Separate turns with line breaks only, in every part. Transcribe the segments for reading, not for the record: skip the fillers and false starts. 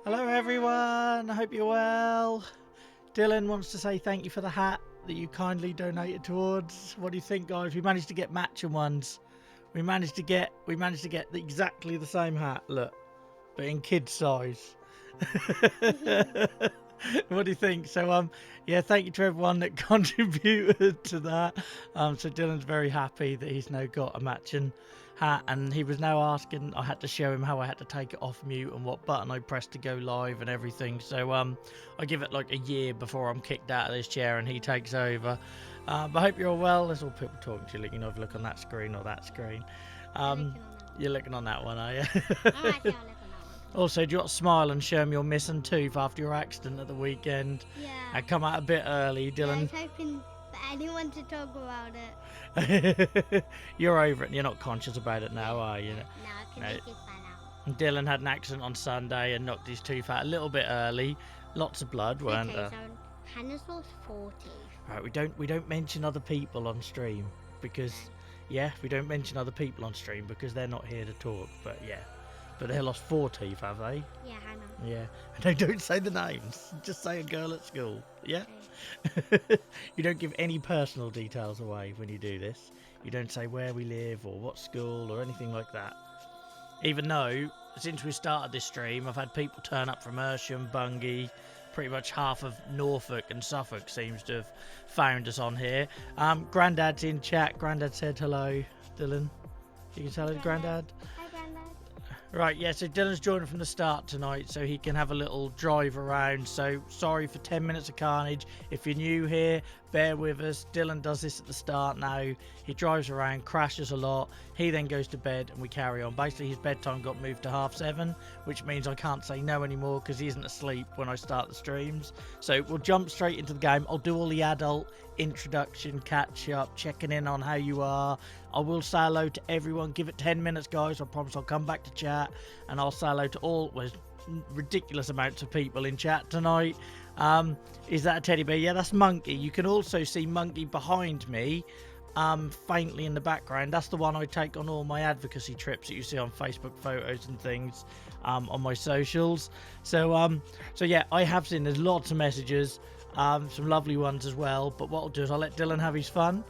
Hello everyone, I hope you're well. Dylan wants to say thank you for the hat that you kindly donated towards. What do you think, guys? We managed to get matching ones. We managed to get exactly the same hat, look, but in kid size. What do you think? So yeah, thank you to everyone that contributed to that. So Dylan's very happy that he's now got a matching hat, and he was now asking, I had to show him how I had to take it off mute and what button I pressed to go live and everything. So I give it like a year before I'm kicked out of this chair and he takes over. But I hope you're all well. There's all people talking to you. You know, if you look on that screen or that screen. You're looking on that one, are you? Also, do you want to smile and show him your missing tooth after your accident at the weekend?
Yeah.
I come out a bit early, Dylan.
I was hoping for anyone to talk about it.
You're over it and you're not conscious about it now, are you?
No, because it just fell out.
Dylan had an accident on Sunday and knocked his tooth out a little bit early. Lots of blood, weren't there?
So Hannah's lost 40.
Right, we don't mention other people on stream because we don't mention other people on stream because they're not here to talk. But but they lost 4 teeth, have they?
Yeah, Hannah.
Yeah. No, don't say the names. Just say a girl at school. Yeah. You don't give any personal details away when you do this. You don't say where we live or what school or anything like that. Even though since we started this stream, I've had people turn up from Hersham, Bungay. Pretty much half of Norfolk and Suffolk seems to have found us on here. Grandad's in chat. Grandad said hello, Dylan. You can tell us, Grandad.
Hi, Grandad.
Right, yeah, so Dylan's joining from the start tonight so he can have a little drive around. So sorry for 10 minutes of carnage. If you're new here, bear with us. Dylan does this at the start now. He drives around, crashes a lot. He then goes to bed and we carry on. Basically, his bedtime got moved to 7:30, which means I can't say no anymore because he isn't asleep when I start the streams. So we'll jump straight into the game. I'll do all the adult introduction, catch up, checking in on how you are. I will say hello to everyone. Give it 10 minutes, guys. I promise I'll come back to chat and I'll say hello to all ridiculous amounts of people in chat tonight. Is that a teddy bear? Yeah, that's Monkey. You can also see Monkey behind me, faintly in the background. That's the one I take on all my advocacy trips that you see on Facebook photos and things, on my socials. So yeah, I have seen there's lots of messages, some lovely ones as well. But what I'll do is I'll let Dylan have his fun.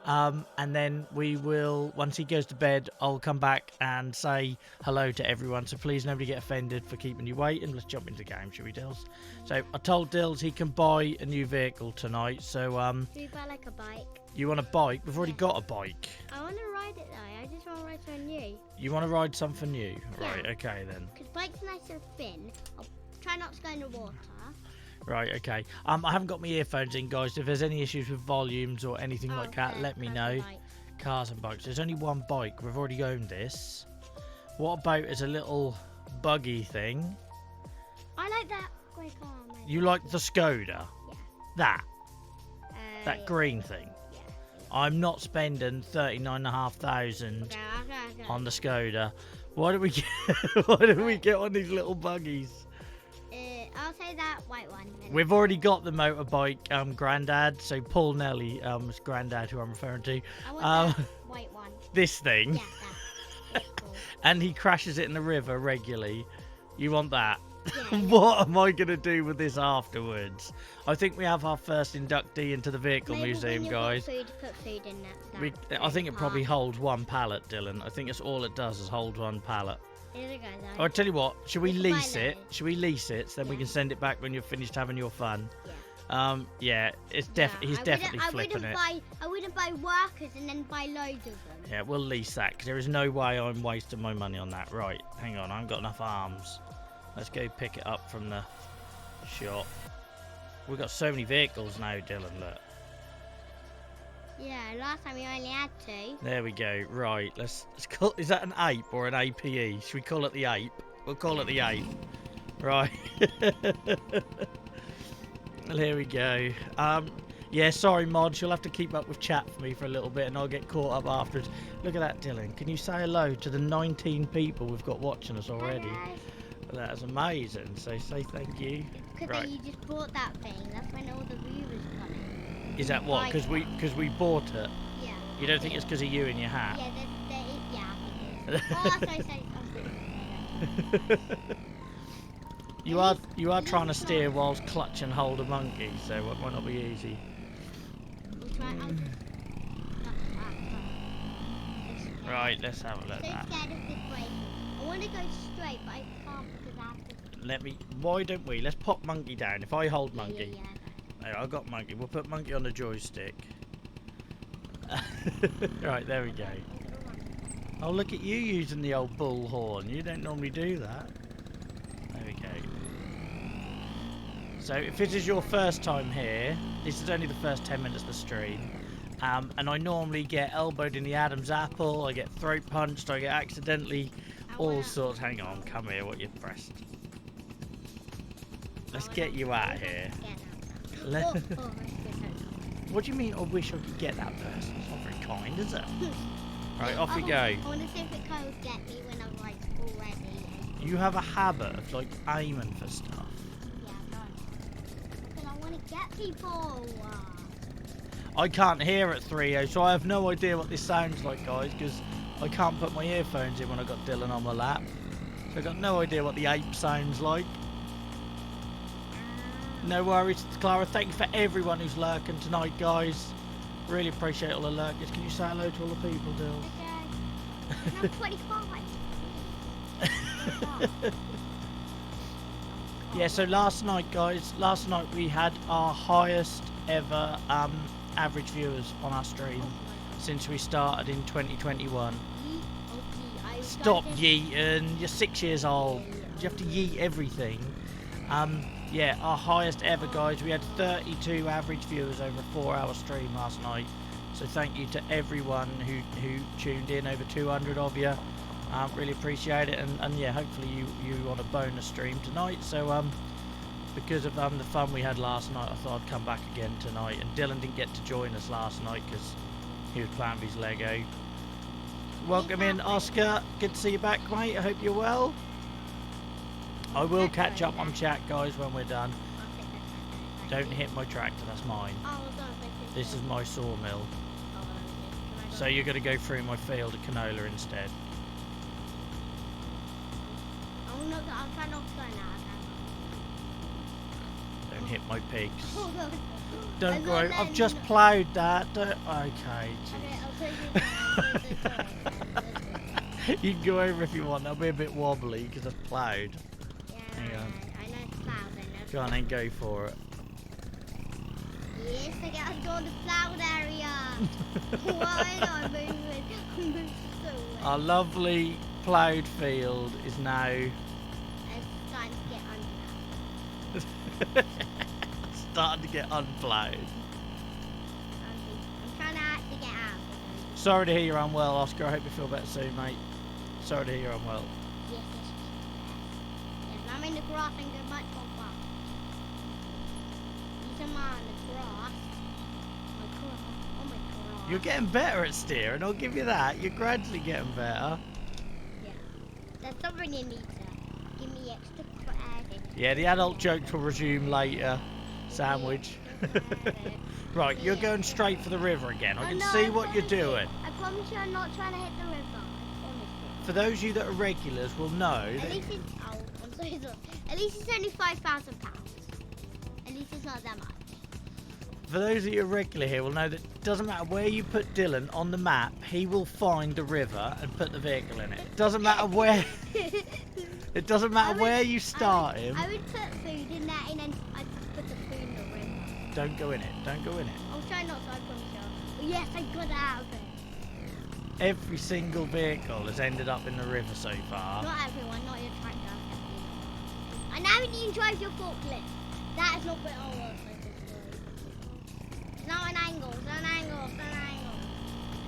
And then we will, once he goes to bed, I'll come back and say hello to everyone. So please, nobody get offended for keeping you waiting. Let's jump into the game, shall we, Dills? So I told Dills he can buy a new vehicle tonight. So
Do you buy like a bike?
you want a bike? We've already got a bike.
I want to ride it though. I just want to ride something new.
You want to ride something new?
Yeah.
Right, okay then.
Because bike's nice and thin. I'll try not to go in the water.
Right, okay. I haven't got my earphones in, guys. If there's any issues with volumes or anything like that, let me know. Cars and bikes. There's only one bike. We've already owned this. What about as a little buggy thing?
I like that grey car.
You like the Skoda?
Yeah.
That
Yeah.
green thing?
Yeah.
I'm not spending 39,500 on the Skoda. Why do we get on these little buggies?
I'll say that white one.
We've already got the motorbike, Grandad. So Paul Nelly, is Grandad who I'm referring to.
I want that white one.
This thing.
Yeah, that. It's cool.
And he crashes it in the river regularly. You want that?
Yeah.
What am I going to do with this afterwards? I think we have our first inductee into the vehicle
Maybe
museum,
when you've
guys.
got food, put food in that.
I think it probably holds one pallet, Dylan. I think it's all it does is hold one pallet.
Here we go, though.
I'll tell you what, should we
We can buy
lease it?
loads.
Should we lease it so then we
Yeah.
can send it back when you're finished having your fun?
Yeah.
Yeah, it's
Yeah,
he's definitely flipping it.
I wouldn't buy workers and then buy loads of them.
Yeah, we'll lease that because there is no way I'm wasting my money on that. Right, hang on, I haven't got enough arms. Let's go pick it up from the shop. We've got so many vehicles now, Dylan, look.
Yeah, last time we only had 2.
There we go. Right, let's call. Is that an ape or an APE? Should we call it the ape? We'll call it the ape. Right. Well, here we go. Yeah, sorry, Mod. You'll have to keep up with chat for me for a little bit, and I'll get caught up afterwards. Look at that, Dylan. Can you say hello to the 19 people we've got watching us already? That's amazing. So say thank you.
Because
Right.
you just bought that thing. That's when all the viewers are coming.
Is that what? Because we bought it.
Yeah.
You don't think it's because of you and your hat?
Yeah, yeah, I think it is. Oh, sorry.
You are trying to steer whilst clutch and hold a monkey, so it might not be easy. Right, let's have a look.
So scared of this way. I want to go straight, but I can't because I have to.
Why don't we? Let's pop monkey down. If I hold monkey.
Yeah.
Hey, I got monkey. We'll put monkey on the joystick. Right, there we go. Oh, look at you using the old bullhorn. You don't normally do that. There we go. So, if this is your first time here, this is only the first 10 minutes of the stream. And I normally get elbowed in the Adam's apple, I get throat punched, I get accidentally all sorts. Hang on, come here, what you pressed. Let's get you out of here. What do you mean I wish I could get that person? It's not very kind, is it? Right, off we go.
I want to see if it can get me when I'm like already.
You have a habit of like aiming for stuff.
Yeah, no. Because I want to get people.
I can't hear at 3:0, so I have no idea what this sounds like, guys, because I can't put my earphones in when I've got Dylan on my lap. So I've got no idea what the ape sounds like. No worries, Clara. Thank you for everyone who's lurking tonight, guys. Really appreciate all the lurkers. Can you say hello to all the people, Dill?
Okay. I'm 25.
Yeah, so last night, guys, we had our highest ever average viewers on our stream since we started in 2021. Stop yeeting, you're 6 years old. You have to yeet everything. Yeah, our highest ever, guys. We had 32 average viewers over a 4-hour stream last night. So thank you to everyone who tuned in, over 200 of you. Really appreciate it, and yeah, hopefully you on a bonus stream tonight. So because of the fun we had last night, I thought I'd come back again tonight. And Dylan didn't get to join us last night because he was playing with his Lego. Welcome in, Oscar. Good to see you back, mate. I hope you're well. I will catch up on chat, guys, when we're done. Don't hit my tractor, that's mine. This is my sawmill. So you're going to go through my field of canola instead.
I'll try not to go now.
Don't hit my pigs. Don't go. I've just ploughed that. Don't. Okay. You can go over if you want. That'll be a bit wobbly because I've ploughed.
Yeah,
Hang on.
I know it's ploughed.
Go on then, go for it.
Yes, I get to go to the ploughed area. Why not? I'm moving so well.
Our lovely ploughed field is now
It's starting to get under.
starting to get unploughed.
I'm trying to actually get out.
Sorry to hear you're unwell, Oscar. I hope you feel better soon, mate. Sorry to hear you're unwell.
Yes. I'm in the grass and go much more far. These are on the grass. Oh my god.
You're getting better at steering, I'll give you that. You're gradually getting better.
Yeah. There's something you need to give me extra credit.
Yeah, the adult jokes will resume later. Sandwich. Right, you're going straight for the river again. I can see what you're doing.
I promise you I'm not trying to hit the river. I promise you.
For those of you that are regulars will know
At
that...
least it's... Oh, I'm so sorry. At least it's only £5,000. At least it's not that much.
For those of you regular here will know that it doesn't matter where you put Dylan on the map, he will find the river and put the vehicle in it. It doesn't matter where... It doesn't matter where you start him.
I would put food in there and then I'd put the food in the river.
Don't go in it. Don't go in it.
I'll try not to, I promise you. Oh, yes, I got out of it.
Every single vehicle has ended up in the river so far.
Not everyone, not your tractor. I now you can drive your forklift. That is not what I was like this story. It's not an angle, it's not an angle, it's not an angle.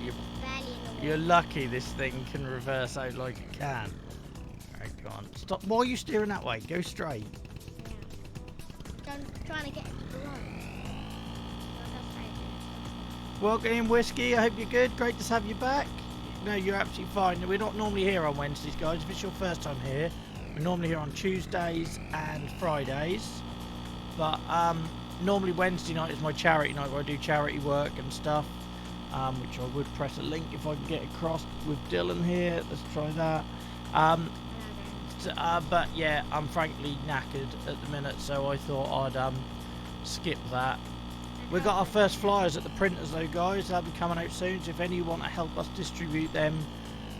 You're,
Barely in the way.
you're lucky this thing can reverse out like it can. Right, go on. Stop. Why are you steering that way? Go straight.
Yeah. I'm trying to get into the road.
Welcome in, Whiskey. I hope you're good. Great to have you back. No, you're absolutely fine. We're not normally here on Wednesdays, guys. If it's your first time here, we're normally here on Tuesdays and Fridays. But normally Wednesday night is my charity night where I do charity work and stuff. Which I would press a link if I can get across with Dylan here. Let's try that. but yeah, I'm frankly knackered at the minute, so I thought I'd skip that. We've got our first flyers at the printers though, guys. They'll be coming out soon, so if any want to help us distribute them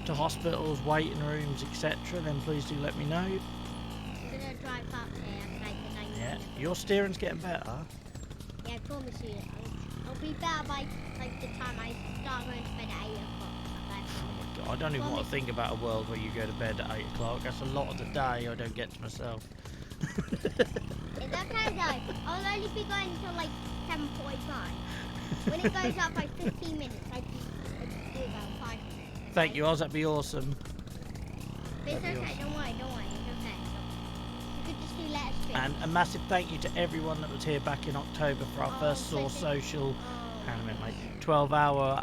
to hospitals, waiting rooms, etc., then please do let me know.
I'm gonna drive up here,
Yeah, your steering's getting better.
Yeah, I promise you. I'll be better by like the time I start going to bed at 8 o'clock.
Oh my god, I don't even want to think about a world where you go to bed at 8 o'clock. That's a lot of the day I don't get to myself.
It's okay though. I'll only be going until like 10:45. When it goes up by 15 minutes, I just do about 5 minutes.
Thank you, Oz. That'd be awesome.
But it's okay. Don't worry. It's okay. You could just do letters straight.
And a massive thank you to everyone that was here back in October for our first Source Social, hang on a minute, mate, 12-hour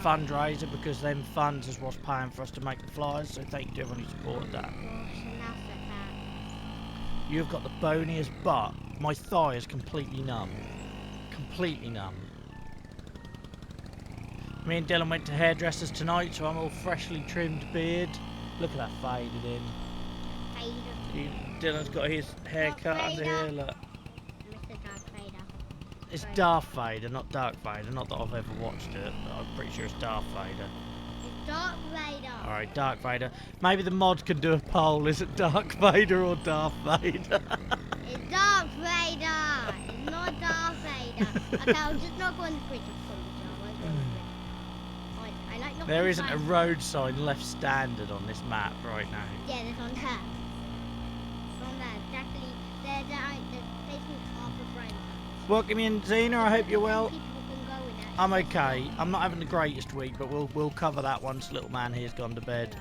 fundraiser, because them funds is what's paying for us to make the flyers. So thank you to everyone who supported that. You've got the boniest butt. My thigh is completely numb. Completely numb. Me and Dylan went to hairdressers tonight, so I'm all freshly trimmed beard. Look at that faded in. Dylan's got his haircut under here, look.
Mr. Darth Vader.
It's Darth Vader, not Dark Vader. Not that I've ever watched it, but I'm pretty sure it's Darth Vader.
It's Darth Vader.
Alright, Dark Vader. Maybe the mod can do a poll. Is it Dark Vader or Darth Vader?
It's Darth Vader. It's not Darth Vader. Okay, I'll just not go on the bridge. I like not
There
going
isn't a
fast.
road sign left standard on this map right now.
Yeah, there's on her. It's on there. Definitely. There's basically half a brain.
Welcome in, Xena. I hope you're well.
People can go in it.
I'm okay. I'm not having the greatest week, but we'll cover that once little man here's gone to bed.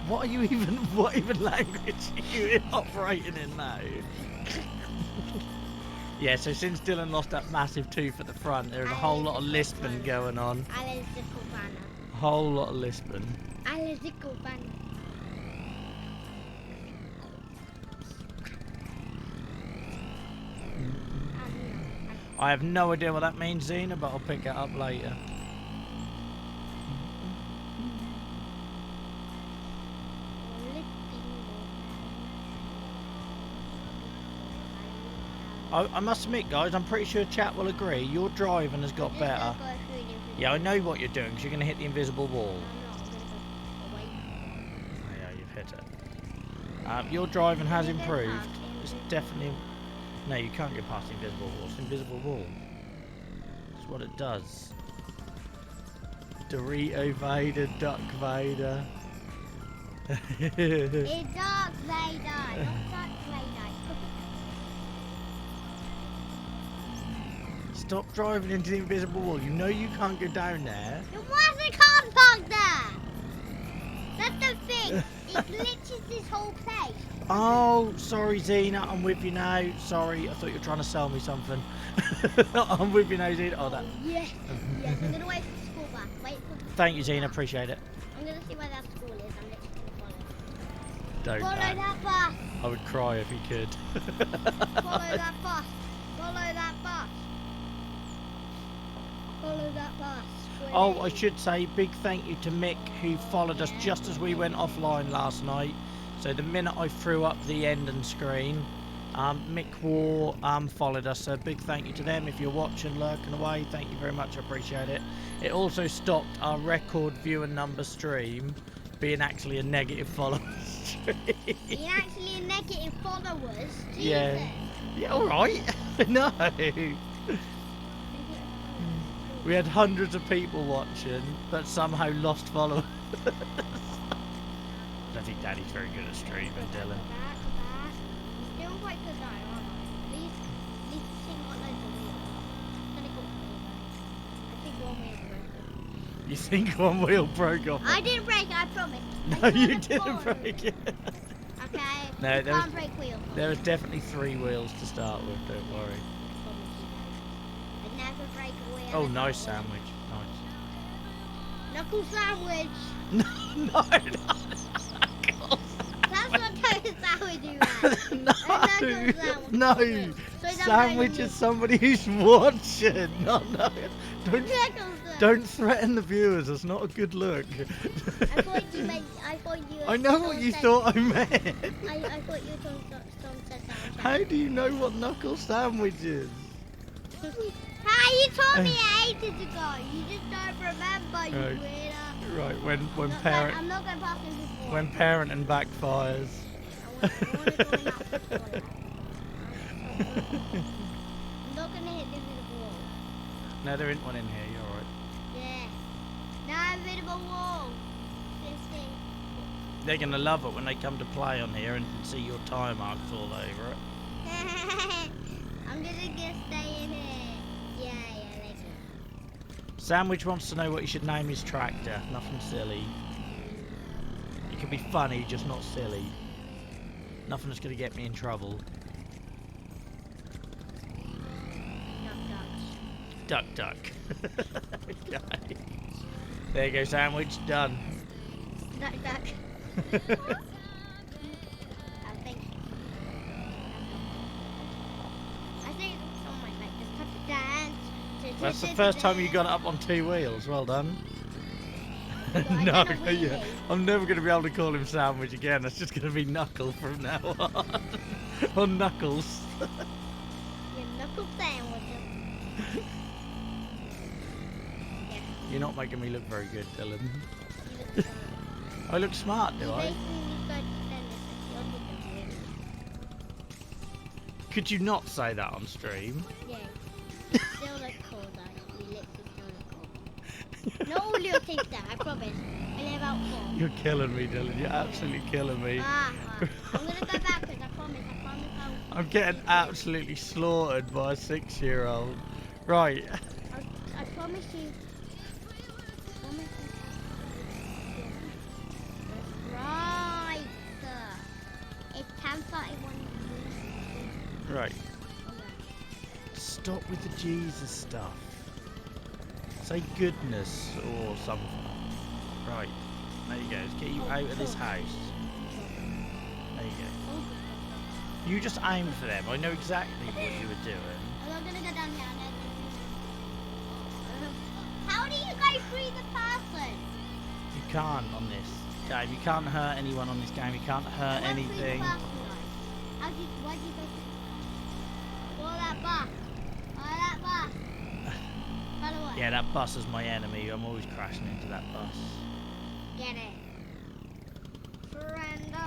What even language are you operating in now? Yeah, so since Dylan lost that massive tooth at the front, there's a whole lot of lisping going on. A whole lot of lisping. I have no idea what that means, Xena, but I'll pick it up later. I must admit, guys, I'm pretty sure chat will agree. Your driving has got better. Yeah, I know what you're doing, because you're going to hit the invisible wall. Oh, yeah, you've hit it. Your driving has improved. It's definitely... No, you can't get past the invisible wall. It's the invisible wall. That's what it does. Dorito Vader, Duck Vader.
It's Darth Vader, not Duck Vader.
Stop driving into the invisible wall. You know you can't go down there.
There was a car park there. That's the thing. It glitches this whole place.
Oh, sorry, Xena. I'm with you now. Sorry, I thought you were trying to sell me something. I'm with you now, Xena. Oh, that.
Yes. Yes. I'm gonna wait for the school bus. Wait for.
Thank you, Xena. Appreciate it.
I'm gonna see where that school is. I'm literally gonna
Don't.
follow that bus.
I would cry if he could.
Follow that bus. Follow that bus. Follow that bus.
Oh, I should say big thank you to Mick, who followed us just as we went offline last night. So the minute I threw up the ending screen, Mick War followed us. So big thank you to them. If you're watching, lurking away, thank you very much. I appreciate it. It also stopped our record viewing number stream being actually a negative follower stream.
Being actually a negative followers. Jesus.
Yeah. Yeah, all right. No. We had hundreds of people watching, but somehow lost followers. I don't think Daddy's very good at streaming, Dylan.
He's doing quite good now, aren't I? At least sing got loads of wheels. Then it got I think one wheel broke.
You think one wheel broke off?
I didn't break it, I promise.
No, you didn't break it.
Okay,
No,
you
there was-
can't break wheels.
There was definitely 3 wheels to start with, don't worry.
I never break a wheel.
Oh, nice sandwich.
Knuckle sandwich.
Nice. No, not knuckles.
That's what toast sandwich you had.
No, sandwich is somebody who's watching. No, don't, don't threaten the viewers. That's not a good look.
I thought you meant.
I know what you thought I meant.
I thought you told someone said that.
How do you know what knuckle sandwich is?
Hi, you told me ages ago. You just don't remember, you weirdo.
Right, when
I'm not going past him before.
when parenting backfires.
I want to go in that toilet. I'm not going to hit the invisible wall.
No, there isn't one in here. You're alright.
Yeah. No invisible wall.
They're gonna love it when they come to play on here and see your tire marks all over it.
I'm gonna stay in here. Yeah, later.
Sandwich wants to know what you should name his tractor. Nothing silly. It can be funny, just not silly. Nothing that's gonna get me in trouble. Duck, duck. Okay. There you go, sandwich. Done.
Duck, duck. I think someone might just have to dance.
That's the first time you got it up on 2 wheels. Well done. No, yeah. I'm never going to be able to call him Sandwich again. That's just going to be Knuckle from now on. Or Knuckles.
Your knuckle sandwich. Yeah.
You're not making me look very good, Dylan. I look smart, do I? Could you not say that on stream?
Yeah. You still look cool though. You literally still look cool. Not all your things there, I promise. Only about 4.
You're killing me, Dylan. You're absolutely killing me.
I'm gonna go backwards, I promise.
I'm getting absolutely slaughtered by a 6-year-old. Right.
I promise you. Right. It's 10:31.
Right. Stop with the Jesus stuff. Say goodness or something. Right. There you go. Let's get you out of this house. There you go. You just aim for them. I know exactly what you were doing.
I'm gonna go down here. How do you go through the person?
You can't on this game. You can't hurt anyone on this game. You can't hurt anything.
Why do you go through? Follow that bus. Follow that bus. Follow it.
Yeah, that bus is my enemy. I'm always crashing into that bus.
Get it. Surrender.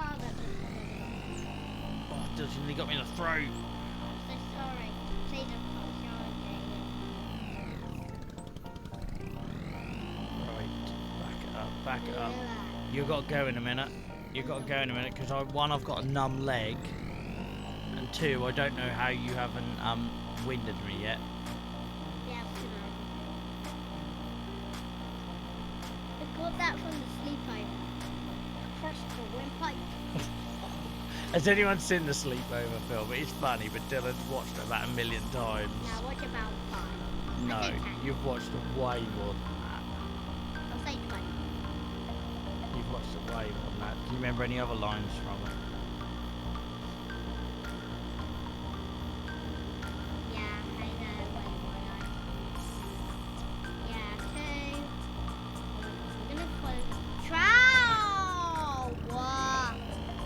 Oh, you nearly got me in the throat.
I'm so sorry. Say the
Right, back it up. You've got to go in a minute. Because one, I've got a numb leg, and 2, I don't know how you haven't winded me yet.
Yeah, I got that from the sleepover. Crushed the windpipe.
Has anyone seen the sleepover film? It's funny, but Dylan's watched it about 1 million times.
Now watch about 5.
No, you've watched it way more than that.
I'll say 20.
You've watched it way more than that. Do you remember any other lines from it?
Yeah, I know. Way more like. Yeah, 2. I'm gonna put trow. What?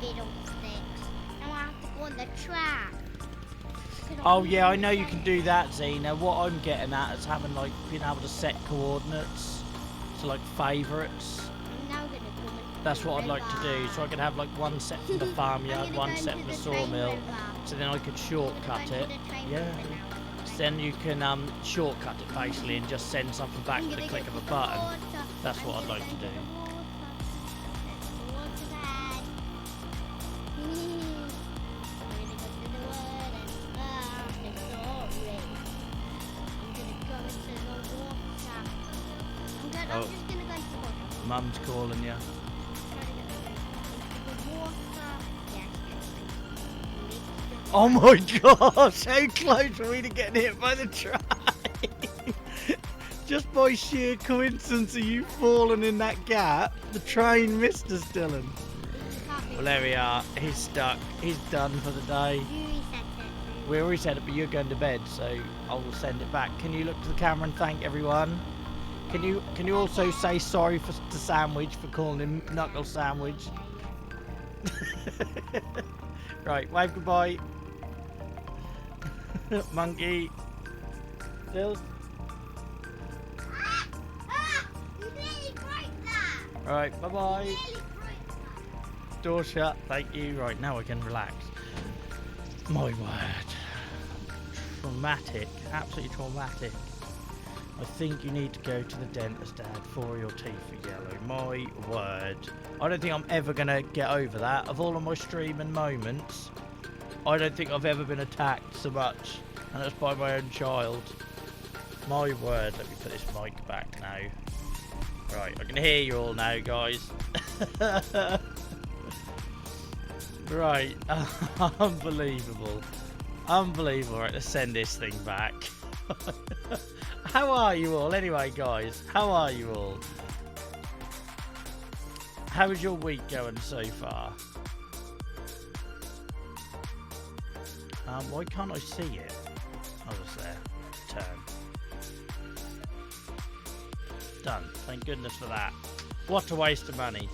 Fiddlesticks. Now I have to go on the track.
Oh yeah, I know you can do that, Zena. What I'm getting at is having like being able to set coordinates to like favourites.
I'm now gonna go.
That's what I'd like to do. So I could have like one set from the farmyard, one set from the sawmill. So then I could shortcut it. Yeah. So then you can shortcut it basically and just send something back with the click of a button. That's what I'd like to do.
I'm just gonna go to the water.
Mum's calling you. Oh my gosh, how close were we to getting hit by the train? Just by sheer coincidence of you falling in that gap, the train missed us, Dylan.
You can't be
Well, there we are. He's stuck. He's done for the day.
You reset it.
We already said it, but you're going to bed, so I will send it back. Can you look to the camera and thank everyone? Can you also say sorry to Sandwich for calling him Knuckle Sandwich? Right, wave goodbye. Monkey. Still.
You nearly broke that.
Right, bye bye.
You nearly broke that.
Door shut. Thank you. Right, now I can relax. My word. Traumatic. Absolutely traumatic. I think you need to go to the dentist, Dad, for your teeth are yellow. My word. I don't think I'm ever going to get over that. Of all of my streaming moments, I don't think I've ever been attacked so much. And that's by my own child. My word. Let me put this mic back now. Right, I can hear you all now, guys. Right. Unbelievable. Unbelievable. Right, let's send this thing back. How are you all? Anyway, guys, how are you all? How is your week going so far? Why can't I see it? I was there. Turn. Done. Thank goodness for that. What a waste of money.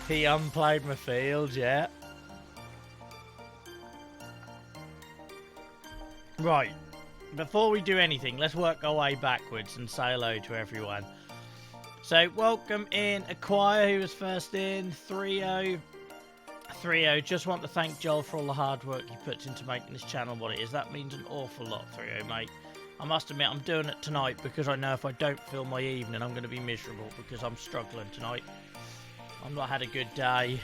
He unplayed my field, yeah. Right. Before we do anything, let's work our way backwards and say hello to everyone. So, welcome in Achy, who was first in. 3-0. 3-0. Just want to thank Joel for all the hard work he puts into making this channel what it is. That means an awful lot, 3-0, mate. I must admit, I'm doing it tonight because I know if I don't film my evening, I'm going to be miserable because I'm struggling tonight. I've not had a good day.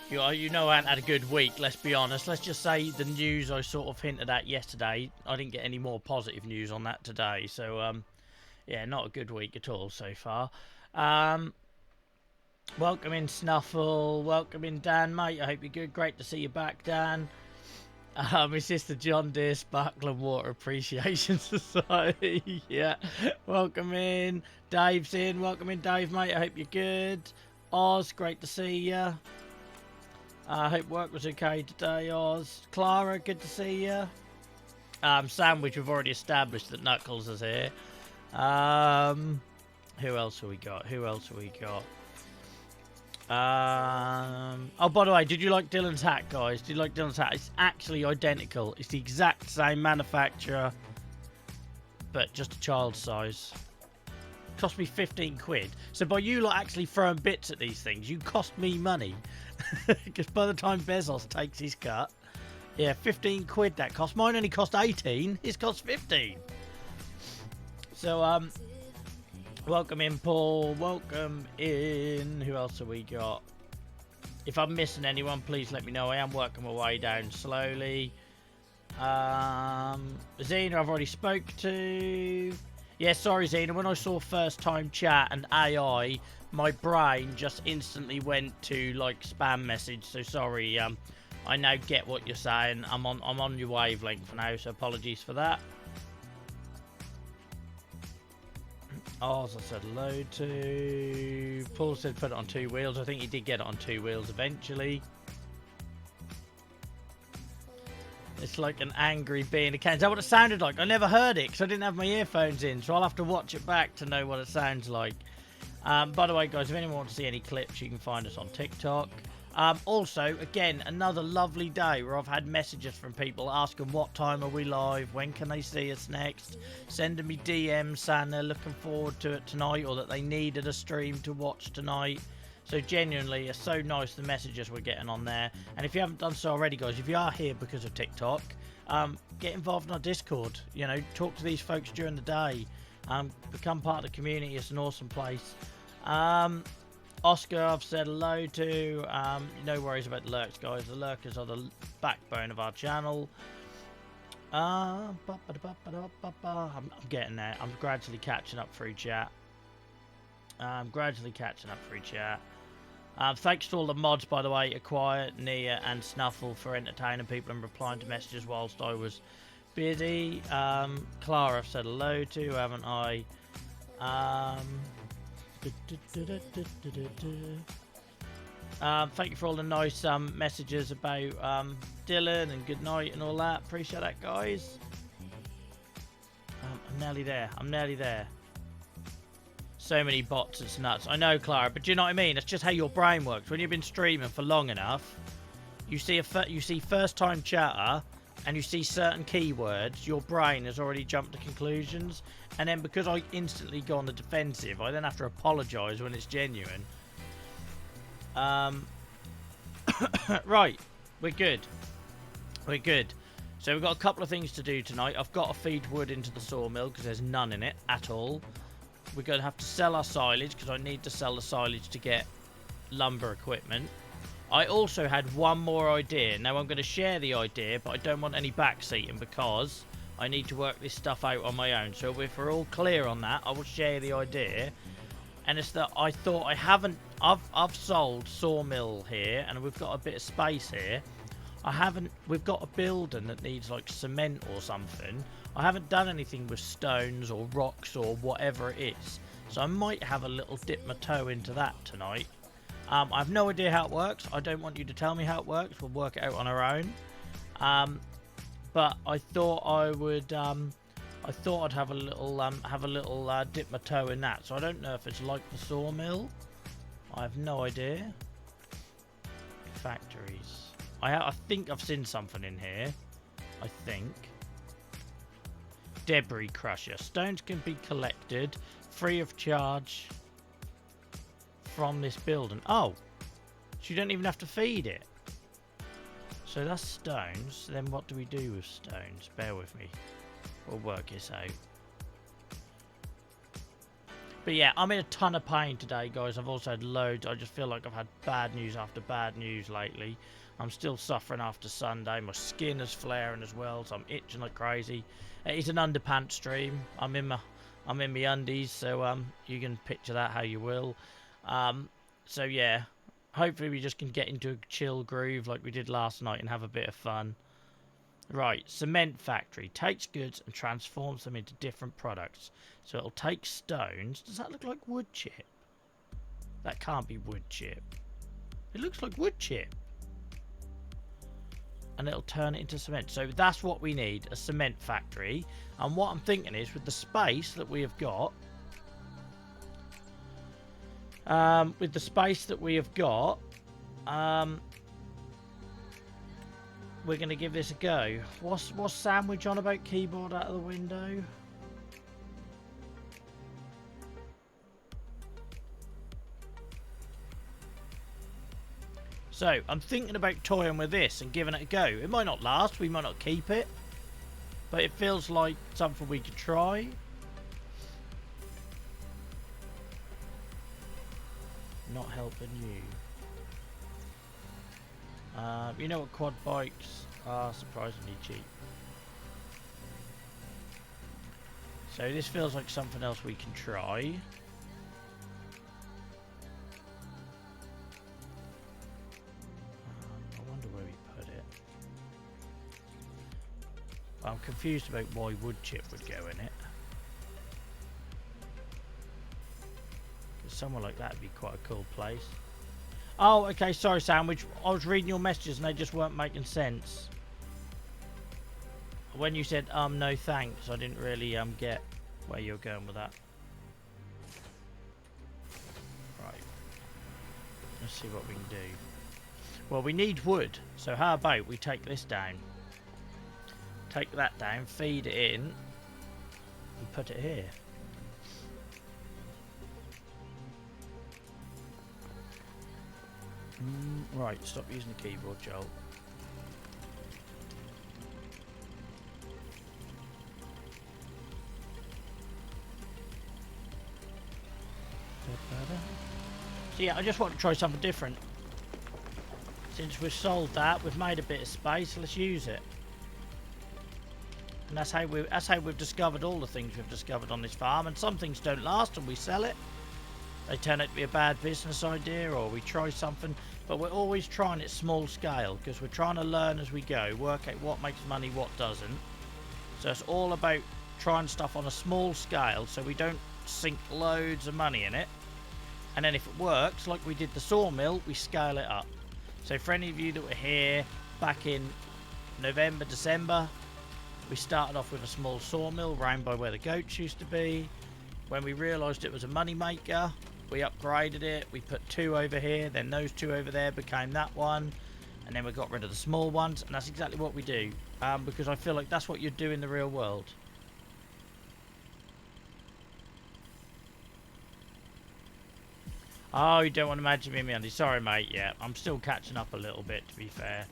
You know I haven't had a good week, let's be honest. Let's just say the news I sort of hinted at yesterday, I didn't get any more positive news on that today. So, yeah, not a good week at all so far. Welcome in, Snuffle. Welcome in, Dan, mate. I hope you're good. Great to see you back, Dan. My sister John Deere Sparkling Water Appreciation Society. Yeah. Welcome in. Dave's in. Welcome in, Dave, mate. I hope you're good. Oz, great to see you. I hope work was okay today, Oz. Clara, good to see you. Sandwich, we've already established that Knuckles is here. Who else have we got? Who else have we got? Oh, by the way, did you like Dylan's hat, guys? Did you like Dylan's hat? It's actually identical. It's the exact same manufacturer, but just a child's size. Cost me 15 quid. So by you lot actually throwing bits at these things, you cost me money. Because by the time Bezos takes his cut, yeah, 15 quid that cost. Mine only cost 18. His cost 15. So, welcome in, Paul. Welcome in. Who else have we got? If I'm missing anyone, please let me know. I am working my way down slowly. Xena, I've already spoke to. Yeah, sorry, Xena. When I saw first time chat and AI, my brain just instantly went to like spam message. So sorry. I now get what you're saying. I'm on your wavelength now, so apologies for that. Oz, I said hello to. Paul said put it on 2 wheels. I think he did get it on 2 wheels eventually. It's like an angry bee in a can. Is that what it sounded like? I never heard it because I didn't have my earphones in, so I'll have to watch it back to know what it sounds like. By the way, guys, if anyone wants to see any clips, you can find us on TikTok. Also, again, another lovely day where I've had messages from people asking what time are we live, when can they see us next, sending me DMs saying they're looking forward to it tonight or that they needed a stream to watch tonight. So genuinely, it's so nice the messages we're getting on there. And if you haven't done so already, guys, if you are here because of TikTok, get involved in our Discord. You know, talk to these folks during the day. Become part of the community. It's an awesome place. Oscar, I've said hello to. No worries about the lurks, guys. The lurkers are the backbone of our channel. I'm getting there. I'm gradually catching up through chat. Thanks to all the mods, by the way, Acquire, Nia, and Snuffle for entertaining people and replying to messages whilst I was busy. Clara, I've said hello to, haven't I? Thank you for all the nice messages about Dylan and good night and all that. Appreciate that, guys. I'm nearly there. I'm nearly there. So many bots, it's nuts. I know, Clara, but do you know what I mean? It's just how your brain works. When you've been streaming for long enough, you see first-time chatter, and you see certain keywords. Your brain has already jumped to conclusions, and then because I instantly go on the defensive, I then have to apologise when it's genuine. Right, we're good. We're good. So we've got a couple of things to do tonight. I've got to feed wood into the sawmill because there's none in it at all. We're going to have to sell our silage because I need to sell the silage to get lumber equipment. I also had one more idea. Now I'm going to share the idea, but I don't want any backseating because I need to work this stuff out on my own. So if we're all clear on that, I will share the idea. And it's that I thought I've sold sawmill here and we've got a bit of space here. We've got a building that needs like cement or something. I haven't done anything with stones or rocks or whatever it is. So I might have a little dip my toe into that tonight. I have no idea how it works. I don't want you to tell me how it works. We'll work it out on our own. But I thought I'd have a little dip my toe in that. So I don't know if it's like the sawmill. I have no idea. Factories. I think I've seen something in here. I think. Debris crusher. Stones can be collected free of charge from this building. Oh, so you don't even have to feed it. So that's stones. Then what do we do with stones? Bear with me. We'll work this out. But yeah, I'm in a ton of pain today, guys. I've also had loads. I just feel like I've had bad news after bad news lately. I'm still suffering after Sunday. My skin is flaring as well, so I'm itching like crazy. It's an underpants stream. I'm in my undies, so you can picture that how you will. So yeah, hopefully we just can get into a chill groove like we did last night and have a bit of fun. Right, cement factory takes goods and transforms them into different products. So it'll take stones. Does that look like wood chip? That can't be wood chip. It looks like wood chip. And it'll turn it into cement. So that's what we need, a cement factory. And what I'm thinking is with the space that we have got, we're going to give this a go. What's Sandwich on about? Keyboard out of the window. So, I'm thinking about toying with this and giving it a go. It might not last, we might not keep it. But it feels like something we could try. Not helping you. You know what, quad bikes are surprisingly cheap. So this feels like something else we can try. I wonder where we put it. I'm confused about why wood chip would go in it. Because somewhere like that would be quite a cool place. Oh, okay, sorry, Sandwich. I was reading your messages and they just weren't making sense. When you said, no thanks, I didn't really, get where you're going with that. Right. Let's see what we can do. Well, we need wood, so how about we take this down? Take that down, feed it in, and put it here. Right, stop using the keyboard, Joel. So yeah, I just want to try something different. Since we've sold that, we've made a bit of space, let's use it. And that's how we've discovered all the things we've discovered on this farm. And some things don't last and we sell it. They turn out to be a bad business idea, or we try something, but we're always trying it small scale because we're trying to learn as we go, work out what makes money, what doesn't. So it's all about trying stuff on a small scale so we don't sink loads of money in it. And then if it works, like we did the sawmill, we scale it up. So for any of you that were here back in November, December, we started off with a small sawmill round by where the goats used to be. When we realised it was a money maker, we upgraded it. We put 2 over here, then those 2 over there became that one, and then we got rid of the small ones, and that's exactly what we do, because I feel like that's what you do in the real world. Oh, you don't want to imagine me, Andy. Sorry, mate. Yeah, I'm still catching up a little bit, to be fair.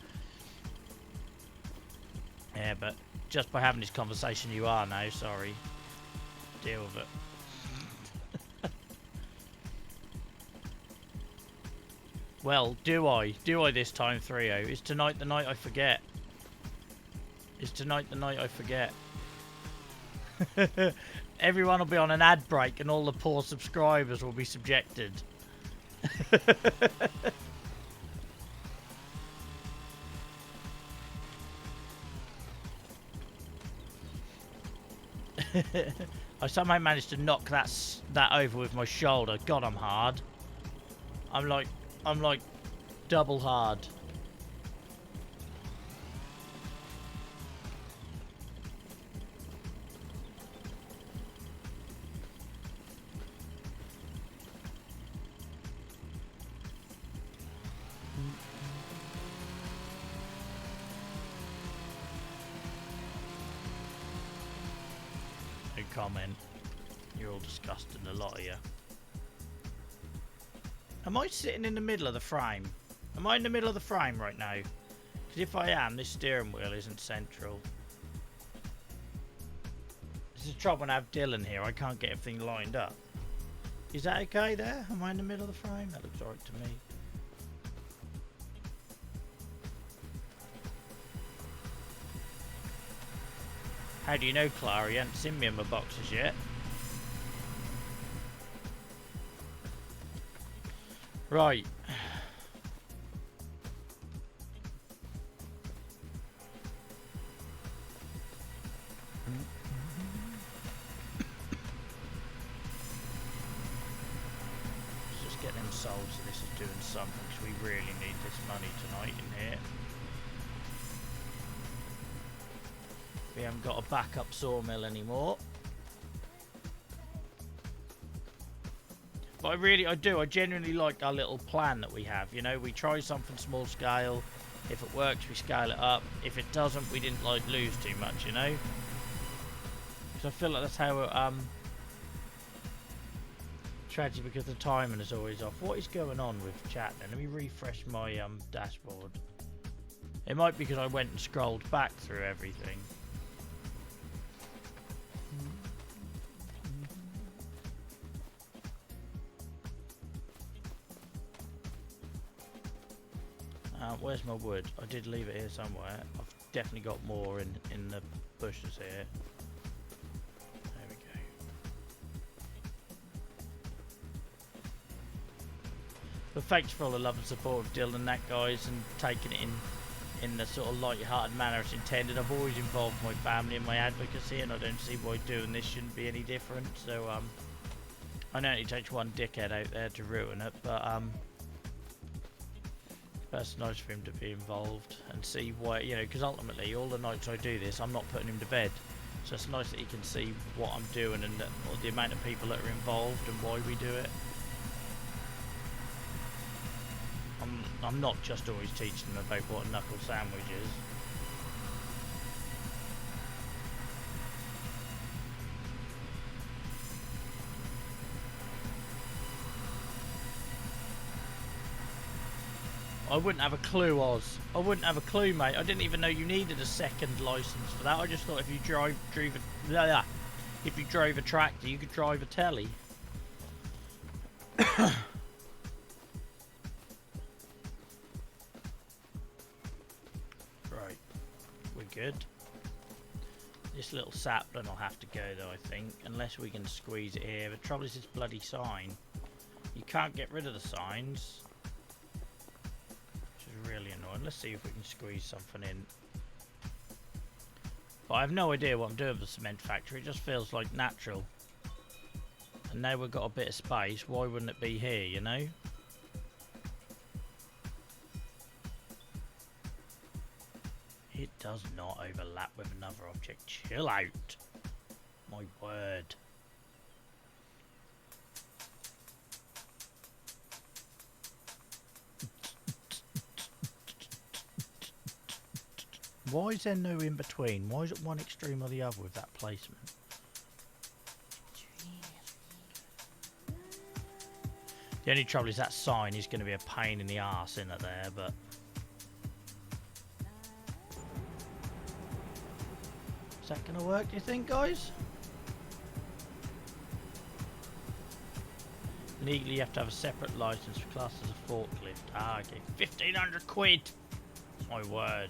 Yeah, but just by having this conversation, you are now. Sorry. Deal with it. Well, do I? Do I this time, 3-0? Is tonight the night I forget? Is tonight the night I forget? Everyone will be on an ad break and all the poor subscribers will be subjected. I somehow managed to knock that over with my shoulder. God, I'm hard. I'm like double hard. No comment. You're all disgusting, a lot of you. Am I sitting in the middle of the frame? Am I in the middle of the frame right now? Because if I am, this steering wheel isn't central. This is the trouble when I have Dylan here. I can't get everything lined up. Is that okay there? Am I in the middle of the frame? That looks alright to me. How do you know, Clara? You haven't seen me in my boxes yet. Right. Let's just get them sold so this is doing something, because we really need this money tonight in here. We haven't got a backup sawmill anymore. But I genuinely like our little plan that we have. You know, we try something small scale. If it works, we scale it up. If it doesn't, we didn't like lose too much, you know. Because I feel like that's how tragic, because the timing is always off. What is going on with chat then? Let me refresh my dashboard. It might be because I went and scrolled back through everything. Where's my wood? I did leave it here somewhere. I've definitely got more in the bushes here. There we go. But thanks for all the love and support of Dylan and that, guys, and taking it in the sort of light-hearted manner it's intended. I've always involved my family in my advocacy, and I don't see why doing this shouldn't be any different. So I know it takes one dickhead out there to ruin it, but that's nice for him to be involved and see why, you know, because ultimately all the nights I do this, I'm not putting him to bed. So it's nice that he can see what I'm doing and the amount of people that are involved and why we do it. I'm not just always teaching them about what a knuckle sandwich is. I wouldn't have a clue, Oz. I wouldn't have a clue, mate. I didn't even know you needed a second license for that. I just thought if you drove a tractor, you could drive a telly. Right, we're good. This little sapling will have to go though, I think, unless we can squeeze it here. The trouble is this bloody sign. You can't get rid of the signs. Really annoying. Let's see if we can squeeze something in. But I have no idea what I'm doing with the cement factory. It just feels like natural. And now we've got a bit of space, why wouldn't it be here, you know? It does not overlap with another object. Chill out. My word. Why is there no in between? Why is it one extreme or the other with that placement? The only trouble is that sign is going to be a pain in the arse in it there, but... Is that going to work, do you think, guys? Legally, you have to have a separate license for class as a forklift. Ah, okay. 1,500 quid! My word.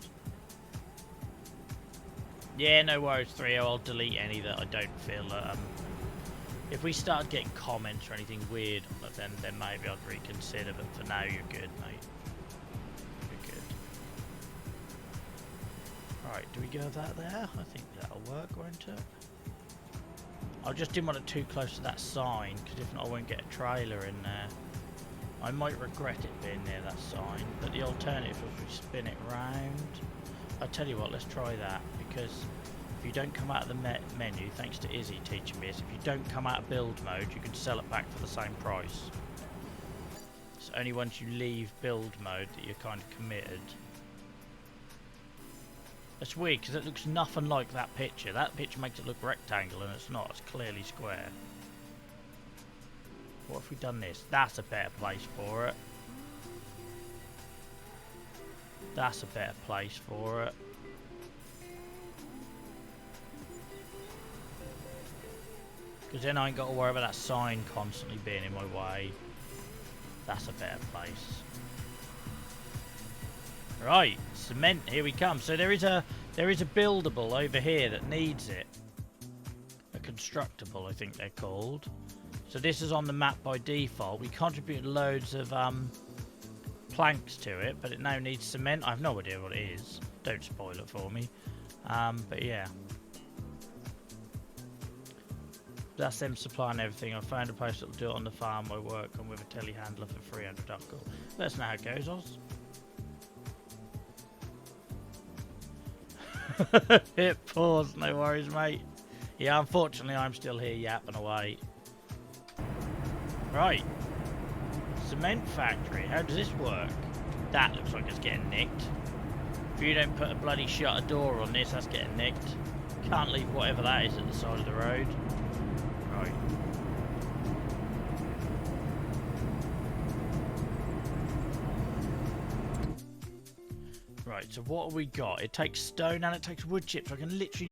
Yeah, no worries, 3. I'll delete any that I don't feel that, if we start getting comments or anything weird, then maybe I'd reconsider, but for now, you're good, mate. You're good. Right, do we go that there? I think that'll work, won't it? I just didn't want it too close to that sign, because if not, I won't get a trailer in there. I might regret it being near that sign, but the alternative is we spin it round. I'll tell you what, let's try that, because if you don't come out of the menu, thanks to Izzy teaching me this, if you don't come out of build mode, you can sell it back for the same price. It's only once you leave build mode that you're kind of committed. It's weird, because it looks nothing like that picture. That picture makes it look rectangle, and it's not. It's clearly square. What if we done this? That's a better place for it. That's a better place for it. Because then I ain't got to worry about that sign constantly being in my way. That's a better place. Right, cement, here we come. So there is a buildable over here that needs it. A constructible, I think they're called. So this is on the map by default. We contributed loads of planks to it, but it now needs cement. I have no idea what it is. Don't spoil it for me. But yeah. That's them supplying everything. I found a place that'll do it on the farm I work on with a telehandler for 300 duckle. That's not how it goes, Oz. Hit pause, no worries, mate. Yeah, unfortunately, I'm still here yapping away. Right. Cement factory. How does this work? That looks like it's getting nicked. If you don't put a bloody shutter door on this, that's getting nicked. Can't leave whatever that is at the side of the road. Right. Right, so what have we got? It takes stone and it takes wood chips. I can literally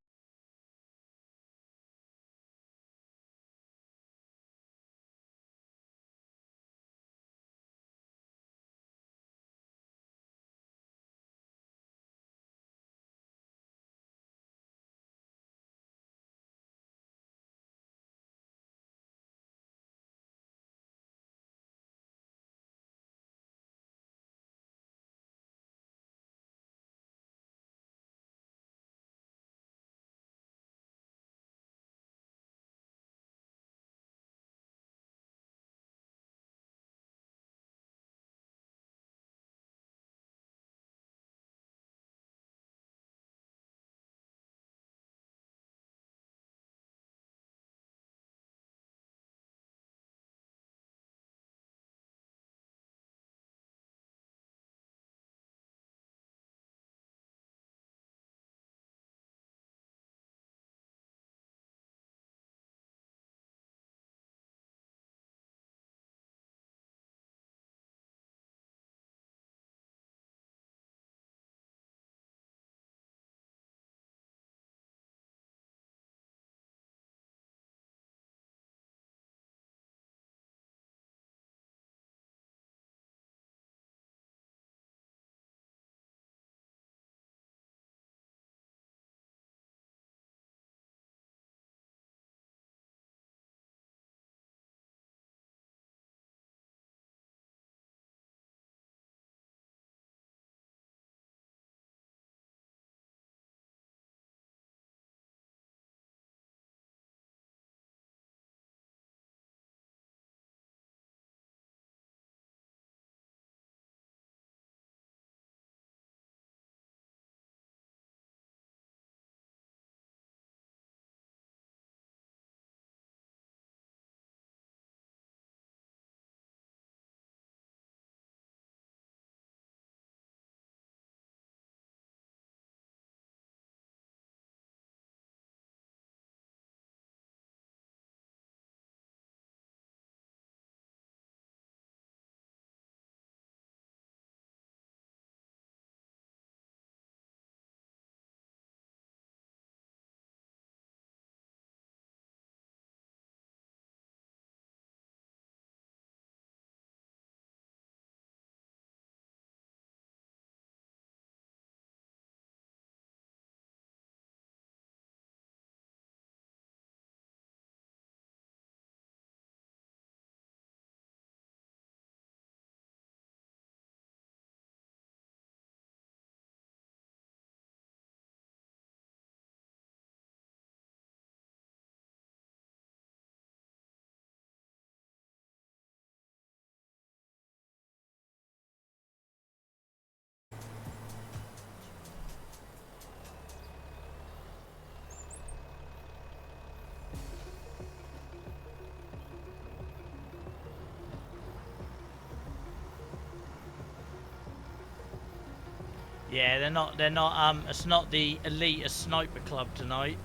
Yeah, they're not. They're not. It's not the elite sniper club tonight.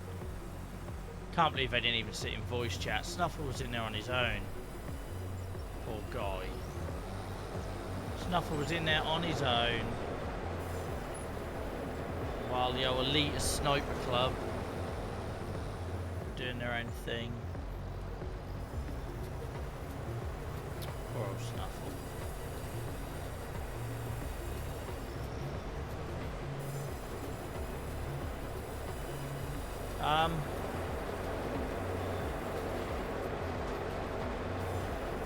Can't believe they didn't even sit in voice chat. Snuffle was in there on his own. Poor guy. Snuffle was in there on his own. While the old elite sniper club doing their own thing. Poor old Snuffle.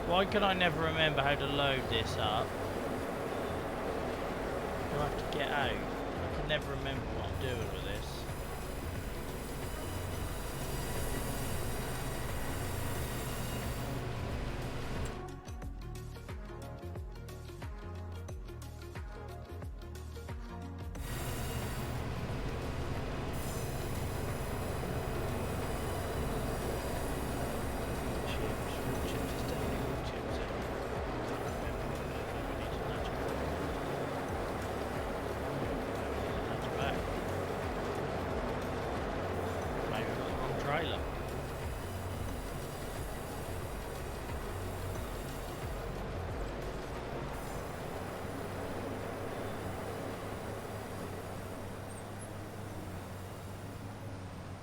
Why can I never remember how to load this up? Do I have to get out? I can never remember what I'm doing with this.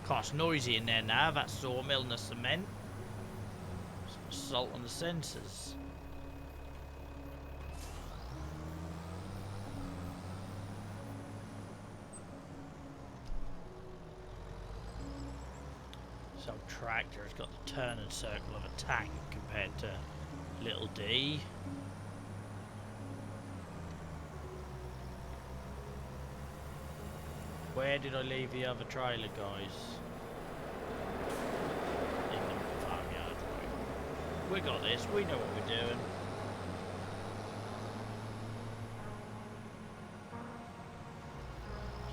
God, it's noisy in there now, that sawmill and the cement. Salt on the sensors. Some tractor has got the turn and circle of a tank compared to little D. Where did I leave the other trailer, guys? In the farmyard. We got this, we know what we're doing.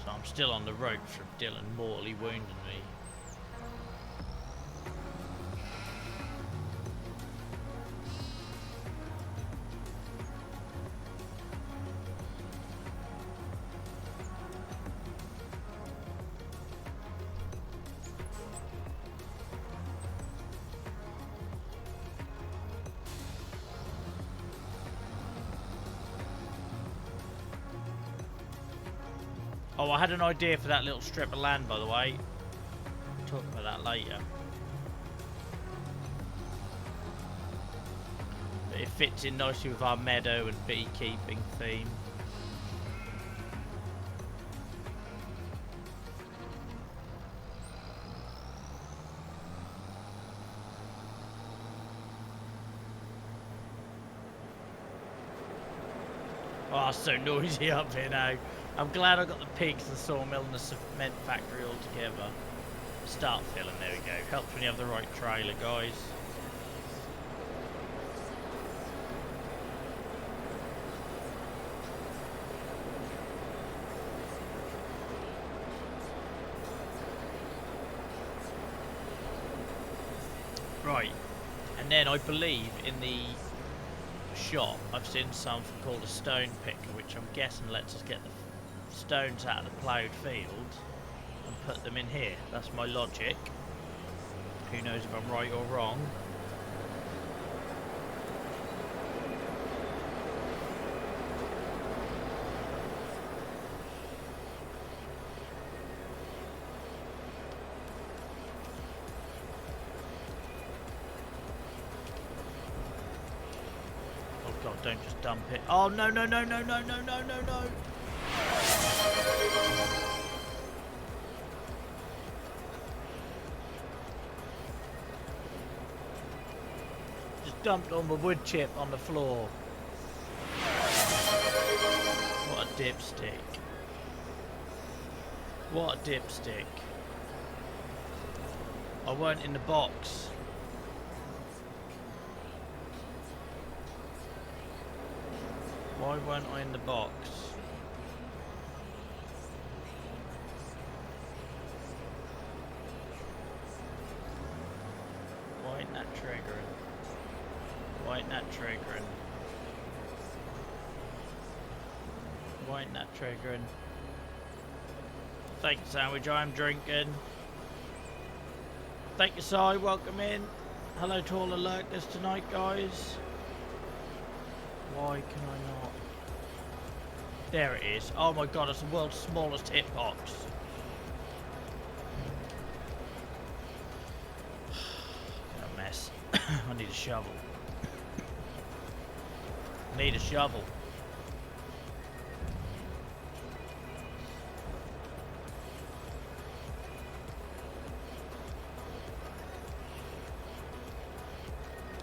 So I'm still on the ropes from Dylan mortally wounding me. Oh, I had an idea for that little strip of land, by the way. We'll talk about that later. But it fits in nicely with our meadow and beekeeping theme. Oh, it's so noisy up here now. I'm glad I got the pigs, the sawmill and the cement factory all together. Start filling, there we go. Helps when you have the right trailer, guys. Right, and then I believe in the shop I've seen something called a stone picker, which I'm guessing lets us get the stones out of the ploughed field and put them in here. That's my logic. Who knows if I'm right or wrong. Oh god, don't just dump it. Oh no no no no no no no no no. Just dumped all my wood chip on the floor. What a dipstick. What a dipstick. I weren't in the box. Why weren't I in the box? Why ain't that triggering? Why ain't that triggering? Why ain't that triggering? Thank you, Sandwich. I'm drinking. Thank you, Si. Welcome in. Hello to all the lurkers tonight, guys. Why can I not? There it is. Oh my god, it's the world's smallest hitbox. What a mess. I need a shovel. Need a shovel.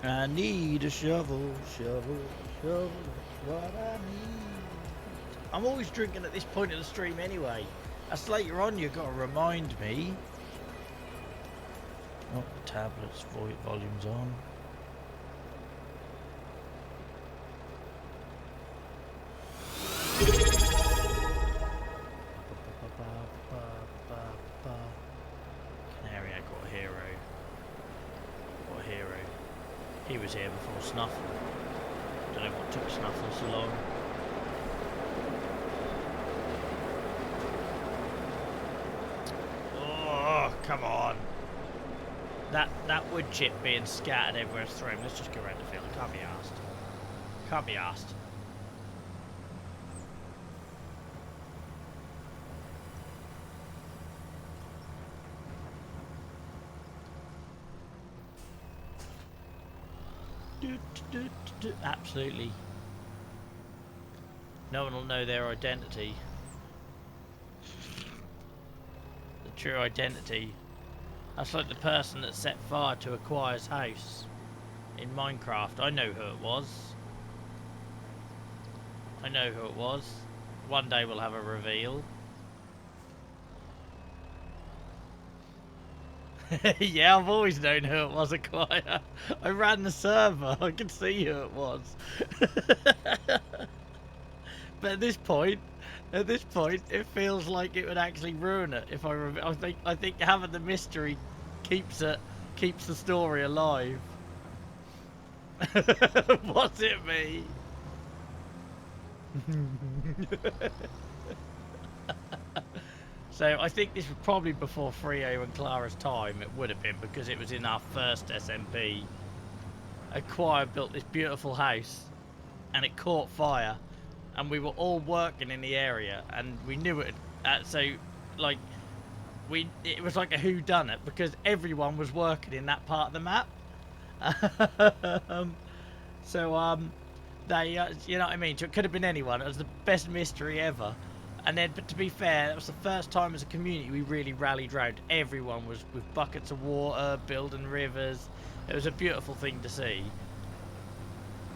I need a shovel, shovel, shovel, what I need. I'm always drinking at this point of the stream anyway. That's later on you've got to remind me. Oh, tablets, volume's on. Canary, I got a hero. Got a hero. He was here before Snuffle. Don't know what took Snuffle so long. Oh, come on. That wood chip being scattered everywhere through him. Let's just go around the field. Can't be asked. Can't be asked. Absolutely. No one will know their identity. The true identity. That's like the person that set fire to Acquire's house in Minecraft. I know who it was. I know who it was. One day we'll have a reveal. Yeah, I've always known who it was, Acquire. I ran the server. I could see who it was. But at this point, it feels like it would actually ruin it if I think having the mystery keeps the story alive. Was it me? So I think this was probably before Frio and Clara's time. It would have been, because it was in our first SMP. Acquire built this beautiful house and it caught fire, and we were all working in the area and we knew it. So like it was like a whodunit because everyone was working in that part of the map. They you know what I mean? So it could have been anyone. It was the best mystery ever. And then, but to be fair, that was the first time as a community we really rallied round. Everyone was with buckets of water, building rivers. It was a beautiful thing to see.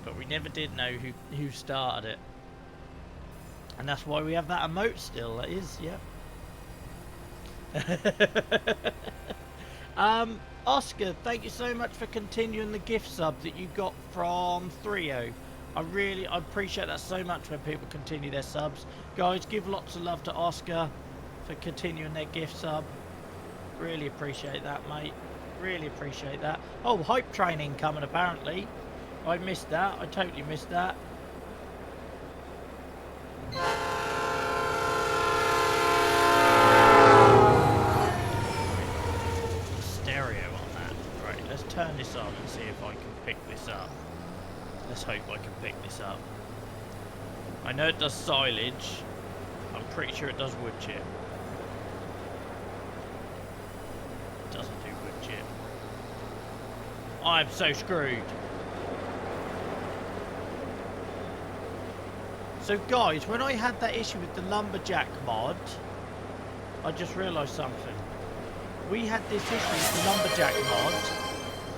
But we never did know who started it. And that's why we have that emote still. That is, yeah. Oscar, thank you so much for continuing the gift sub that you got from Thrio. I appreciate that so much when people continue their subs. Guys, give lots of love to Oscar for continuing their gift sub. Really appreciate that, mate. Really appreciate that. Oh, hype training coming apparently. I missed that. I totally missed that. Stereo on that. Right, let's turn this on and see if I can pick this up. Let's hope I can pick this up. I know it does silage. I'm pretty sure it does wood chip. It doesn't do wood chip. I'm so screwed. So guys, when I had that issue with the lumberjack mod, I just realised something. We had this issue with the lumberjack mod.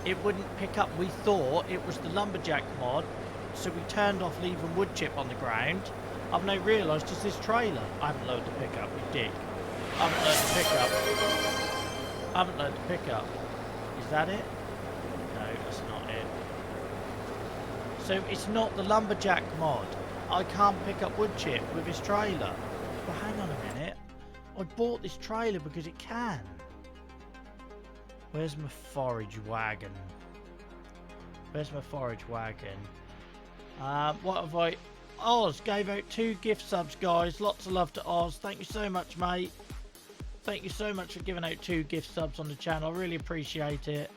It wouldn't pick up. We thought it was the lumberjack mod, so we turned off leaving wood chip on the ground. I've now realised it's this trailer. I haven't loaded the pickup, you dick. I haven't loaded the pickup. I haven't loaded the pickup. Is that it? No, that's not it. So it's not the lumberjack mod. I can't pick up wood chip with this trailer. But hang on a minute. I bought this trailer because it can. Where's my forage wagon? Where's my forage wagon? What have I... Oz gave out 2 gift subs, guys. Lots of love to Oz. Thank you so much, mate. thank you so much for giving out 2 gift subs on the channel. I really appreciate it.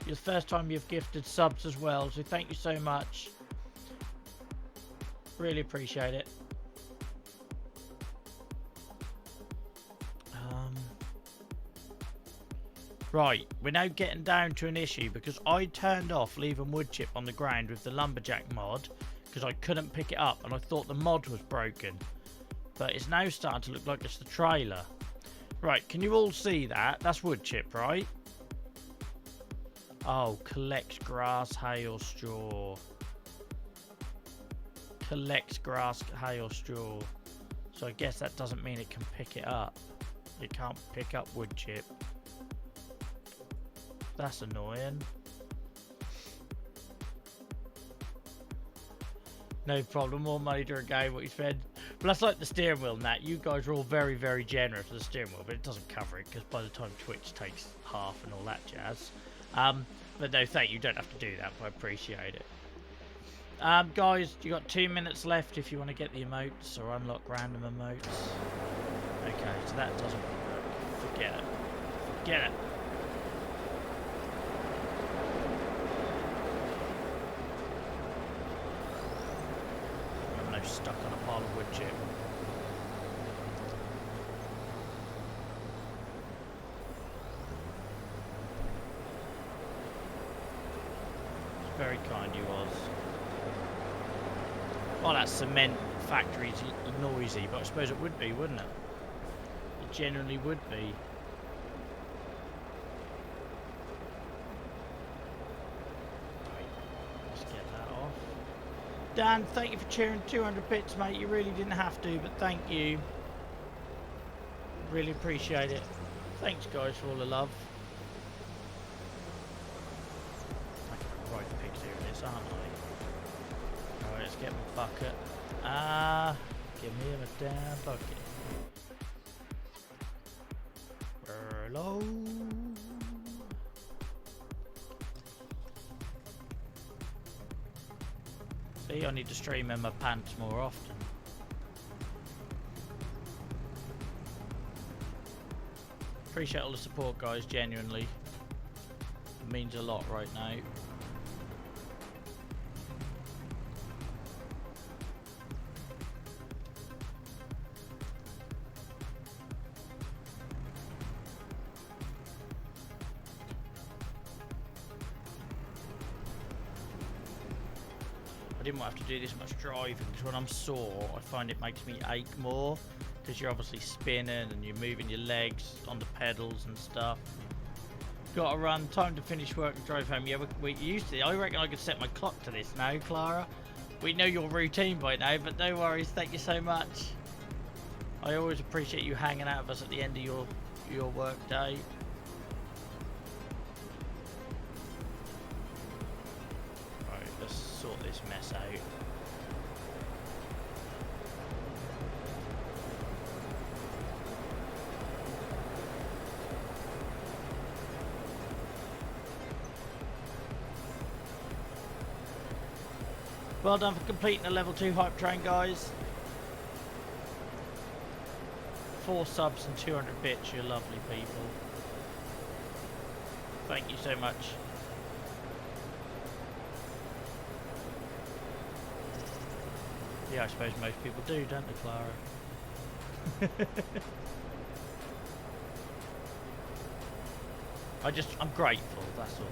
It's the first time you've gifted subs as well, so thank you so much. Really appreciate it. Right, we're now getting down to an issue because I turned off leaving wood chip on the ground with the lumberjack mod because I couldn't pick it up and I thought the mod was broken. But it's now starting to look like it's the trailer. Right, can you all see that? That's wood chip, right? Oh, collects grass, hay or straw. Collects grass, hay or straw. So I guess that doesn't mean it can pick it up. It can't pick up wood chip. That's annoying. No problem, more money to regain what you spend. But that's like the steering wheel and that. You guys are all very, very generous with the steering wheel, but it doesn't cover it because by the time Twitch takes half and all that jazz. But no, thank you. You don't have to do that, but I appreciate it. Guys, you got 2 minutes left if you want to get the emotes or unlock random emotes. Okay, so that doesn't work. Forget it. Forget it. Stuck on a pile of wood chip. It's very kind you was. Well, that cement factory's noisy, but I suppose it would be, wouldn't it? It genuinely would be. Dan, thank you for cheering 200 bits, mate. You really didn't have to, but thank you. Really appreciate it. Thanks, guys, for all the love. I'm right pigs here in this, aren't I? Alright, let's get my bucket. Give me a damn bucket. Hello. See, I need to stream in my pants more often. Appreciate all the support, guys, genuinely. It means a lot right now. I didn't have to do this much driving because when I'm sore I find it makes me ache more because you're obviously spinning and you're moving your legs on the pedals and stuff. Gotta run, time to finish work and drive home. Yeah, we used to. I reckon I could set my clock to this now, Clara. We know your routine by now, but no worries, thank you so much. I always appreciate you hanging out with us at the end of your work day. Sort this mess out. Well done for completing the level 2 hype train, guys. 4 subs and 200 bits, you lovely people. Thank you so much. Yeah, I suppose most people do, don't they, Clara? I'm grateful, that's all.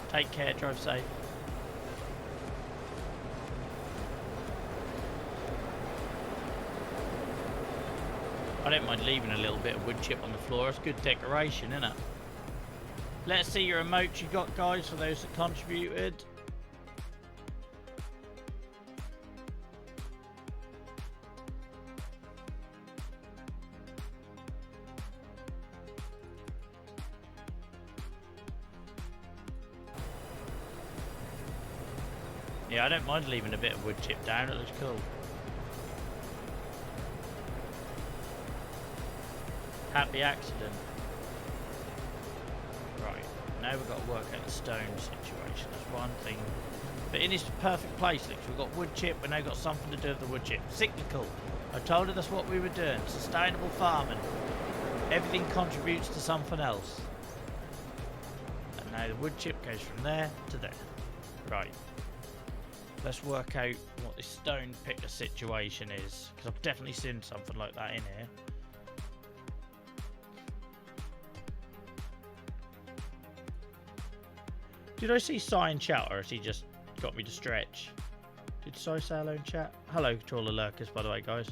Take care, drive safe. I don't mind leaving a little bit of wood chip on the floor, it's good decoration, isn't it? Let's see your emotes you got, guys, for those that contributed. Yeah, I don't mind leaving a bit of wood chip down, it looks cool. Happy accident. Right, now we've got to work out the stone situation. That's one thing But in this perfect place, look, we've got wood chip, we've now got something to do with the wood chip. Cyclical. I told her that's what we were doing. Sustainable farming. Everything contributes to something else. And now the wood chip goes from there to there. Right. Let's work out what this stone picker situation is. Because I've definitely seen something like that in here. Did I see Cy in chat, or has he just got me to stretch? Did Cy say hello in chat? Hello to all the lurkers, by the way, guys.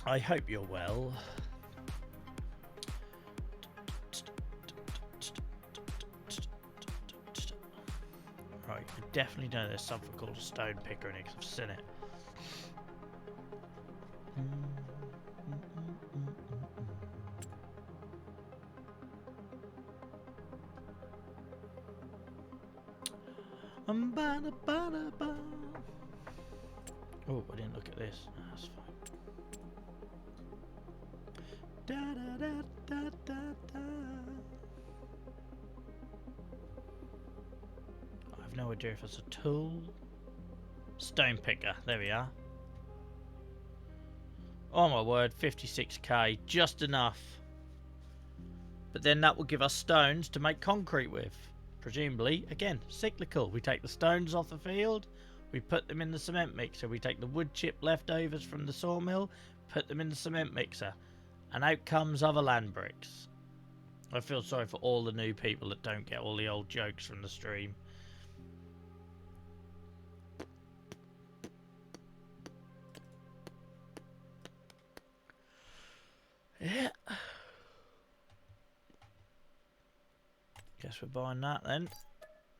I hope you're well. Right, I definitely know there's something called a stone picker in it, because I've seen it. Oh, I didn't look at this. No, that's fine. Da, da, da, da, da, da. I have no idea if it's a tool. Stone picker. There we are. Oh my word, 56k. Just enough. But then that will give us stones to make concrete with. Presumably, again, cyclical. We take the stones off the field, we put them in the cement mixer. We take the wood chip leftovers from the sawmill, put them in the cement mixer, and out comes other land bricks. I feel sorry for all the new people that don't get all the old jokes from the stream. Yeah. Guess we're buying that then.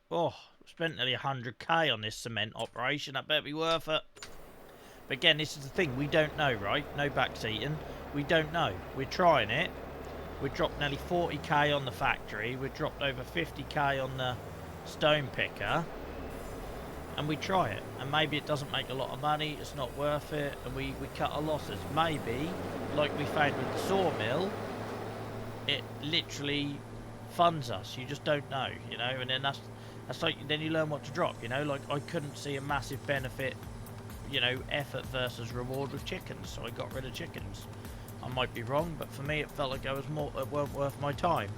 Oh, spent nearly 100k on this cement operation. That better be worth it. But again, this is the thing. We don't know, right? No backseating. We don't know. We're trying it. We dropped nearly 40k on the factory. We dropped over 50k on the stone picker. And we try it. And maybe it doesn't make a lot of money. It's not worth it. And we cut our losses. Maybe, like we found with the sawmill, it literally funds us. You just don't know, you know. And then that's like, then you learn what to drop, you know. Like, I couldn't see a massive benefit, you know, effort versus reward with chickens, so I got rid of chickens. I might be wrong, but for me it felt like it weren't worth my time.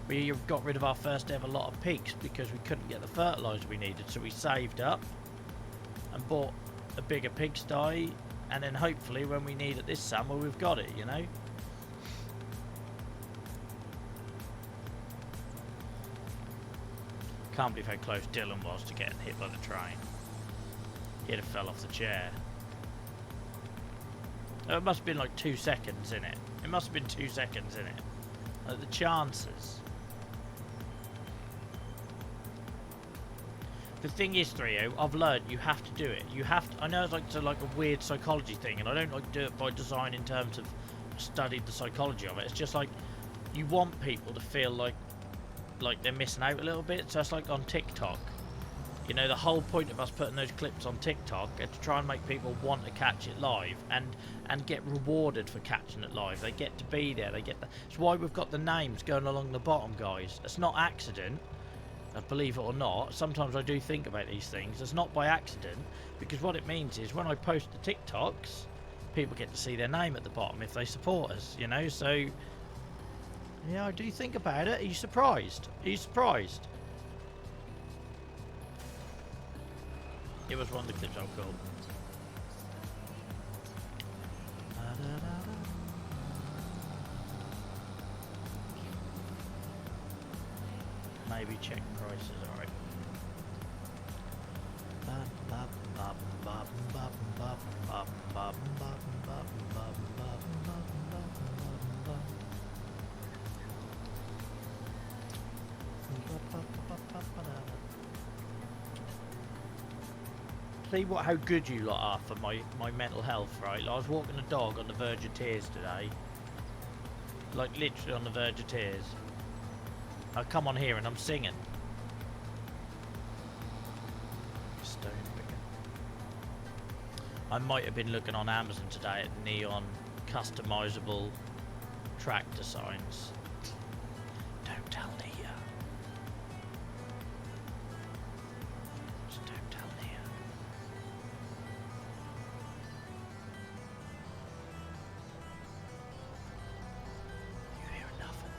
We got rid of our first ever lot of pigs because we couldn't get the fertiliser we needed, so we saved up and bought a bigger pigsty, and then hopefully when we need it this summer we've got it, you know. Can't believe how close Dylan was to getting hit by the train. He'd have fell off the chair. Oh, it must have been like 2 seconds in it. It must have been 2 seconds in it. Like, the chances. The thing is, Trio, I've learned you have to do it. You have to. I know it's like a weird psychology thing, and I don't like to do it by design in terms of studied the psychology of it. It's just like you want people to feel like they're missing out a little bit. So it's like on TikTok. You know, the whole point of us putting those clips on TikTok is to try and make people want to catch it live and get rewarded for catching it live. They get to be there. It's why we've got the names going along the bottom, guys. It's not accident. Believe it or not, sometimes I do think about these things. It's not by accident, because what it means is when I post the TikToks, people get to see their name at the bottom if they support us, you know. So yeah, I do think about it. Are you surprised? Are you surprised? It was one of the clips I called. Maybe check prices, alright. See how good you lot are for my mental health, right? Like, I was walking a dog on the verge of tears today. Like, literally on the verge of tears. I come on here and I'm singing. Stone picker. I might have been looking on Amazon today at neon customizable tractor signs. Don't tell Nia. Just don't tell Nia. You hear nothing.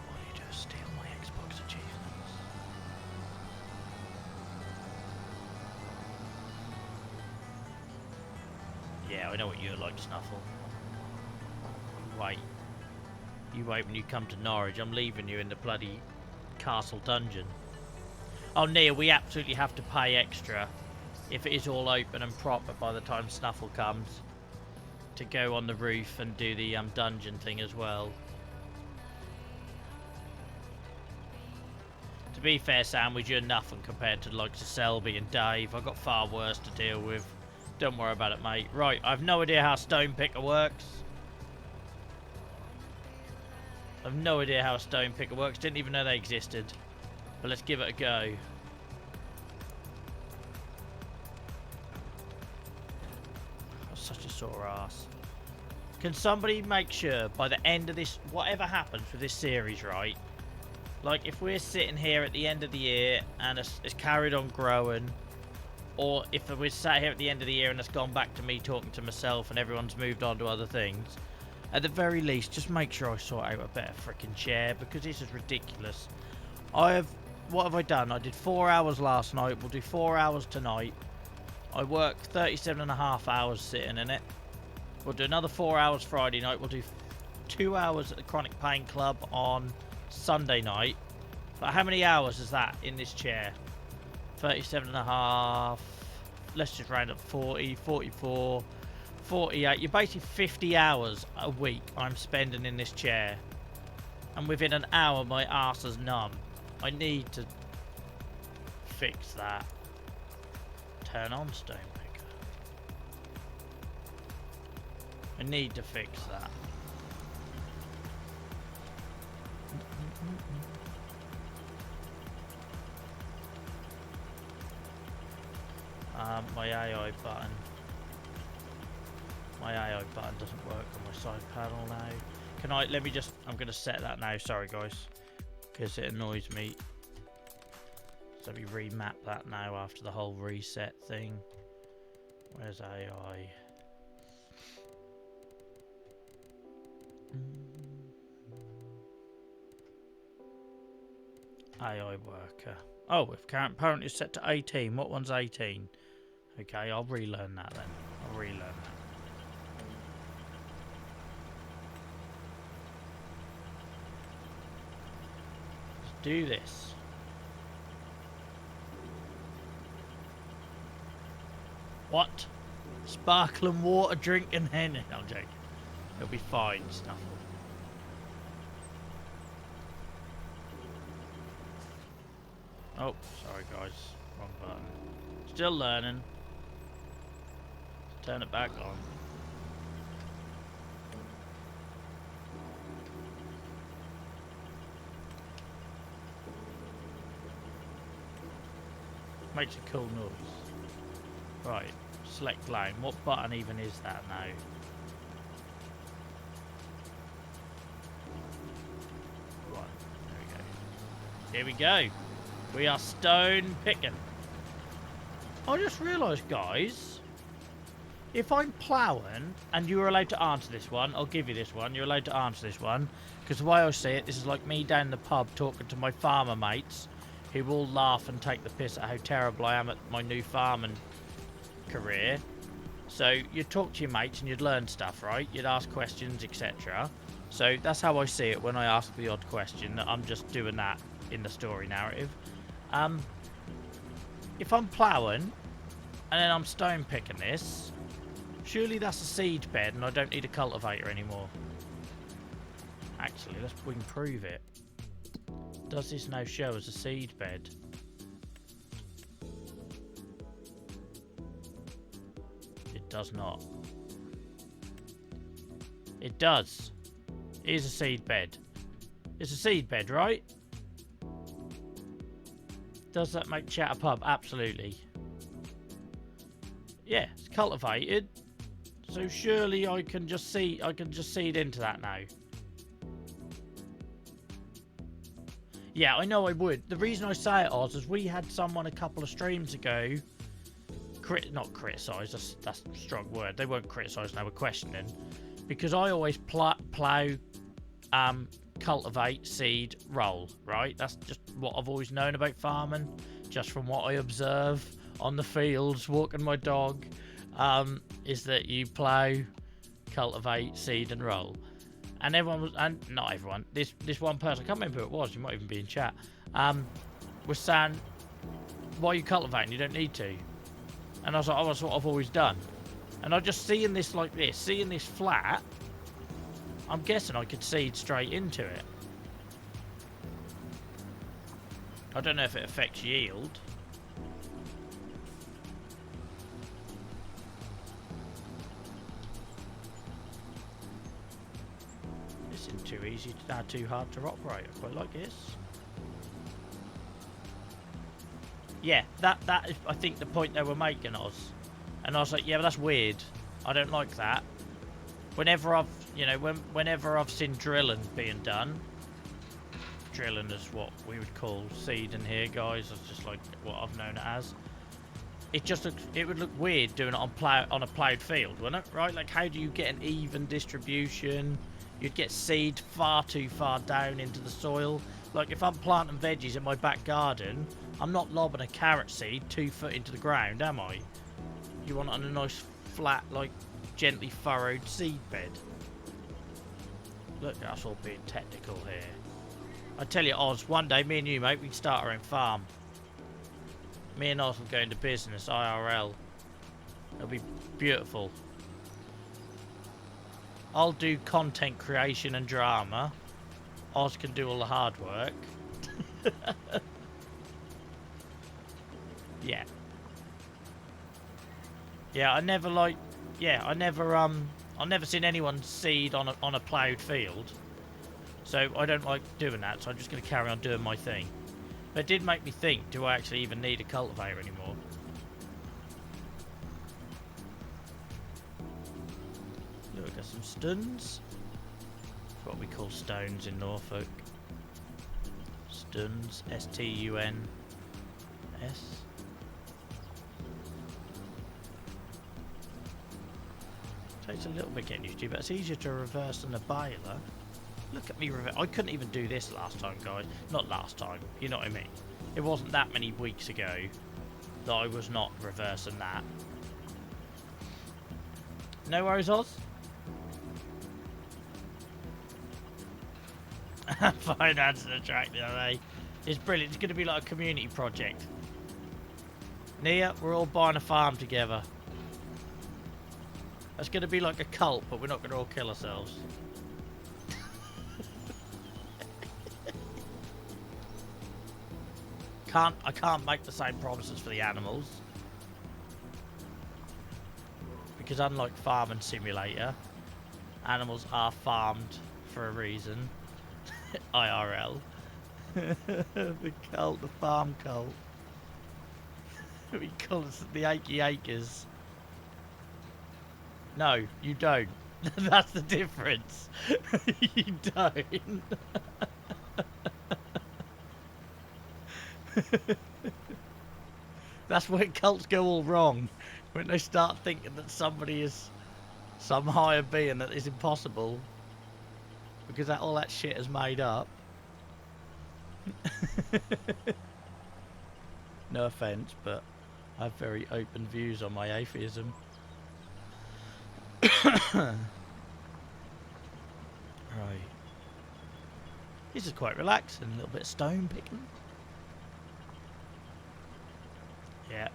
All you do is steal my Xbox achievements. Yeah, I know what you're like, Snuffle. Wait. You wait when you come to Norwich. I'm leaving you in the bloody castle dungeon. Oh, Nia, we absolutely have to pay extra if it is all open and proper by the time Snuffle comes to go on the roof and do the dungeon thing as well. To be fair, Sandwich, you're nothing compared to the likes of Selby and Dave. I've got far worse to deal with. Don't worry about it, mate. Right, I've no idea how Stone Picker works. I've no idea how a Stone Picker works. Didn't even know they existed. But let's give it a go. Oh, such a sore ass. Can somebody make sure by the end of this, whatever happens with this series, right? Like, if we're sitting here at the end of the year and it's carried on growing, or if we're sat here at the end of the year and it's gone back to me talking to myself and everyone's moved on to other things, at the very least, just make sure I sort out a better freaking chair, because this is ridiculous. What have I done? I did 4 hours last night. We'll do 4 hours tonight. I worked 37.5 hours sitting in it. We'll do another 4 hours Friday night. We'll do 2 hours at the Chronic Pain Club on Sunday night. But how many hours is that in this chair? 37.5. Let's just round up 40, 44, 48. You're basically 50 hours a week I'm spending in this chair. And within an hour, my arse is numb. I need to fix that. Turn on Stone Picker. I need to fix that. My AI button. My AI button doesn't work on my side panel now. Can I, let me just, I'm going to set that now, sorry guys, because it annoys me. So we remap that now after the whole reset thing. Where's AI? AI worker. Oh, if current parent is set to 18, what one's 18? Okay, I'll relearn that then. I'll relearn that. Let's do this. What? Sparkling water drinking hen? I'm joking. It'll be fine, Snuffle. Oh, sorry guys. Wrong button. Still learning. Turn it back on. Makes a cool noise. Right, select line. What button even is that now? One. There we go. Here we go. We are stone picking. I just realised, guys, if I'm ploughing, and you were allowed to answer this one, I'll give you this one, you're allowed to answer this one, because the way I see it, this is like me down the pub talking to my farmer mates, who all laugh and take the piss at how terrible I am at my new farming career. So you'd talk to your mates and you'd learn stuff, right? You'd ask questions, etc. So that's how I see it when I ask the odd question. I'm just doing that in the story narrative. If I'm ploughing and then I'm stone picking this, surely that's a seed bed and I don't need a cultivator anymore. Actually, we can prove it. Does this now show as a seed bed? It does not. It does. It is a seed bed. It's a seed bed, right? Does that make chat a pub? Absolutely. Yeah, it's cultivated. So surely I can just seed into that now. Yeah, I know I would. The reason I say it, Oz, is we had someone a couple of streams ago, not criticise, that's a strong word. They weren't criticising, they were questioning. Because I always plough, cultivate, seed, roll, right? That's just what I've always known about farming, just from what I observe on the fields, walking my dog, is that you plough, cultivate, seed and roll. And everyone was, and not everyone, this one person, I can't remember who it was, you might even be in chat, was saying, why are you cultivating? You don't need to. And I was like, oh, that's what I've always done. And I just seeing this like this, seeing this flat, I'm guessing I could seed straight into it. I don't know if it affects yield. This isn't too easy, too hard to operate. I quite like this. Yeah, that is, I think, the point they were making, Oz. And I was like, yeah, but that's weird. I don't like that. Whenever I've, you know, whenever I've seen drilling being done, drilling is what we would call seeding here, guys. That's just like what I've known it as. It just looks, it would look weird doing it on a ploughed field, wouldn't it? Right? Like, how do you get an even distribution? You'd get seed far too far down into the soil. Like, if I'm planting veggies in my back garden, I'm not lobbing a carrot seed 2 foot into the ground, am I? You want it on a nice flat, like, gently furrowed seed bed. Look at us all being technical here. I tell you, Oz, one day, me and you, mate, we can start our own farm. Me and Oz will go into business, IRL. It'll be beautiful. I'll do content creation and drama. Oz can do all the hard work. Yeah. Yeah, I never seen anyone seed on a ploughed field. So I don't like doing that, so I'm just going to carry on doing my thing. But it did make me think, do I actually even need a cultivator anymore? Look, we've got some stuns. That's what we call stones in Norfolk. Stuns, S-T-U-N-S. Takes a little bit getting used to, but it's easier to reverse than a baler. Look at me reverse. I couldn't even do this last time, guys. Not last time, you know what I mean. It wasn't that many weeks ago that I was not reversing that. No worries, Oz? Finance and attractive, eh? It's brilliant. It's going to be like a community project. Nia, we're all buying a farm together. That's going to be like a cult, but we're not going to all kill ourselves. I can't make the same promises for the animals. Because unlike Farming Simulator, animals are farmed for a reason. IRL. The cult, the farm cult. We call it the Achy Acres. No, you don't. That's the difference. You don't. That's where cults go all wrong. When they start thinking that somebody is some higher being that is impossible. Because all that shit is made up. No offence, but I have very open views on my atheism. Right. This is quite relaxing, a little bit of stone picking. Yeah.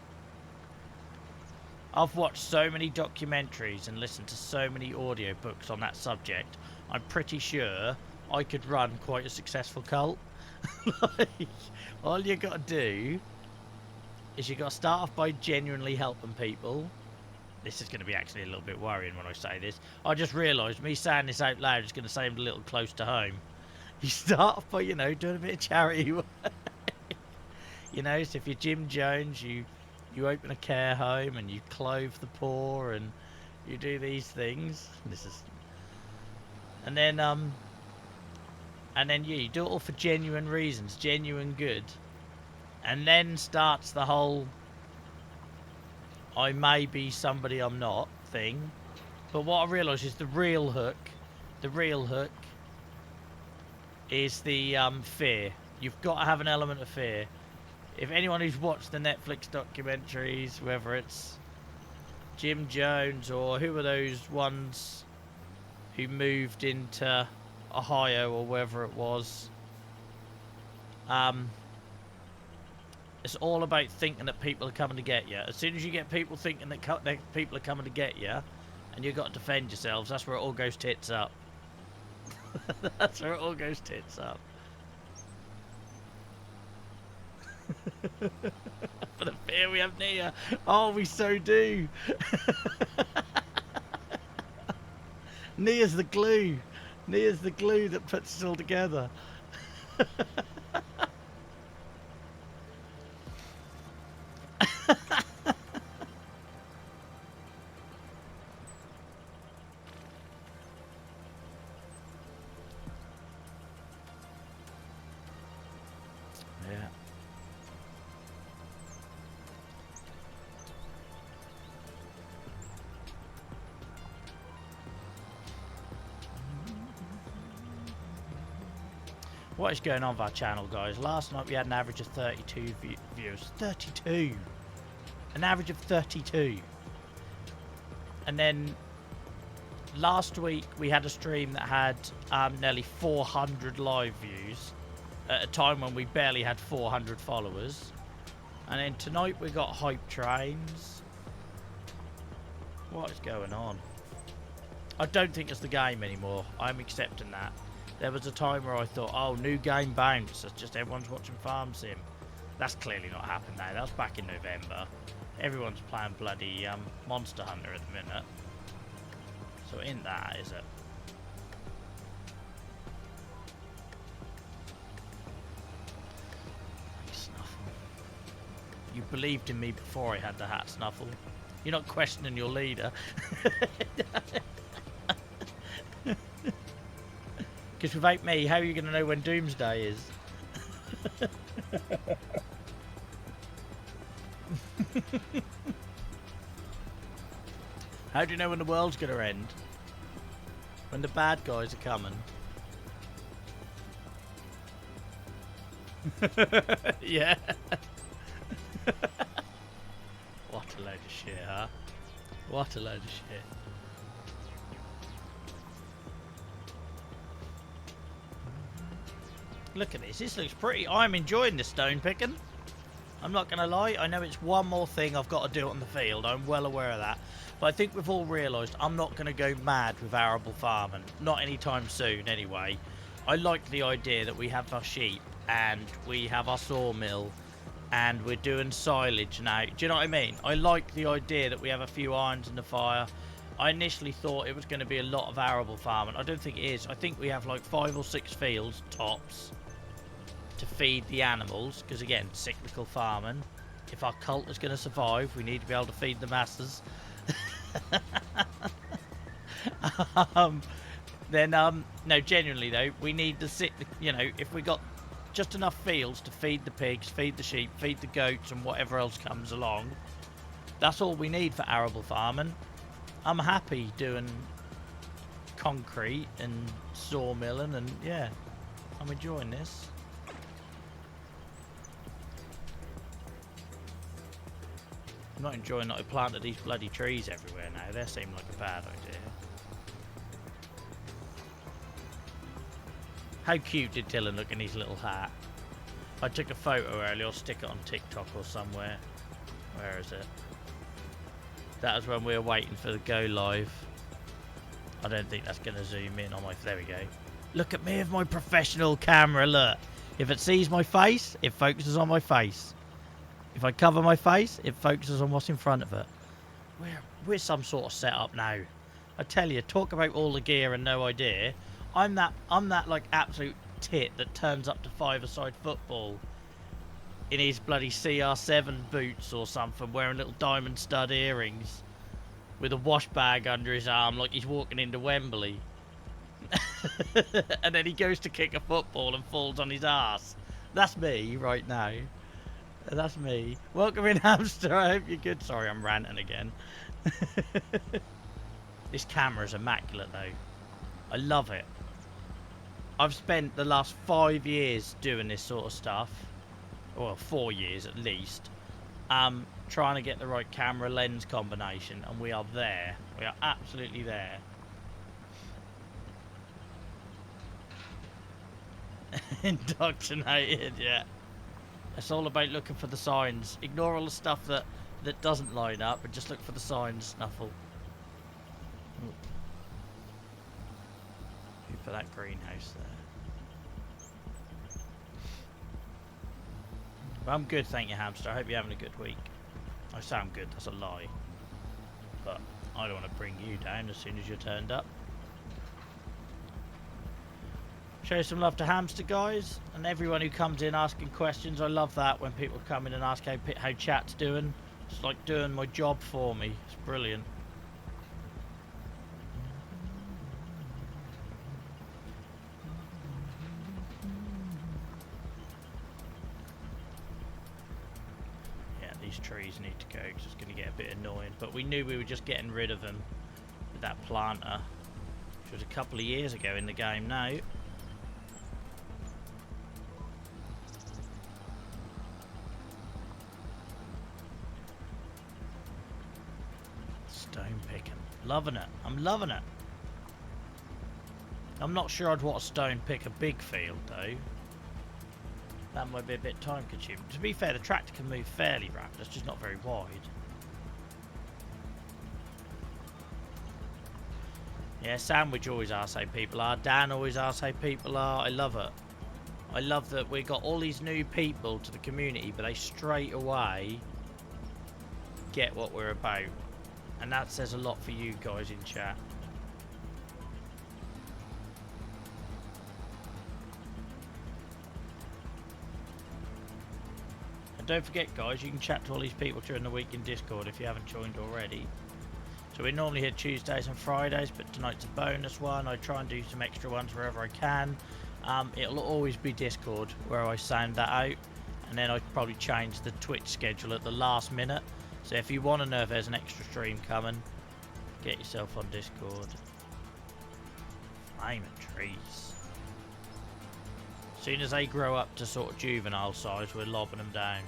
I've watched so many documentaries and listened to so many audiobooks on that subject. I'm pretty sure I could run quite a successful cult. Like, all you got to do is you got to start off by genuinely helping people. This is going to be actually a little bit worrying when I say this. I just realised me saying this out loud is going to sound a little close to home. You start off by, you know, doing a bit of charity work. You know, so if you're Jim Jones, you open a care home and you clothe the poor and you do these things. And then And then you do it all for genuine reasons, genuine good. And then starts the whole I may be somebody I'm not thing. But what I realise is the real hook is the fear. You've got to have an element of fear. If anyone who's watched the Netflix documentaries, whether it's Jim Jones or who are those ones who moved into Ohio or wherever it was, it's all about thinking that people are coming to get you. As soon as you get people thinking that people are coming to get you, and you've got to defend yourselves, that's where it all goes tits up. That's where it all goes tits up. For the fear we have Nia. Oh, we so do. Nia's the glue. Nia's the glue that puts it all together. Yeah. What is going on with our channel, guys? Last night we had an average of 32 views. 32! An average of 32. And then last week we had a stream that had nearly 400 live views at a time when we barely had 400 followers. And then tonight we got hype trains. What is going on? I don't think it's the game anymore. I'm accepting that. There was a time where I thought, oh, new game bounce. That's just everyone's watching Farm Sim. That's clearly not happened now. That was back in November. Everyone's playing bloody Monster Hunter at the minute. So it ain't that, is it? Snuffle. You believed in me before I had the hat, Snuffle. You're not questioning your leader. Because without me, how are you going to know when Doomsday is? How do you know when the world's going to end? When the bad guys are coming. Yeah. What a load of shit, huh? What a load of shit. Look at this. This looks pretty. I'm enjoying this stone picking. I'm not going to lie. I know it's one more thing I've got to do on the field. I'm well aware of that. But I think we've all realised I'm not going to go mad with arable farming. Not anytime soon, anyway. I like the idea that we have our sheep and we have our sawmill and we're doing silage now. Do you know what I mean? I like the idea that we have a few irons in the fire. I initially thought it was going to be a lot of arable farming. I don't think it is. I think we have like 5 or 6 fields, tops, to feed the animals. Because again, cyclical farming. If our cult is going to survive, we need to be able to feed the masses. No, genuinely though, we need to if we got just enough fields to feed the pigs, feed the sheep, feed the goats and whatever else comes along, that's all we need for arable farming. I'm happy doing concrete and sawmilling and yeah, I'm enjoying this. I'm not enjoying that I planted these bloody trees everywhere now. They seem like a bad idea. How cute did Dylan look in his little hat? I took a photo earlier. I'll stick it on TikTok or somewhere. Where is it? That was when we were waiting for the go live. I don't think that's going to zoom in on my... There we go. Look at me with my professional camera, look. If it sees my face, it focuses on my face. If I cover my face, it focuses on what's in front of it. We're some sort of setup now. I tell you, talk about all the gear and no idea. I'm that like absolute tit that turns up to five-a-side football in his bloody CR7 boots or something, wearing little diamond stud earrings with a wash bag under his arm like he's walking into Wembley. And then he goes to kick a football and falls on his ass. That's me right now. That's me. Welcome in, Hamster. I hope you're good. Sorry, I'm ranting again. This camera's immaculate, though. I love it. I've spent the last 5 years doing this sort of stuff. Well, 4 years at least. Trying to get the right camera lens combination, and we are there. We are absolutely there. Indoctrinated, yeah. It's all about looking for the signs. Ignore all the stuff that doesn't line up, and just look for the signs, Snuffle. Ooh. For that greenhouse there. But I'm good, thank you, Hamster. I hope you're having a good week. I sound good, that's a lie. But I don't want to bring you down as soon as you're turned up. Show some love to Hamster, guys, and everyone who comes in asking questions. I love that when people come in and ask how chat's doing. It's like doing my job for me. It's brilliant. Trees need to go because it's going to get a bit annoying, but we knew we were just getting rid of them with that planter, which was a couple of years ago in the game now. Stone picking, loving it. I'm loving it. I'm not sure I'd want to stone pick a big field though. That might be a bit time consuming. To be fair, the tractor can move fairly rapid, it's just not very wide. Yeah, Sandwich always asks how people are. Dan always asks how people are. I love it. I love that we got all these new people to the community, but they straight away get what we're about. And that says a lot for you guys in chat. And don't forget, guys, you can chat to all these people during the week in Discord if you haven't joined already. So we're normally here Tuesdays and Fridays, but tonight's a bonus one. I try and do some extra ones wherever I can. It'll always be Discord where I sound that out, and then I'd probably change the Twitch schedule at the last minute. So if you want to know if there's an extra stream coming, get yourself on Discord. Flaming trees. As soon as they grow up to sort of juvenile size, we're lobbing them down.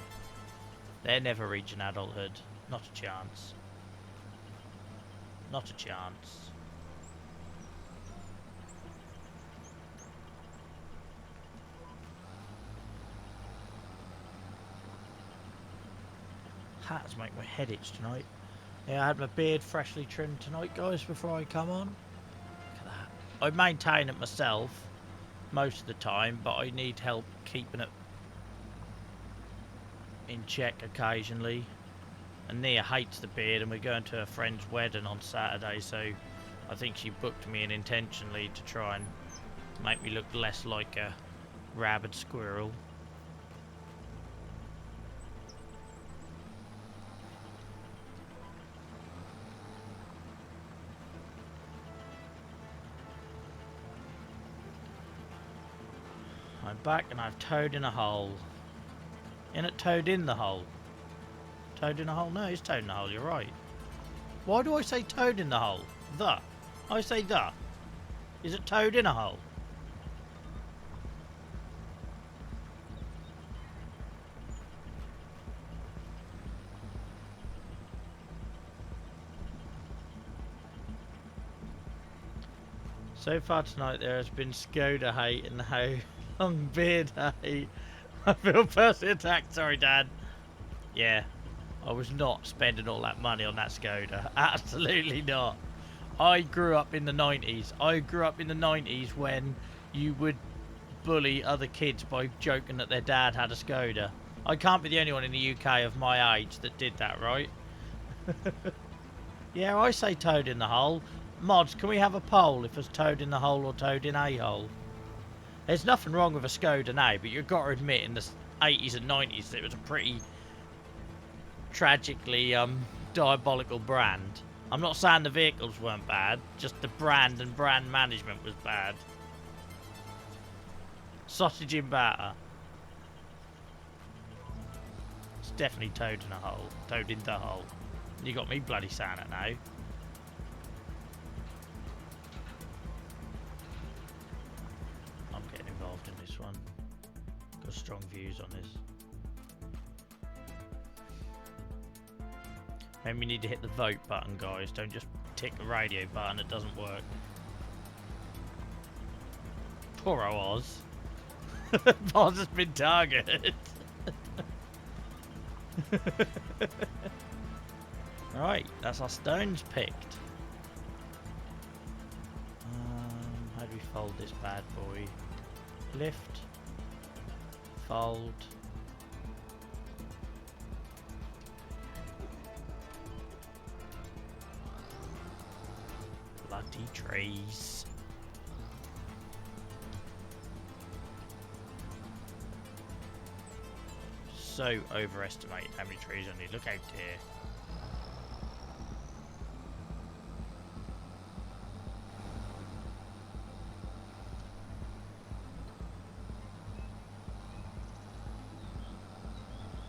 They're never reaching adulthood. Not a chance. Not a chance. Hats make my head itch tonight. Yeah, I had my beard freshly trimmed tonight, guys, before I come on. Look at that. I maintain it myself most of the time, but I need help keeping it in check occasionally. And Nia hates the beard, and we're going to a friend's wedding on Saturday, so I think she booked me in intentionally to try and make me look less like a rabid squirrel. I'm back and I've toed in a hole. In it, toed in the hole. Toed in a hole? No, it's toed in the hole, you're right. Why do I say toed in the hole? The. I say the. Is it toed in a hole? So far tonight there has been Skoda hate and how long beard hate. I feel personally attacked, sorry Dad. Yeah, I was not spending all that money on that Skoda. Absolutely not. I grew up in the 90s. I grew up in the 90s when you would bully other kids by joking that their dad had a Skoda. I can't be the only one in the UK of my age that did that, right? Yeah, I say toad in the hole. Mods, can we have a poll if it's toad in the hole or toad in a hole? There's nothing wrong with a Skoda now, but you've got to admit in the 80s and 90s it was a pretty tragically diabolical brand. I'm not saying the vehicles weren't bad, just the brand and brand management was bad. Sausage in batter. It's definitely toad in a hole. Toad in the hole. You got me bloody saying it now. I'm getting involved in this one. Got strong views on this. Maybe we need to hit the vote button, guys. Don't just tick the radio button. It doesn't work. Poor Oz. Oz has been targeted. Right, that's our stones picked. How do we fold this bad boy? Lift. Fold. Bloody trees. So overestimate how many trees I need. Look out here.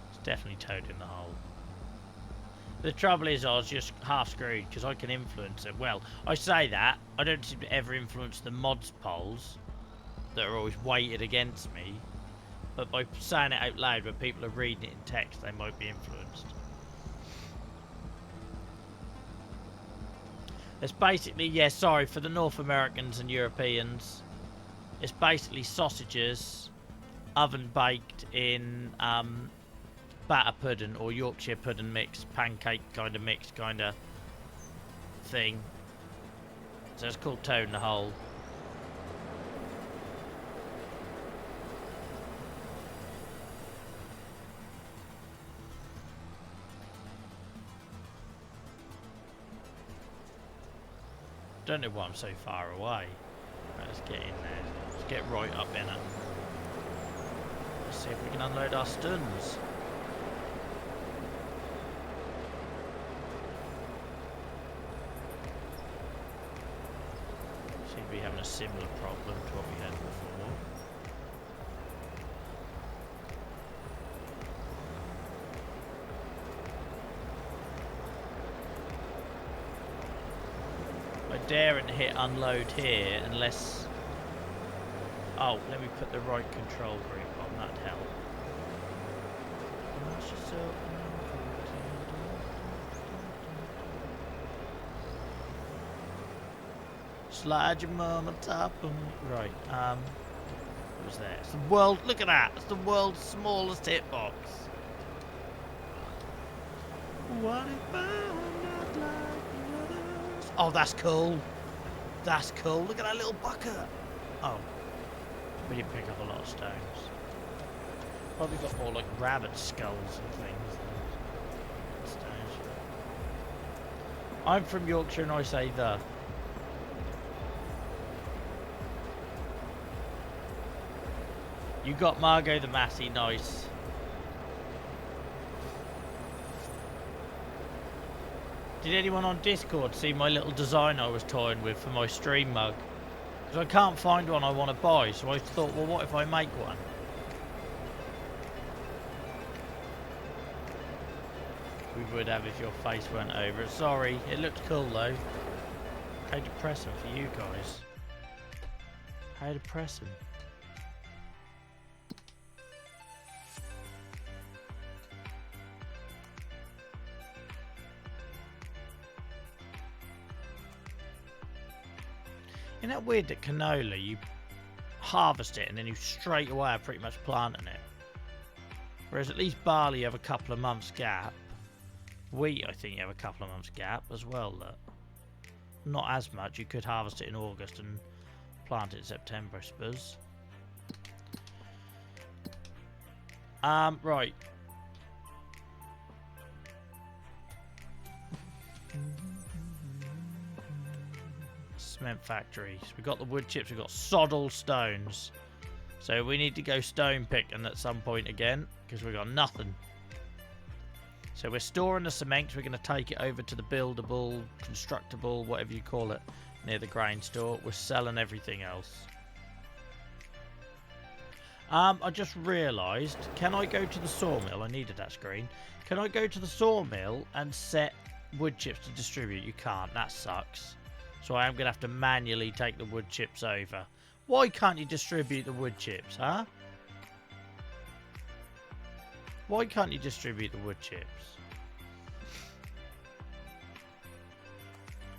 It's definitely toad in the hole. The trouble is I was just half screwed because I can influence it. Well, I say that. I don't seem to ever influence the mods polls that are always weighted against me. But by saying it out loud, when people are reading it in text, they might be influenced. It's basically, yeah, sorry, for the North Americans and Europeans, it's basically sausages, oven baked in batter pudding or Yorkshire pudding mix, pancake kind of mix kind of thing. So it's called toad in the hole. Don't know why I'm so far away. Right, let's get in there. Let's get right up in it. Let's see if we can unload our stuns. Seem to be having a similar problem to what we had before. I daren't hit unload here unless... Oh, let me put the right control group on, that'd help. Slide your mum on top of me. Right, what was that? It's the world, look at that! It's the world's smallest hitbox. What if I'm not like the others? Oh, that's cool. That's cool. Look at that little bucket. Oh, we didn't pick up a lot of stones. Probably got more like rabbit skulls and things than stones. I'm from Yorkshire and I say the. You got Margot the Massey, nice. Did anyone on Discord see my little design I was toying with for my stream mug? Because I can't find one I want to buy, so I thought, well, what if I make one? We would have if your face went over it. Sorry, it looked cool though. How depressing for you guys. How depressing. Isn't that weird that canola, you harvest it and then you straight away are pretty much planting it? Whereas at least barley you have a couple of months gap. Wheat, I think you have a couple of months gap as well. Look. Not as much. You could harvest it in August and plant it in September, I suppose. Right. Cement factories. We've got the wood chips, we've got sod all stones. So we need to go stone picking at some point again, because we've got nothing. So So we're storing the cement. We're going to take it over to the buildable, constructible, whatever you call it, near the grain store. We're selling everything else. I just realised, can I go to the sawmill? I needed that screen. Can I go to the sawmill and set wood chips to distribute? You can't. That sucks. So I am going to have to manually take the wood chips over. Why can't you distribute the wood chips, huh? Why can't you distribute the wood chips?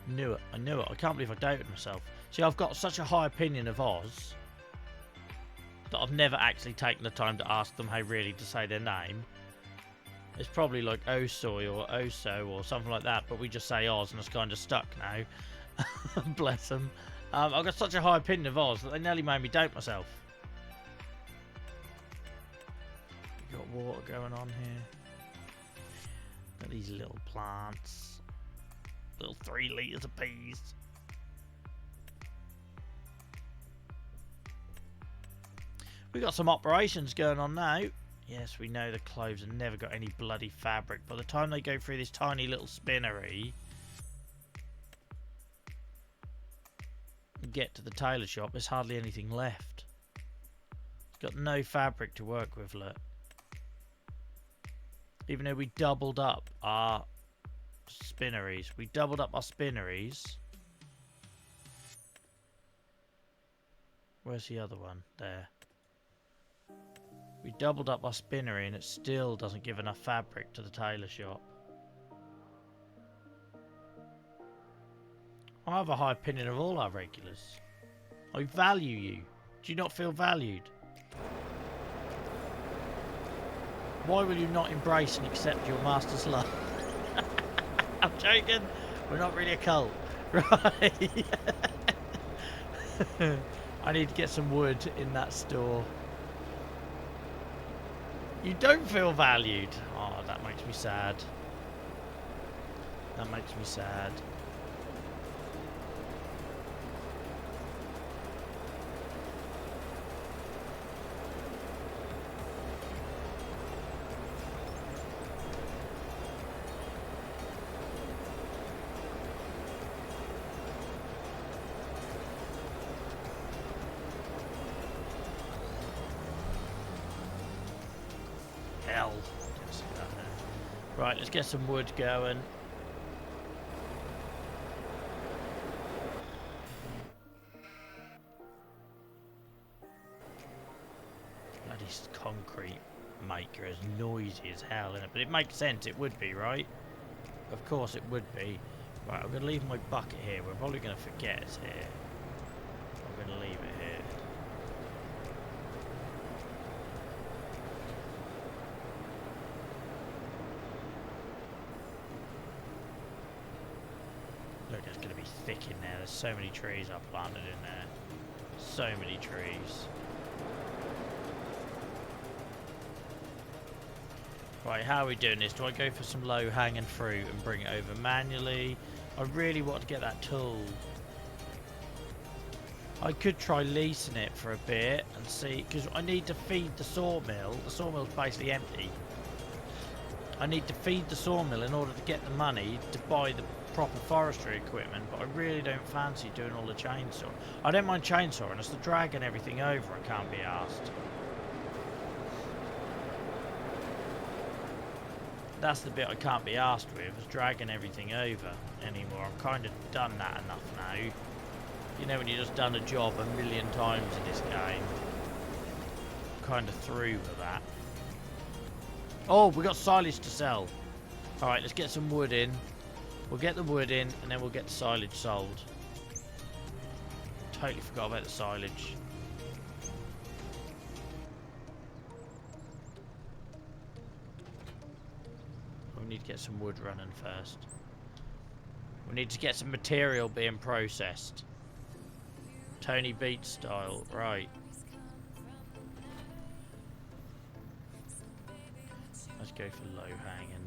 Knew it. I knew it. I can't believe I doubted myself. See, I've got such a high opinion of Oz that I've never actually taken the time to ask them how really to say their name. It's probably like Osoy or Oso or something like that, but we just say Oz and it's kind of stuck now. Bless them. I've got such a high opinion of Oz that they nearly made me doubt myself. We've got water going on here. Got these little plants. Little 3 litres apiece. We've got some operations going on now. Yes, we know the clothes have never got any bloody fabric. By the time they go through this tiny little spinnery and get to the tailor shop, there's hardly anything left. It's got no fabric to work with, look. Even though we doubled up our spinneries. We doubled up our spinneries. Where's the other one? There. We doubled up our spinnery and it still doesn't give enough fabric to the tailor shop. I have a high opinion of all our regulars. I value you. Do you not feel valued? Why will you not embrace and accept your master's love? I'm joking. We're not really a cult. Right. I need to get some wood in that store. You don't feel valued. Oh, that makes me sad. That makes me sad. Hell. Right, let's get some wood going. Bloody concrete maker is noisy as hell, isn't it? But it makes sense, it would be, right? Of course it would be. Right, I'm going to leave my bucket here. We're probably going to forget it's here. I'm going to leave it here. Look, it's going to be thick in there. There's so many trees I've planted in there. So many trees. Right, how are we doing this? Do I go for some low-hanging fruit and bring it over manually? I really want to get that tool. I could try leasing it for a bit and see, because I need to feed the sawmill. The sawmill's basically empty. I need to feed the sawmill in order to get the money to buy the proper forestry equipment, but I really don't fancy doing all the chainsaw. I don't mind chainsawing, it's the dragging everything over I can't be asked. That's the bit I can't be asked with, is dragging everything over anymore. I've kind of done that enough now. You know when you just done a job a million times in this game. I'm kind of through with that. Oh, we got silage to sell. Alright, let's get some wood in. We'll get the wood in and then we'll get the silage sold. Totally forgot about the silage. We need to get some wood running first. We need to get some material being processed. Tony Beats style, right. Let's go for low-hanging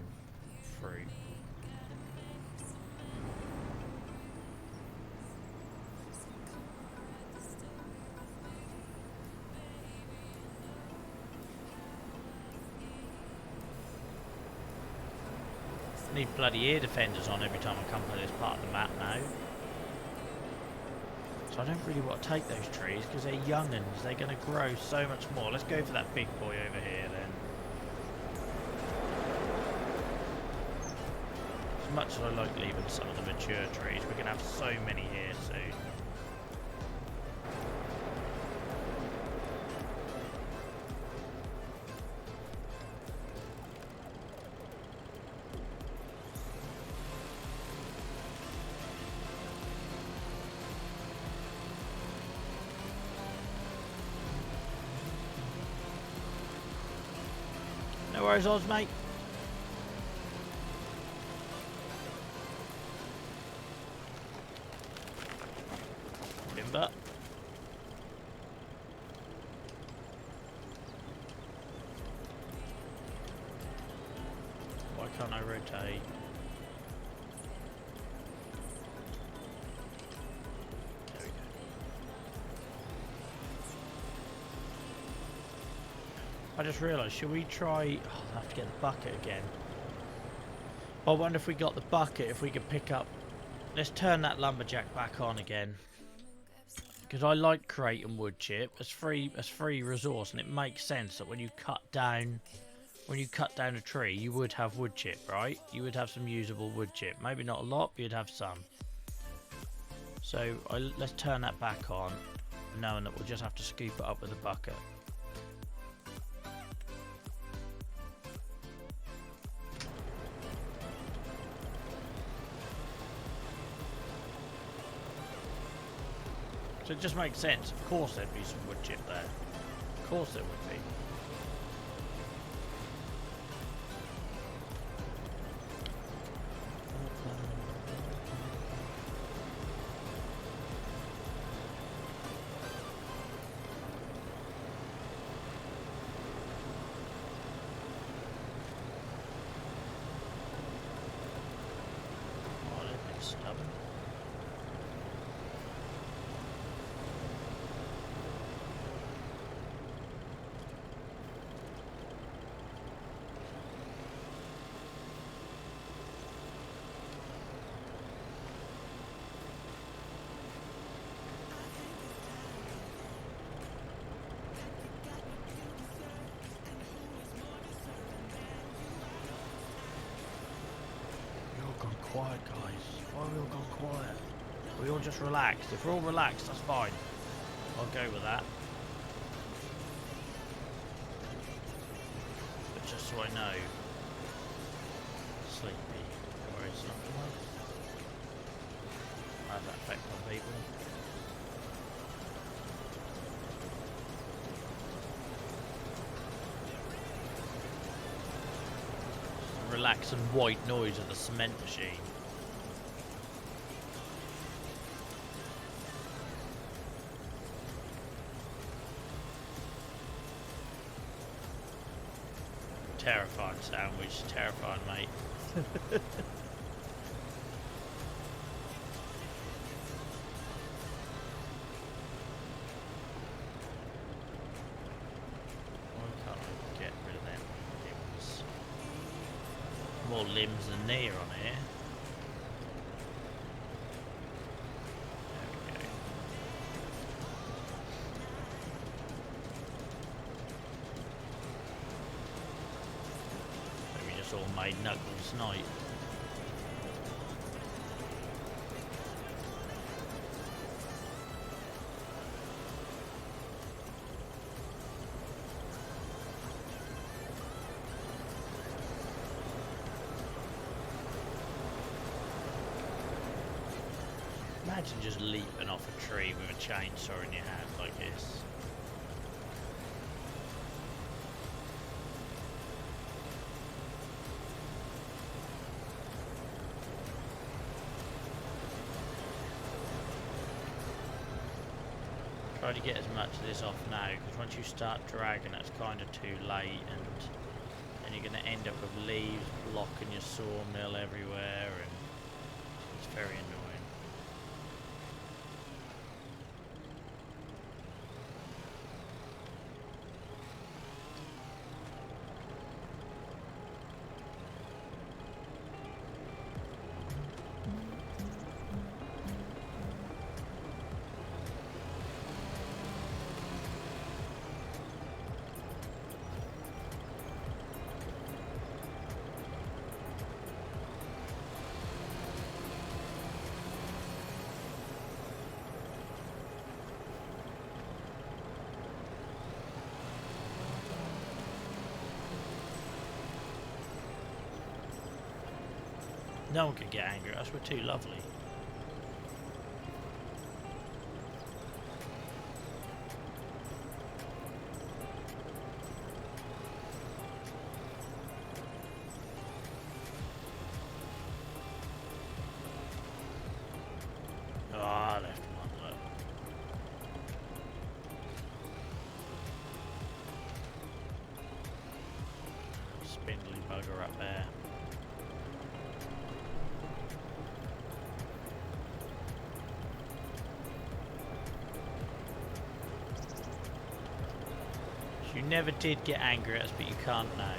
fruit. Need bloody ear defenders on every time I come to this part of the map now. So I don't really want to take those trees because they're young'uns. They're going to grow so much more. Let's go for that big boy over here then. As much as I like leaving some of the mature trees, we're going to have so many here soon. No worries, Oz, mate. Timber. Why can't I rotate? There we go. I just realised, should we try... Oh, I'll have to get the bucket again. I wonder if we got the bucket, if we could pick up... Let's turn that lumberjack back on again. Because I like creating wood chip as free resource, and it makes sense that when you cut down a tree, you would have wood chip, right? You would have some usable wood chip. Maybe not a lot, but you'd have some. So let's turn that back on, knowing that we'll just have to scoop it up with a bucket. So it just makes sense. Of course there'd be some wood chip there. Of course there would be. Oh, they're a bit stubborn. Gone quiet, guys. Why are we all gone quiet? We all just relaxed. If we're all relaxed, that's fine. I'll go with that. But just so I know, sleepy or it's not tonight. How does that affect on people? Relaxing white noise of the cement machine. Terrifying sandwich, terrifying, mate. More limbs than knee on here. There we go. So we just all made knuckles tonight. Imagine just leaping off a tree with a chainsaw in your hand like this. Try to get as much of this off now, because once you start dragging, it's kind of too late, and then you're going to end up with leaves blocking your sawmill everywhere, and it's very annoying. No one can get angry at us, we're too lovely. Ah, left one, look. Spindly bugger up there. You never did get angry at us, but you can't now.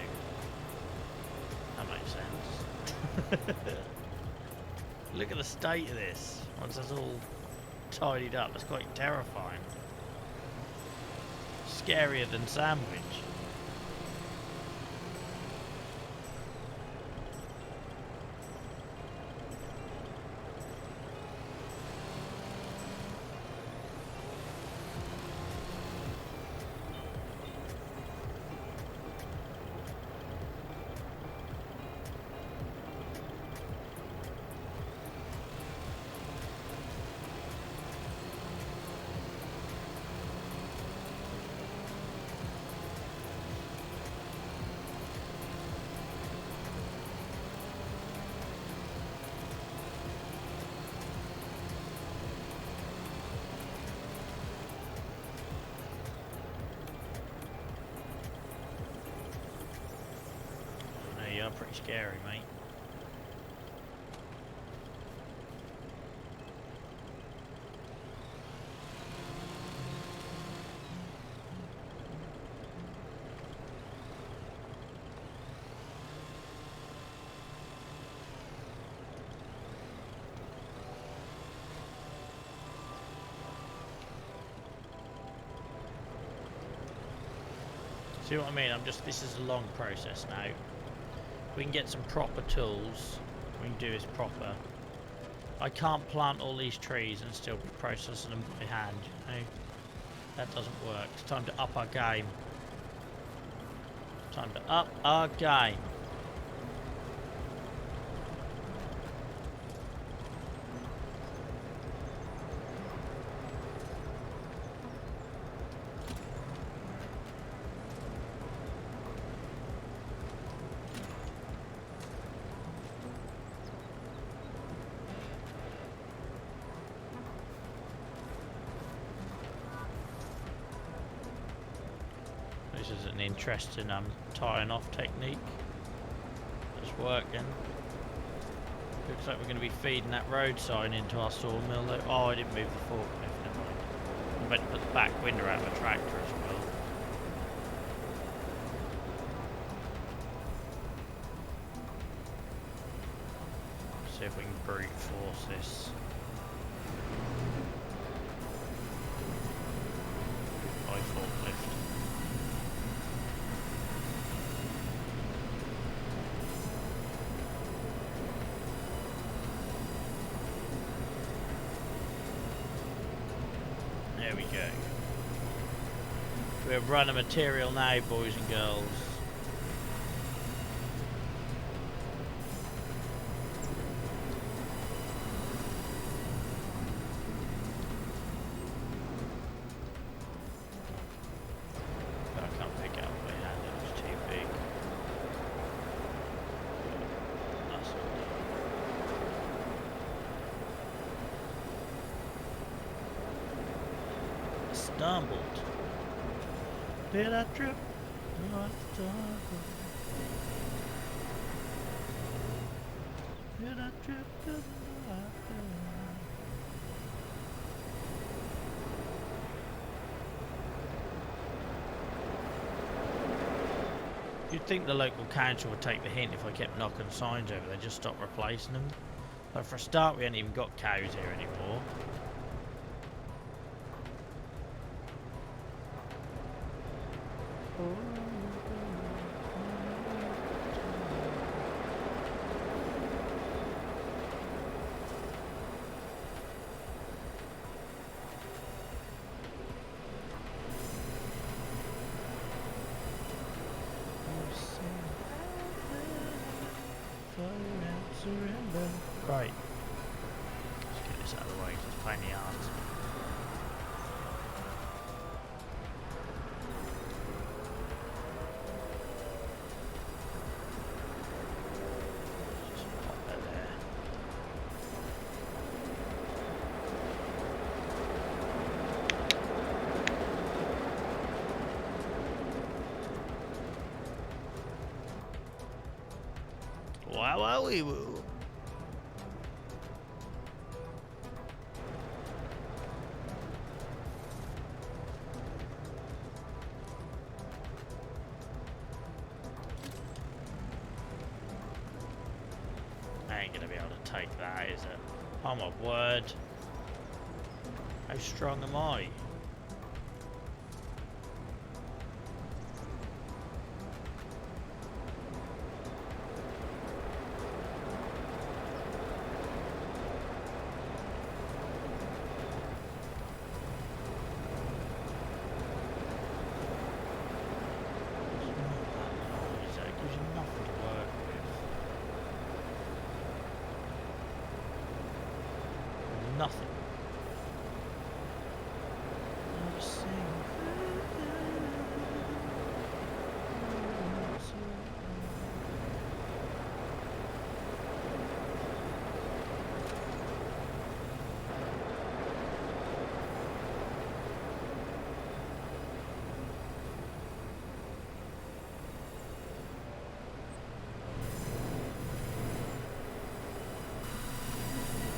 That makes sense. Look at the state of this. Once it's all tidied up, it's quite terrifying. Scarier than Sandwich. No, you're pretty scary, mate. See what I mean? This is a long process now. We can get some proper tools. We can do this proper. I can't plant all these trees and still be processing them by hand, you know? That doesn't work. It's time to up our game. Time to up our game. This is an interesting tying off technique. It's working. Looks like we're going to be feeding that road sign into our sawmill though. Oh, I didn't move the forklift, never mind. I meant to put the back window out of the tractor as well. See if we can brute force this. By forklift. There we go. We're running material now, boys and girls. I can't pick it up by hand, it's too big. That's all. Stumbled. Did I trip? No, I stumbled. Did I trip? No, I fell. You'd think the local council would take the hint if I kept knocking signs over. They'd just stop replacing them. But for a start, we ain't even got cows here anymore. Surrender. anyway, so it's pain in the arse. Just pop that there. Wow, wee woo. I ain't gonna be able to take that, is it? Oh my word. How strong am I? Nothing.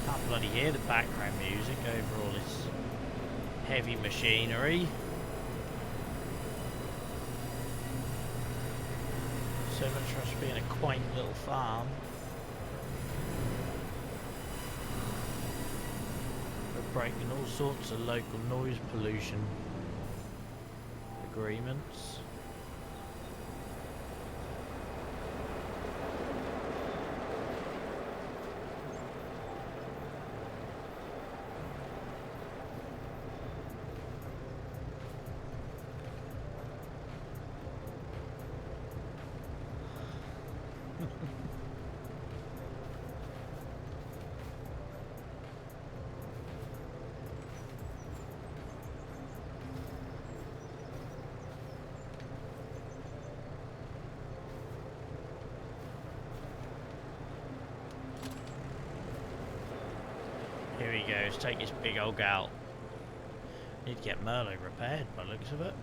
Can't bloody hear the background music over all this heavy machinery. So much for us being a quaint little farm. We're breaking all sorts of local noise pollution agreements. Here he goes, take his big old gal. Need to get Merlo repaired by the looks of it.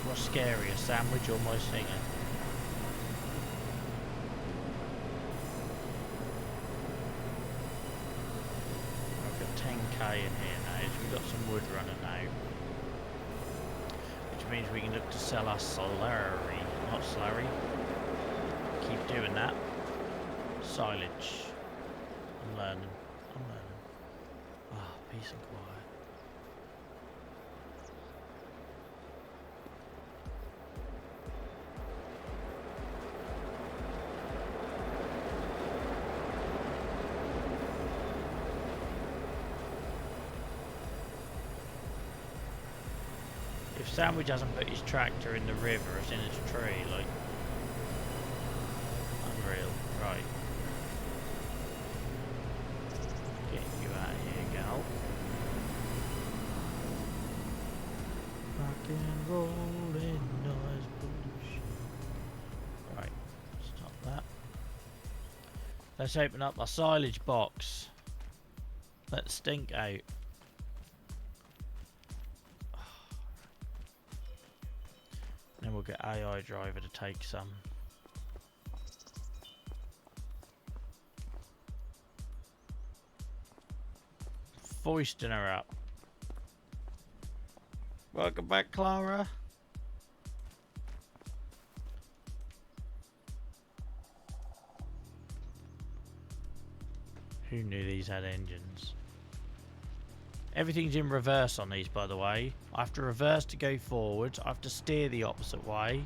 What's scarier, sandwich or my singing? I've got 10k in here now, so we've got some wood running now. Which means we can look to sell our slurry, not slurry. Keep doing that. Silage. I'm learning. Ah, peace and quiet. If Sandwich hasn't put his tractor in the river, it's in its tree, like, unreal. Right. Get you out of here, gal. Rock and rollin' noise pollution. Right, stop that. Let's open up our silage box. Let the stink out. Then we'll get AI driver to take some. Foisting her up. Welcome back, Clara. Who knew these had engines? Everything's in reverse on these, by the way. I have to reverse to go forward. I have to steer the opposite way.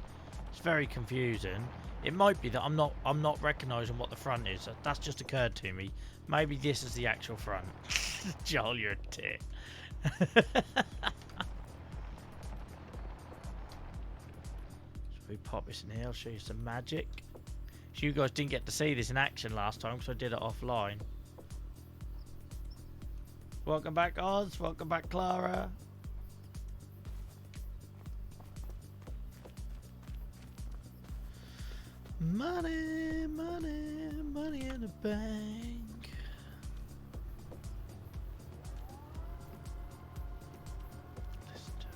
It's very confusing. It might be that I'm not recognising what the front is. That's just occurred to me. Maybe this is the actual front. Joel, you're a tit. Should we pop this in here? I'll show you some magic. So you guys didn't get to see this in action last time because I did it offline. Welcome back, Oz. Welcome back, Clara. Money, money, money in the bank. Listen to it.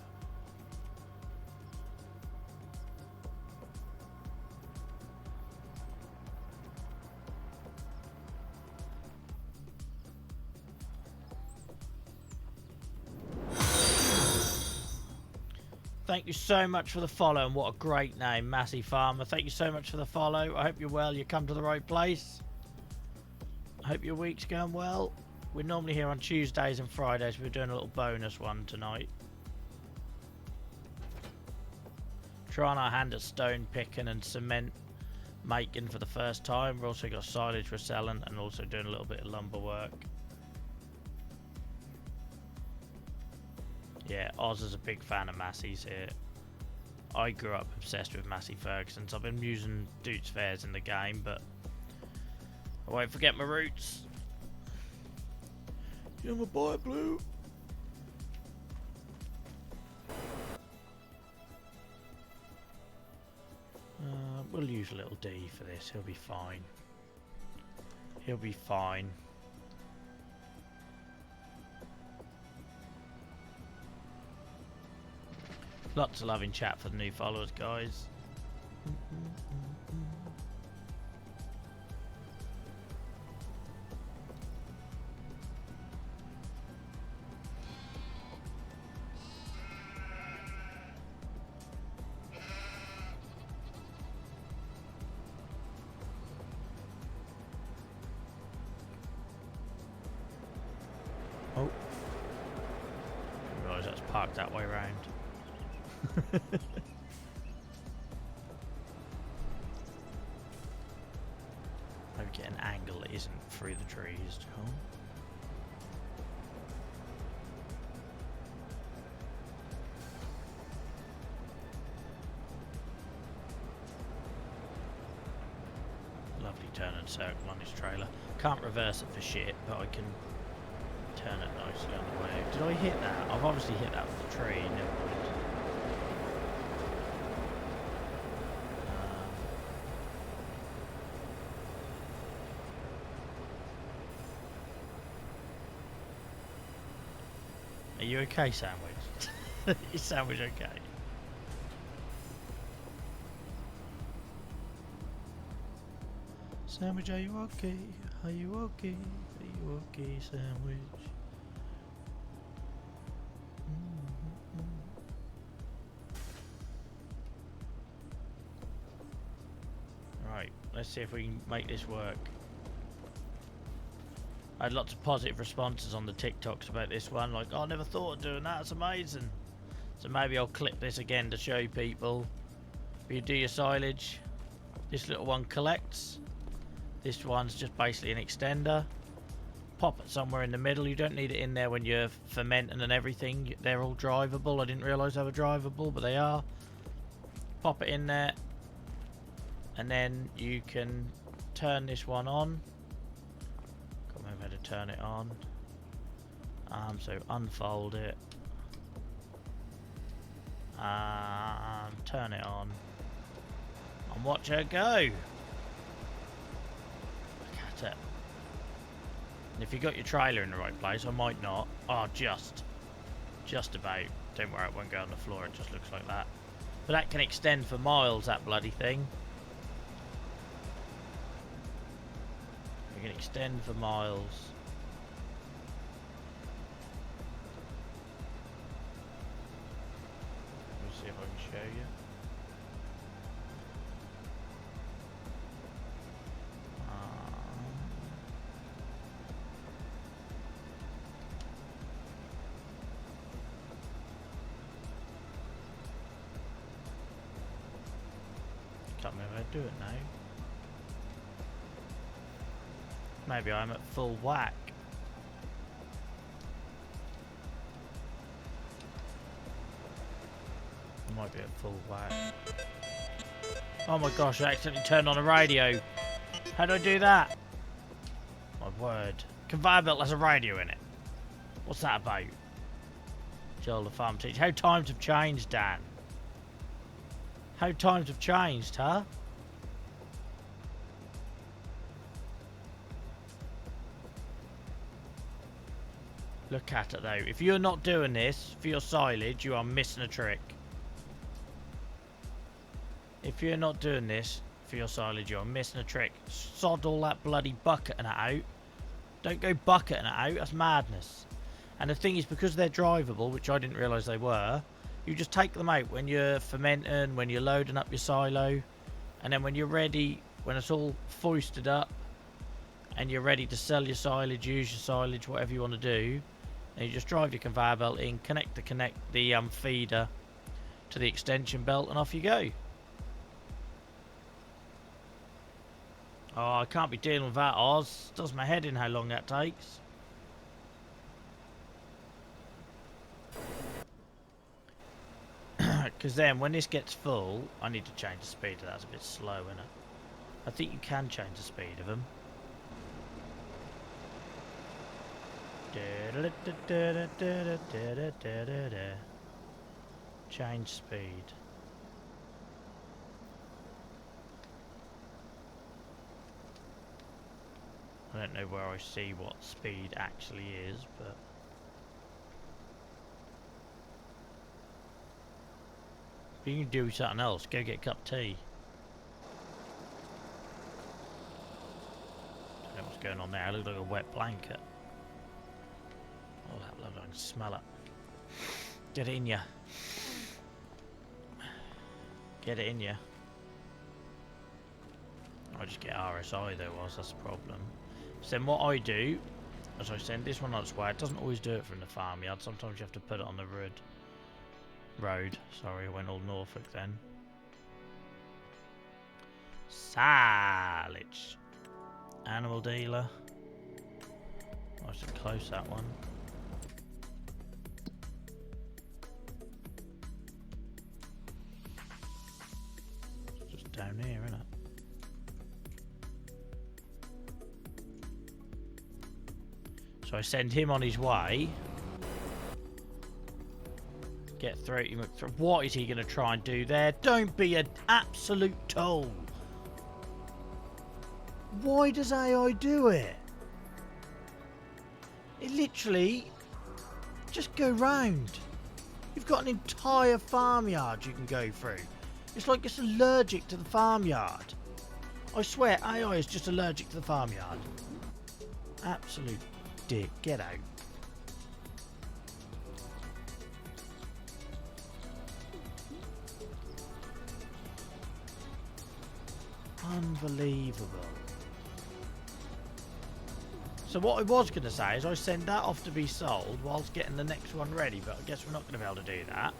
Thank you so much for the follow, and what a great name, Massey Farmer. Thank you so much for the follow. I hope you're well. You come to the right place. I hope your week's going well. We're normally here on Tuesdays and Fridays. We're doing a little bonus one tonight. Trying our hand at stone picking and cement making for the first time. We've also got silage we're selling and also doing a little bit of lumber work. Yeah, Oz is a big fan of Massey's here. I grew up obsessed with Massey Ferguson's. I've been using Duke's Fairs in the game, but I won't forget my roots. You're my boy, Blue. We'll use a little D for this. He'll be fine. He'll be fine. Lots of love in chat for the new followers, guys. Oh. I realise that's parked that way round. Maybe get an angle that isn't through the trees. Cool. Lovely turn and circle on this trailer. Can't reverse it for shit, but I can turn it nicely on the way. Did I hit that? I've obviously hit that with the tree. Never mind. Are you okay, Sandwich? Is Sandwich okay? Sandwich, are you okay? Are you okay? Are you okay, Sandwich? Right, let's see if we can make this work. I had lots of positive responses on the TikToks about this one, like, oh, I never thought of doing that, it's amazing. So maybe I'll clip this again to show people. You do your silage, this little one collects. This one's just basically an extender. Pop it somewhere in the middle. You don't need it in there when you're fermenting and everything. They're all drivable. I didn't realise they were drivable, but they are. Pop it in there. And then you can turn this one on. How to turn it on. So unfold it. Turn it on. And watch her go. Look at it. And if you got your trailer in the right place, I might not. Oh, just about. Don't worry, it won't go on the floor. It just looks like that. But that can extend for miles, that bloody thing. You can extend for miles. Let me see if I can show you. stop me if I do it now. Maybe I'm at full whack. I might be at full whack. Oh my gosh, I accidentally turned on a radio. How do I do that? My word. Conveyor belt has a radio in it. What's that about? Joel the farm teacher. How times have changed, Dan. How times have changed, huh? Look at it though. If you're not doing this for your silage, you are missing a trick. If you're not doing this for your silage, you're missing a trick. Sod all that bloody bucketing it out. Don't go bucketing it out. That's madness. And the thing is, because they're drivable, which I didn't realise they were, you just take them out when you're fermenting, when you're loading up your silo, and then when you're ready, when it's all foisted up, and you're ready to sell your silage, use your silage, whatever you want to do, and you just drive your conveyor belt in, connect the feeder to the extension belt, and off you go. Oh, I can't be dealing with that, Oz. Does my head in how long that takes. Because then, when this gets full, I need to change the speed. That's a bit slow, isn't it? I think you can change the speed of them. Change speed. I don't know where I see what speed actually is, but if you can do something else, go get a cup of tea. Don't know what's going on there. I look like a wet blanket. Oh, that blood, I can smell it. Get it in ya. Get it in ya. I just get RSI though, whilst that's the problem. So then what I do, as I send this one on its way, it doesn't always do it from the farmyard. Sometimes you have to put it on the road. Sorry, I went all Norfolk then. Silage. Animal dealer. Nice and close, that one. It's just down here, isn't it? So I send him on his way. Get throaty McThroat. What is he going to try and do there? Don't be an absolute tool. Why does AI do it? It literally just go round. You've got an entire farmyard you can go through. It's like it's allergic to the farmyard. I swear AI is just allergic to the farmyard. Absolute dick. Get out. Unbelievable. So what I was going to say is I send that off to be sold whilst getting the next one ready, but I guess we're not going to be able to do that.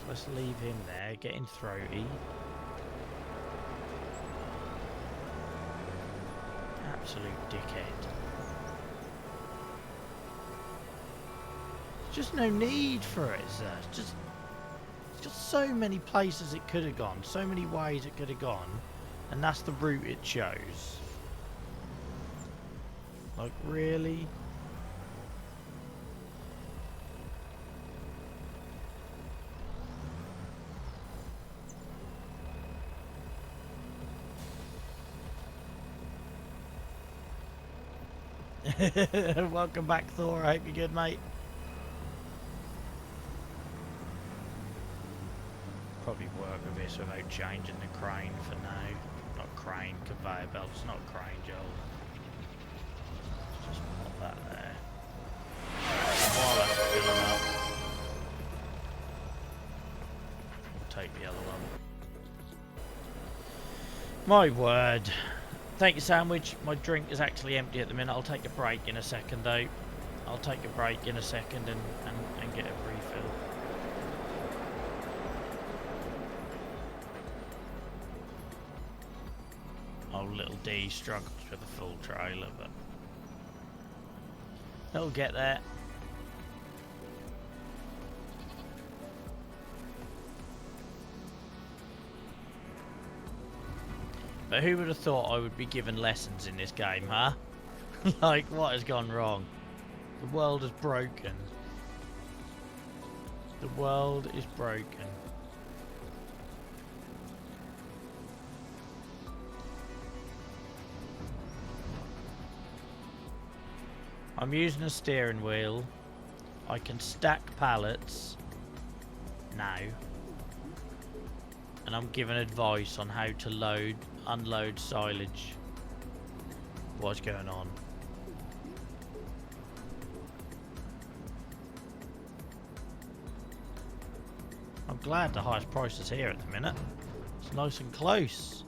So let's leave him there, getting throaty. Absolute dickhead. There's just no need for it, sir. It's just so many places it could have gone, so many ways it could have gone, and that's the route it chose. Like, really? Welcome back, Thor. I hope you're good, mate. Probably work with this without changing the crane for now. Not crane, conveyor belt. It's not a crane, Joel. Just put that there. While that's filling up, we'll take the other one. My word. Thank you, Sandwich. My drink is actually empty at the minute. I'll take a break in a second, though. I'll take a break in a second and get a refill. old little D struggles with a full trailer, but it'll get there. But who would have thought I would be given lessons in this game, huh? Like, what has gone wrong? The world is broken. The world is broken. I'm using a steering wheel. I can stack pallets now. And I'm given advice on how to load, unload silage. What's going on? I'm glad the highest price is here at the minute. It's nice and close.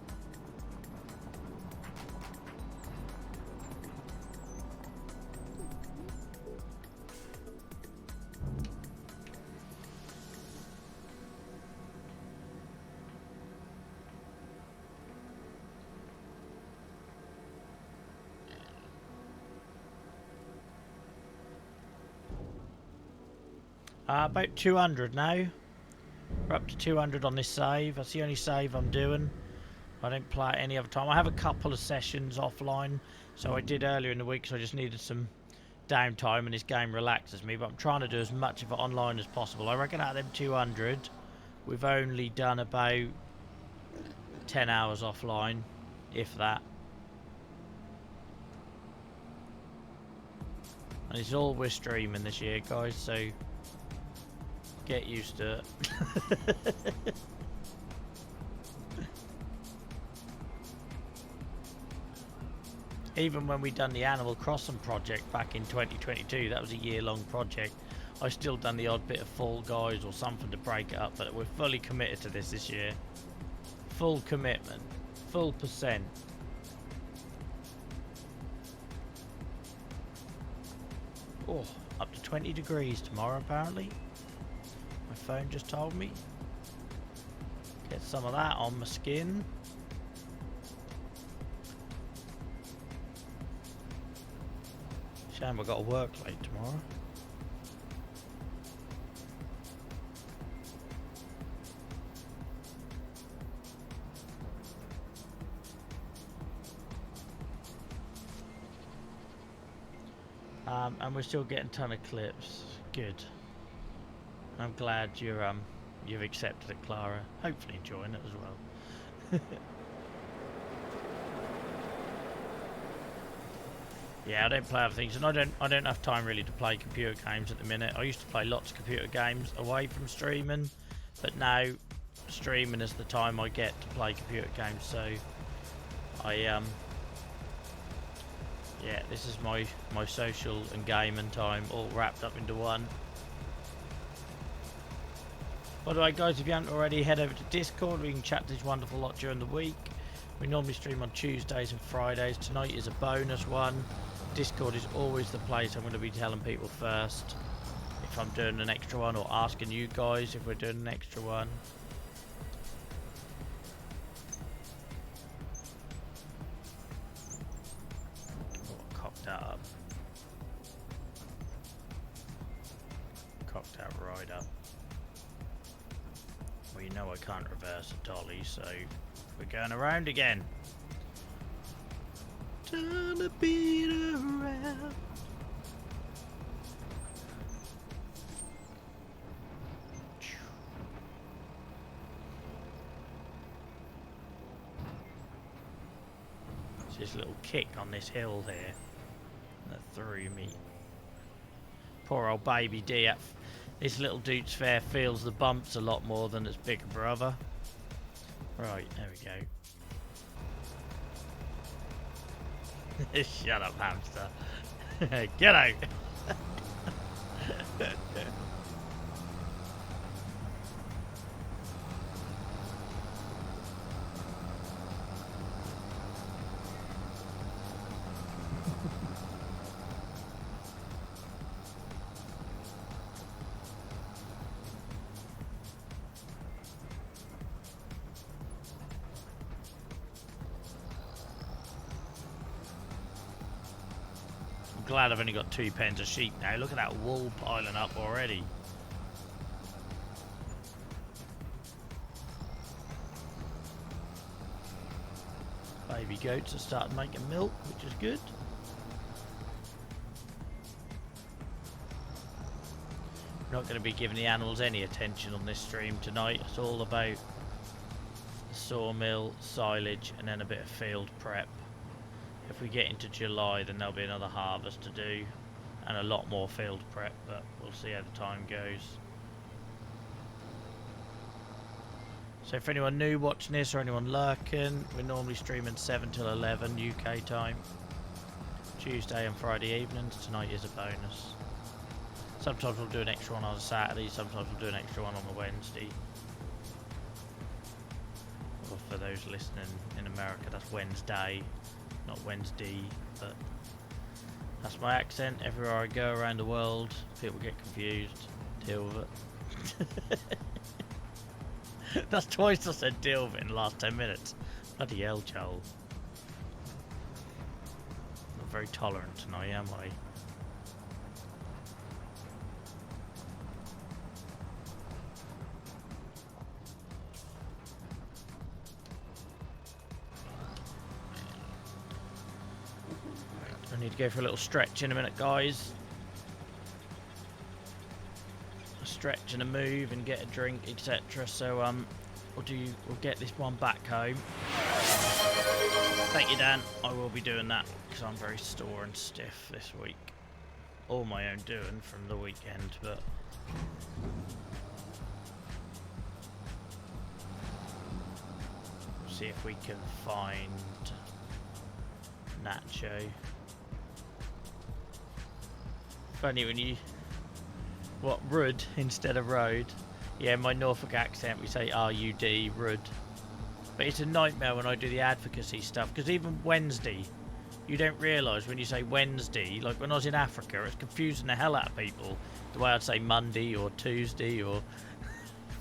About 200 now. We're up to 200 on this save. That's the only save I'm doing. I don't play it any other time. I have a couple of sessions offline. So I did earlier in the week, so I just needed some downtime and this game relaxes me. But I'm trying to do as much of it online as possible. I reckon out of them 200, we've only done about 10 hours offline, if that. And it's all we're streaming this year, guys, so get used to it. Even when we done the Animal Crossing project back in 2022, that was a year-long project. I still done the odd bit of Fall Guys or something to break it up, but we're fully committed to this year. Full commitment, full percent. Oh, up to 20 degrees tomorrow apparently. My phone just told me. Get some of that on my skin. Shame I got to work late tomorrow. And we're still getting a ton of clips. Good. I'm glad you've accepted it, Clara. Hopefully enjoying it as well. Yeah, I don't play other things, and I don't have time really to play computer games at the minute. I used to play lots of computer games away from streaming, but now streaming is the time I get to play computer games. So yeah, this is my social and gaming time all wrapped up into one. By the way, guys, if you haven't already, head over to Discord. We can chat to this wonderful lot during the week. We normally stream on Tuesdays and Fridays. Tonight is a bonus one. Discord is always the place I'm going to be telling people first if I'm doing an extra one, or asking you guys if we're doing an extra one. Oh, cocked that up. Cocked that right up. Well, you know I can't reverse a dolly, so we're going around again. Turn the beat around. It's this little kick on this hill here that threw me. Poor old baby D. This little dude's fair feels the bumps a lot more than its bigger brother. Right, there we go. Shut up, hamster. Get out. glad I've only got 2 pens of sheep now. Look at that wool piling up already. Baby goats are starting making milk, which is good. We're not going to be giving the animals any attention on this stream tonight. It's all about the sawmill, silage, and then a bit of field prep. If we get into July, then there'll be another harvest to do and a lot more field prep, but we'll see how the time goes. So for anyone new watching this or anyone lurking, we're normally streaming 7 till 11 UK time, Tuesday and Friday evenings. Tonight is a bonus. Sometimes we'll do an extra one on a Saturday, sometimes we'll do an extra one on a Wednesday. Or for those listening in America, that's Wednesday, not Wednesday, but that's my accent. Everywhere I go around the world, people get confused. Deal with it. That's twice I said deal with it in the last 10 minutes. Bloody hell, Joel. Not very tolerant tonight, am I? I need to go for a little stretch in a minute, guys. A stretch and a move and get a drink, etc. So we'll get this one back home. Thank you, Dan. I will be doing that because I'm very sore and stiff this week. All my own doing from the weekend, but we'll see if we can find Nacho. Funny when you Rud instead of road. Yeah, my Norfolk accent we say R-U-D, Rud. But it's a nightmare when I do the advocacy stuff, because even Wednesday, you don't realise when you say Wednesday, like when I was in Africa, it's confusing the hell out of people the way I'd say Monday or Tuesday or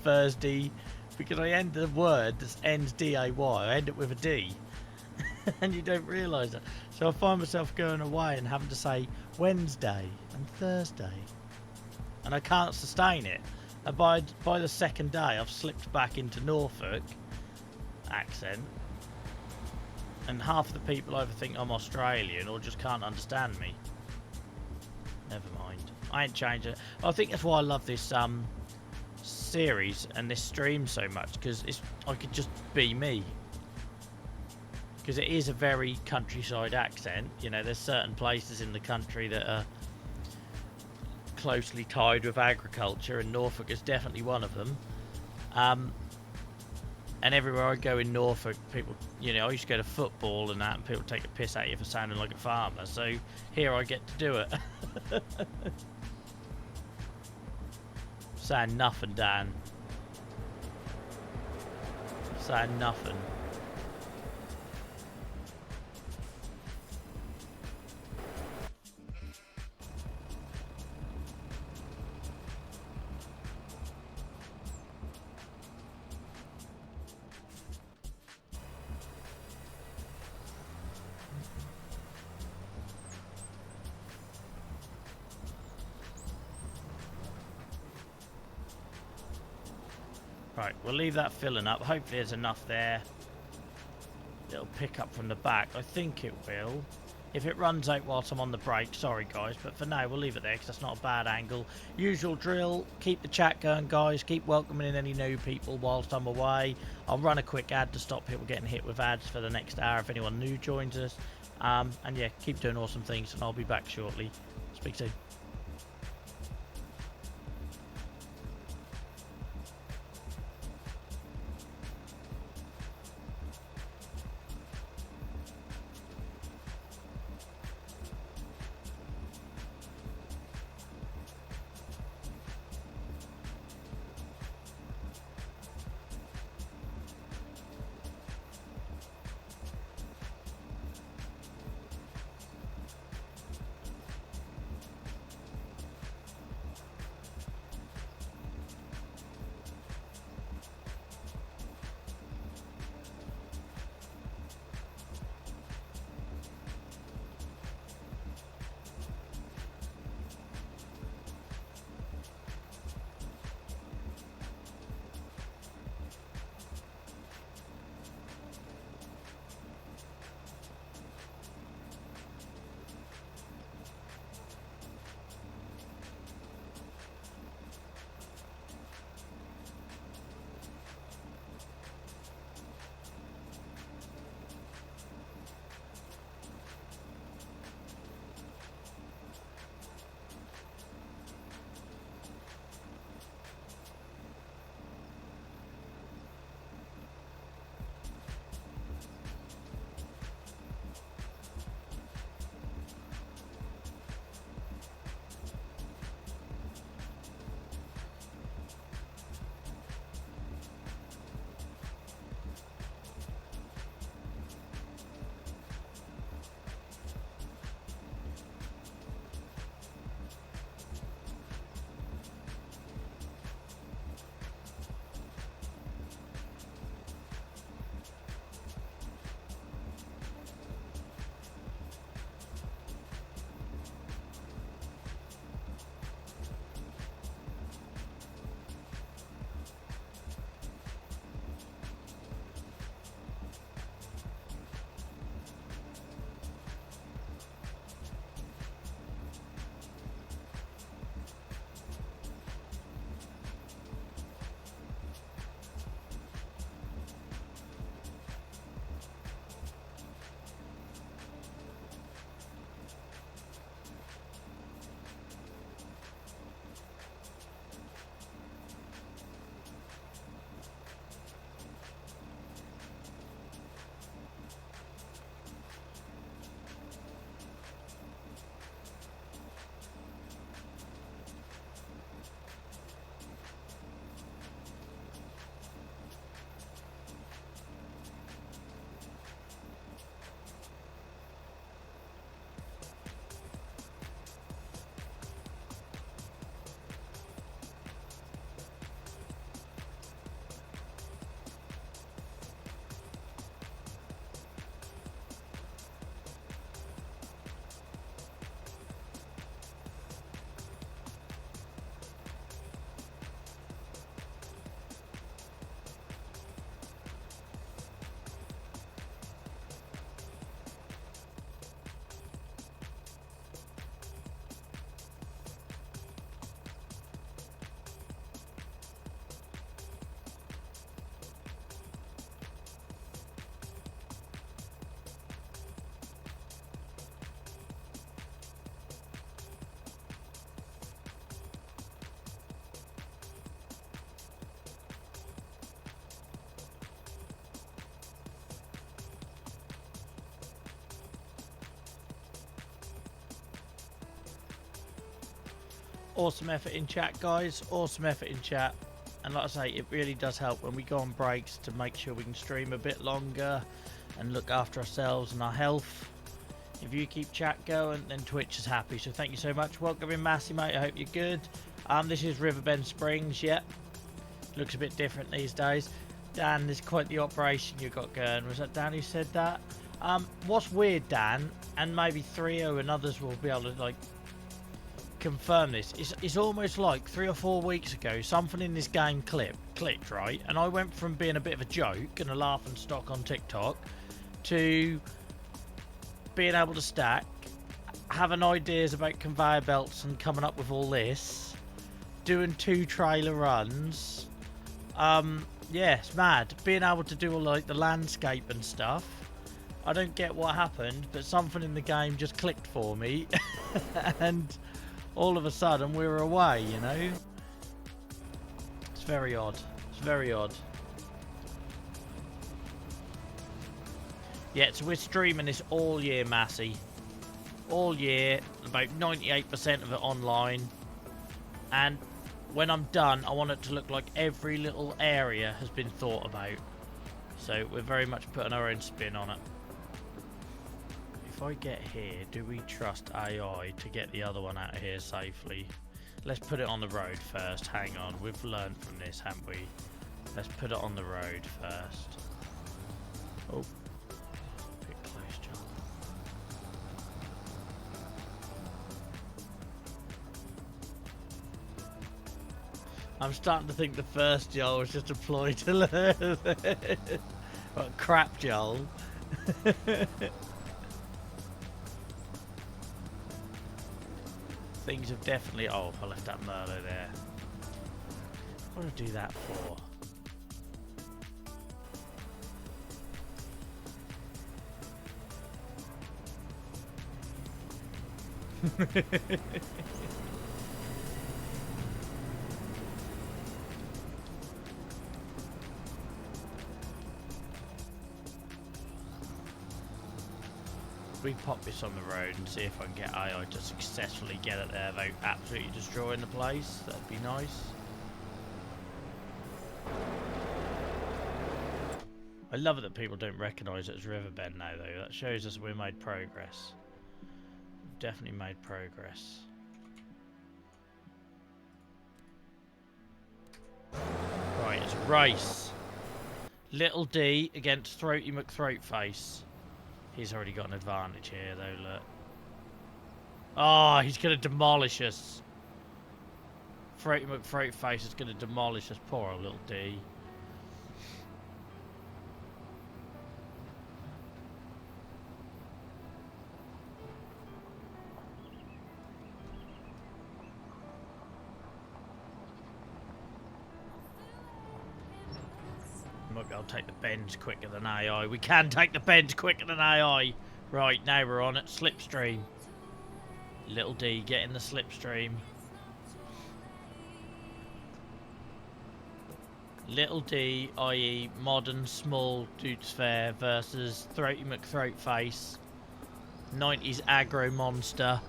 Thursday, because I end the word that ends D-A-Y, I end it with a D. And you don't realise it. So I find myself going away and having to say Wednesday and Thursday. And I can't sustain it. And by the second day, I've slipped back into Norfolk accent. And half of the people either think I'm Australian or just can't understand me. Never mind. I ain't changing it. I think that's why I love this series and this stream so much, because I could just be me. Because it is a very countryside accent. You know, there's certain places in the country that are closely tied with agriculture, and Norfolk is definitely one of them. And everywhere I go in Norfolk, people, you know, I used to go to football and that, and people take a piss at you for sounding like a farmer. So here I get to do it. Saying nothing, Dan. Saying nothing. Right, we'll leave that filling up. Hopefully there's enough there. It'll pick up from the back. I think it will. If it runs out whilst I'm on the break, sorry guys, but for now we'll leave it there because that's not a bad angle. Usual drill, keep the chat going guys, keep welcoming in any new people whilst I'm away. I'll run a quick ad to stop people getting hit with ads for the next hour if anyone new joins us. And yeah, keep doing awesome things and I'll be back shortly. Speak soon. Awesome effort in chat, guys. Awesome effort in chat. And like I say, it really does help when we go on breaks to make sure we can stream a bit longer and look after ourselves and our health. If you keep chat going, then Twitch is happy. So thank you so much. Welcome in, Massey, mate. I hope you're good. This is Riverbend Springs. Yep. Looks a bit different these days. Dan, there's quite the operation you got going. Was that Dan who said that? What's weird, Dan, and maybe Threo and others will be able to like confirm this. It's almost like 3 or 4 weeks ago, something in this game clicked, right? And I went from being a bit of a joke and a laughing stock on TikTok to being able to stack, having ideas about conveyor belts and coming up with all this, doing 2 trailer runs. Yeah, it's mad. Being able to do all like the landscape and stuff. I don't get what happened, but something in the game just clicked for me. And all of a sudden we were away, you know? It's very odd. It's very odd. Yeah, so we're streaming this all year, Massey. All year, about 98% of it online. And when I'm done, I want it to look like every little area has been thought about. So we're very much putting our own spin on it. If I get here, do we trust AI to get the other one out of here safely? Let's put it on the road first. Hang on, we've learned from this, haven't we? Let's put it on the road first. Oh. Bit close, John. I'm starting to think the first Joel was just a ploy to learn. What crap, Joel. Things have definitely... Oh, I left that Merlot there. What do I do that for? We pop this on the road and see if I can get AI to successfully get it there without absolutely destroying the place. That'd be nice. I love it that people don't recognise it as Riverbend now, though. That shows us we made progress. We've definitely made progress. Right, it's a race. Little D against Throaty McThroatface. He's already got an advantage here, though, look. Oh, he's going to demolish us. Throaty McThroatface is going to demolish us. Poor old little D. Might be able to take the bends quicker than AI. We can take the bends quicker than AI. Right, now we're on it. Slipstream. Little D, get in the slipstream. Little D, i.e. modern small Dudes Fair versus Throaty McThroatface. 90s aggro monster.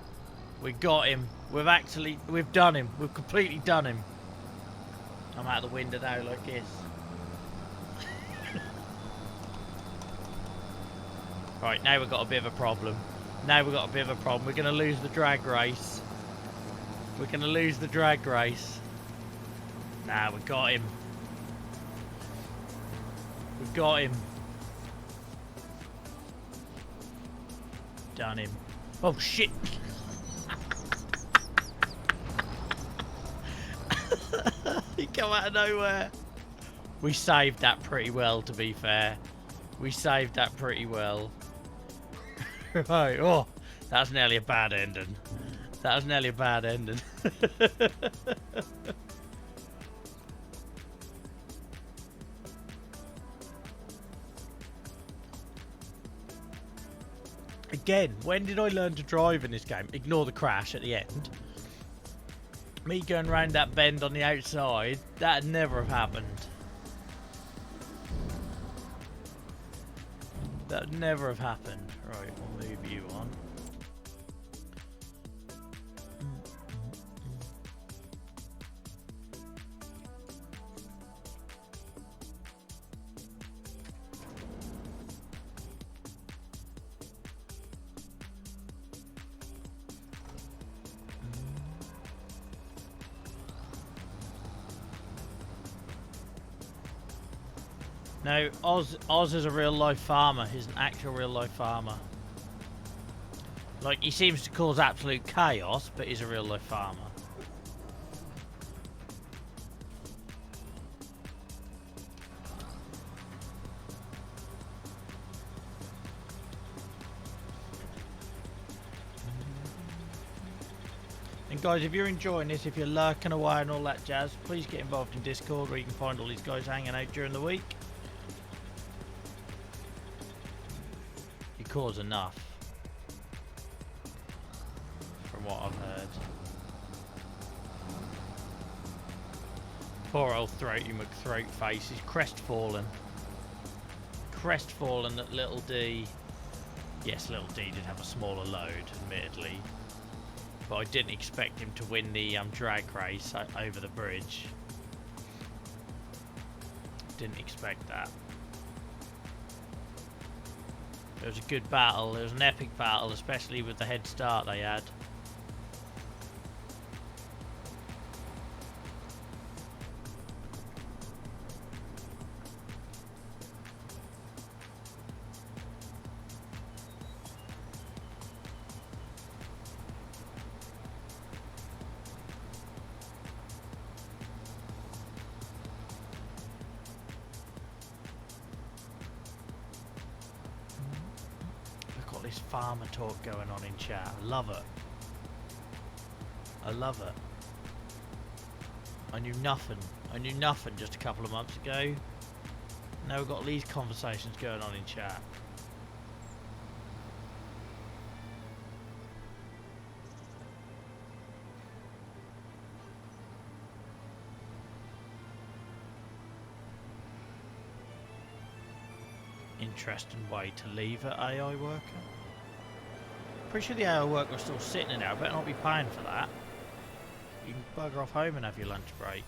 We got him. We've done him. We've completely done him. I'm out the window now like this. Right, now we've got a bit of a problem. Now we've got a bit of a problem. We're going to lose the drag race. We're going to lose the drag race. Nah, we got him. We've got him. Done him. Oh, shit. He come out of nowhere. We saved that pretty well, to be fair. We saved that pretty well. Right, oh, that's nearly a bad ending. That was nearly a bad ending. Again, when did I learn to drive in this game? Ignore the crash at the end. Me going around that bend on the outside, that'd never have happened. That'd never have happened. Right, we'll move you on. No, Oz is a real life farmer. He's an actual real life farmer. Like, he seems to cause absolute chaos, but he's a real life farmer. And guys, if you're enjoying this, if you're lurking away and all that jazz, please get involved in Discord where you can find all these guys hanging out during the week. You cause enough, from what I've heard. Poor old Throaty McThroatface, he's crestfallen. Crestfallen that Little D. Yes, Little D did have a smaller load, admittedly. But I didn't expect him to win the drag race over the bridge. Didn't expect that. It was a good battle. It was an epic battle, especially with the head start they had. This farmer talk going on in chat. I love it. I love it. I knew nothing. I knew nothing just a couple of months ago. Now we've got these conversations going on in chat. Interesting way to leave an AI worker. Pretty sure the AI worker is still sitting in there. I better not be paying for that. You can bugger off home and have your lunch break.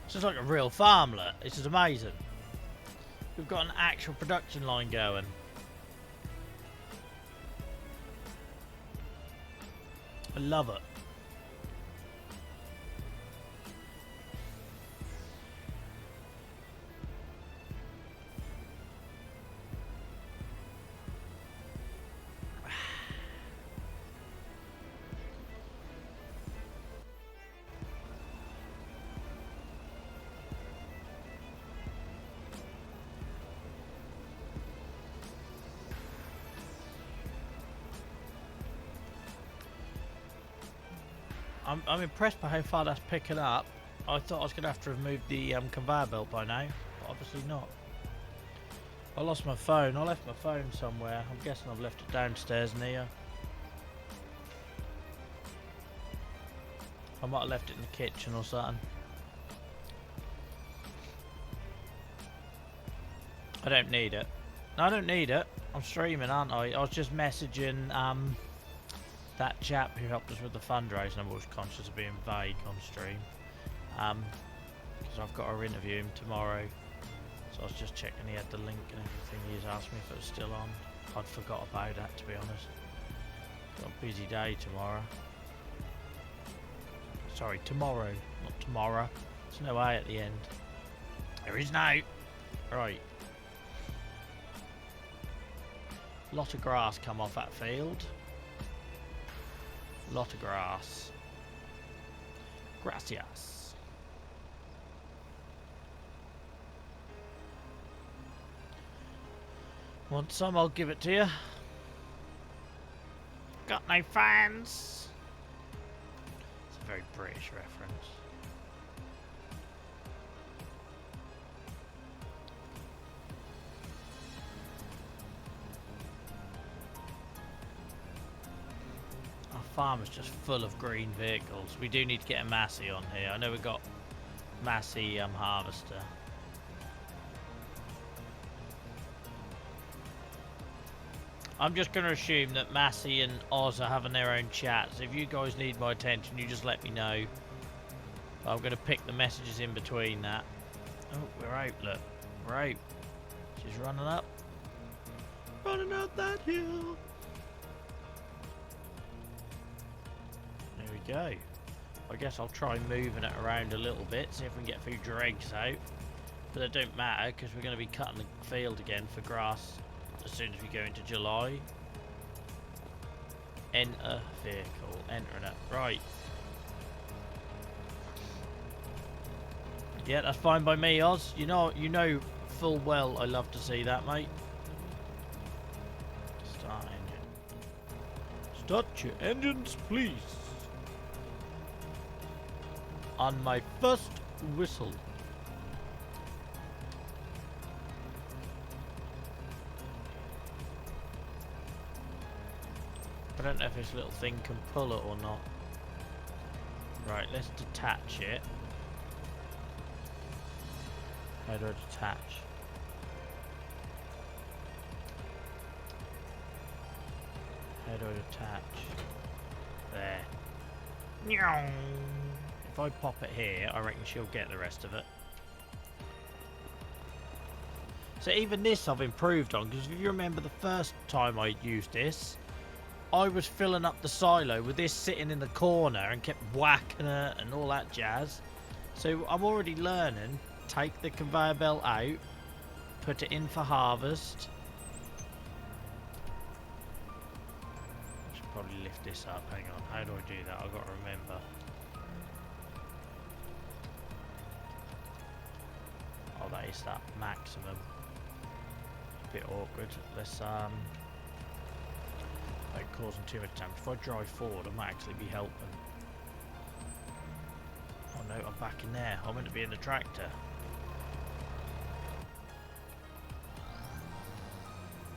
This is like a real farmlet. This is amazing. We've got an actual production line going. I love it. I'm impressed by how far that's picking up. I thought I was going to have to remove the conveyor belt by now, but obviously not. I lost my phone. I left my phone somewhere. I'm guessing I've left it downstairs near. I might have left it in the kitchen or something. I don't need it. No, I don't need it. I'm streaming, aren't I? I was just messaging that chap who helped us with the fundraising. I'm always conscious of being vague on stream. Because I've got to interview him tomorrow. So I was just checking he had the link and everything. He's asked me if it was still on. I'd forgot about that, to be honest. Got a busy day tomorrow. Sorry, tomorrow, not tomorrow. There's no A at the end. There is now. Right. Lot of grass come off that field. Lot of grass. Gracias. Want some? I'll give it to you. Got no fans. It's a very British reference. Farm is just full of green vehicles. We do need to get a Massey on here. I know we've got Massey harvester. I'm just going to assume that Massey and Oz are having their own chats. If you guys need my attention, you just let me know. I'm going to pick the messages in between that. Oh, we're out, look. We're out. She's running up. Running up that hill. There we go. I guess I'll try moving it around a little bit, see if we can get a few dregs out. But it don't matter, because we're going to be cutting the field again for grass as soon as we go into July. Enter vehicle. Entering it. Right. Yeah, that's fine by me, Oz. You know full well I love to see that, mate. Start engine. Start your engines, please. On my first whistle. I don't know if this little thing can pull it or not. Right, let's detach it. How do I detach? How do I detach? There. If I pop it here, I reckon she'll get the rest of it. So even this I've improved on, because if you remember the first time I used this, I was filling up the silo with this sitting in the corner and kept whacking it and all that jazz. So I'm already learning. Take the conveyor belt out, put it in for harvest. I should probably lift this up. Hang on, how do I do that? I've got to remember. Oh, that is that maximum. A bit awkward. Let's like causing too much damage. If I drive forward, I might actually be helping. Oh no, I'm back in there. I'm meant to be in the tractor.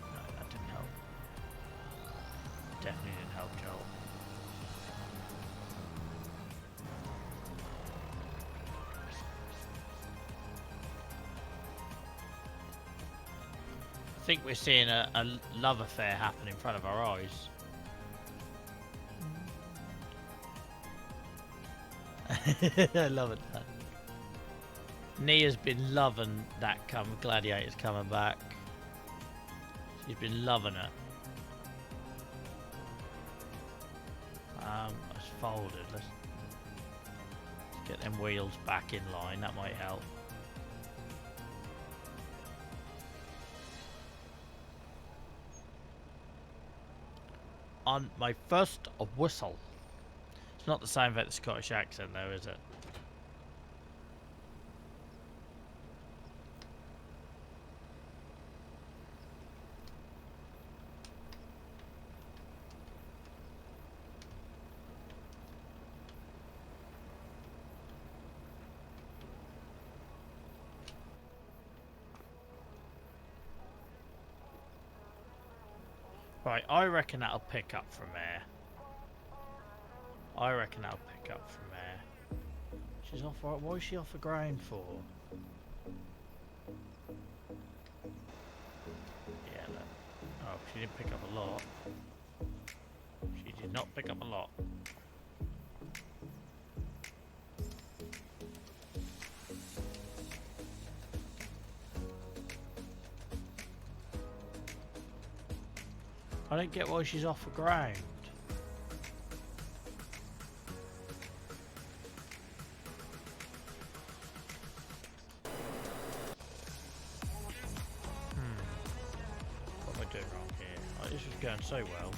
No, that didn't help. Definitely didn't help, Joel. I think we're seeing a love affair happen in front of our eyes. I love it. Nia's been loving that Gladiator's coming back. She's been loving it. It's folded. Let's get them wheels back in line. That might help. On my first whistle. It's not the same about the Scottish accent though, is it? Right, I reckon that'll pick up from there. I reckon that'll pick up from there. She's off. Why is she off the ground for? Yeah, look. Oh, she didn't pick up a lot. She did not pick up a lot. I don't get why she's off the ground. What am I doing wrong here? Oh, this was going so well.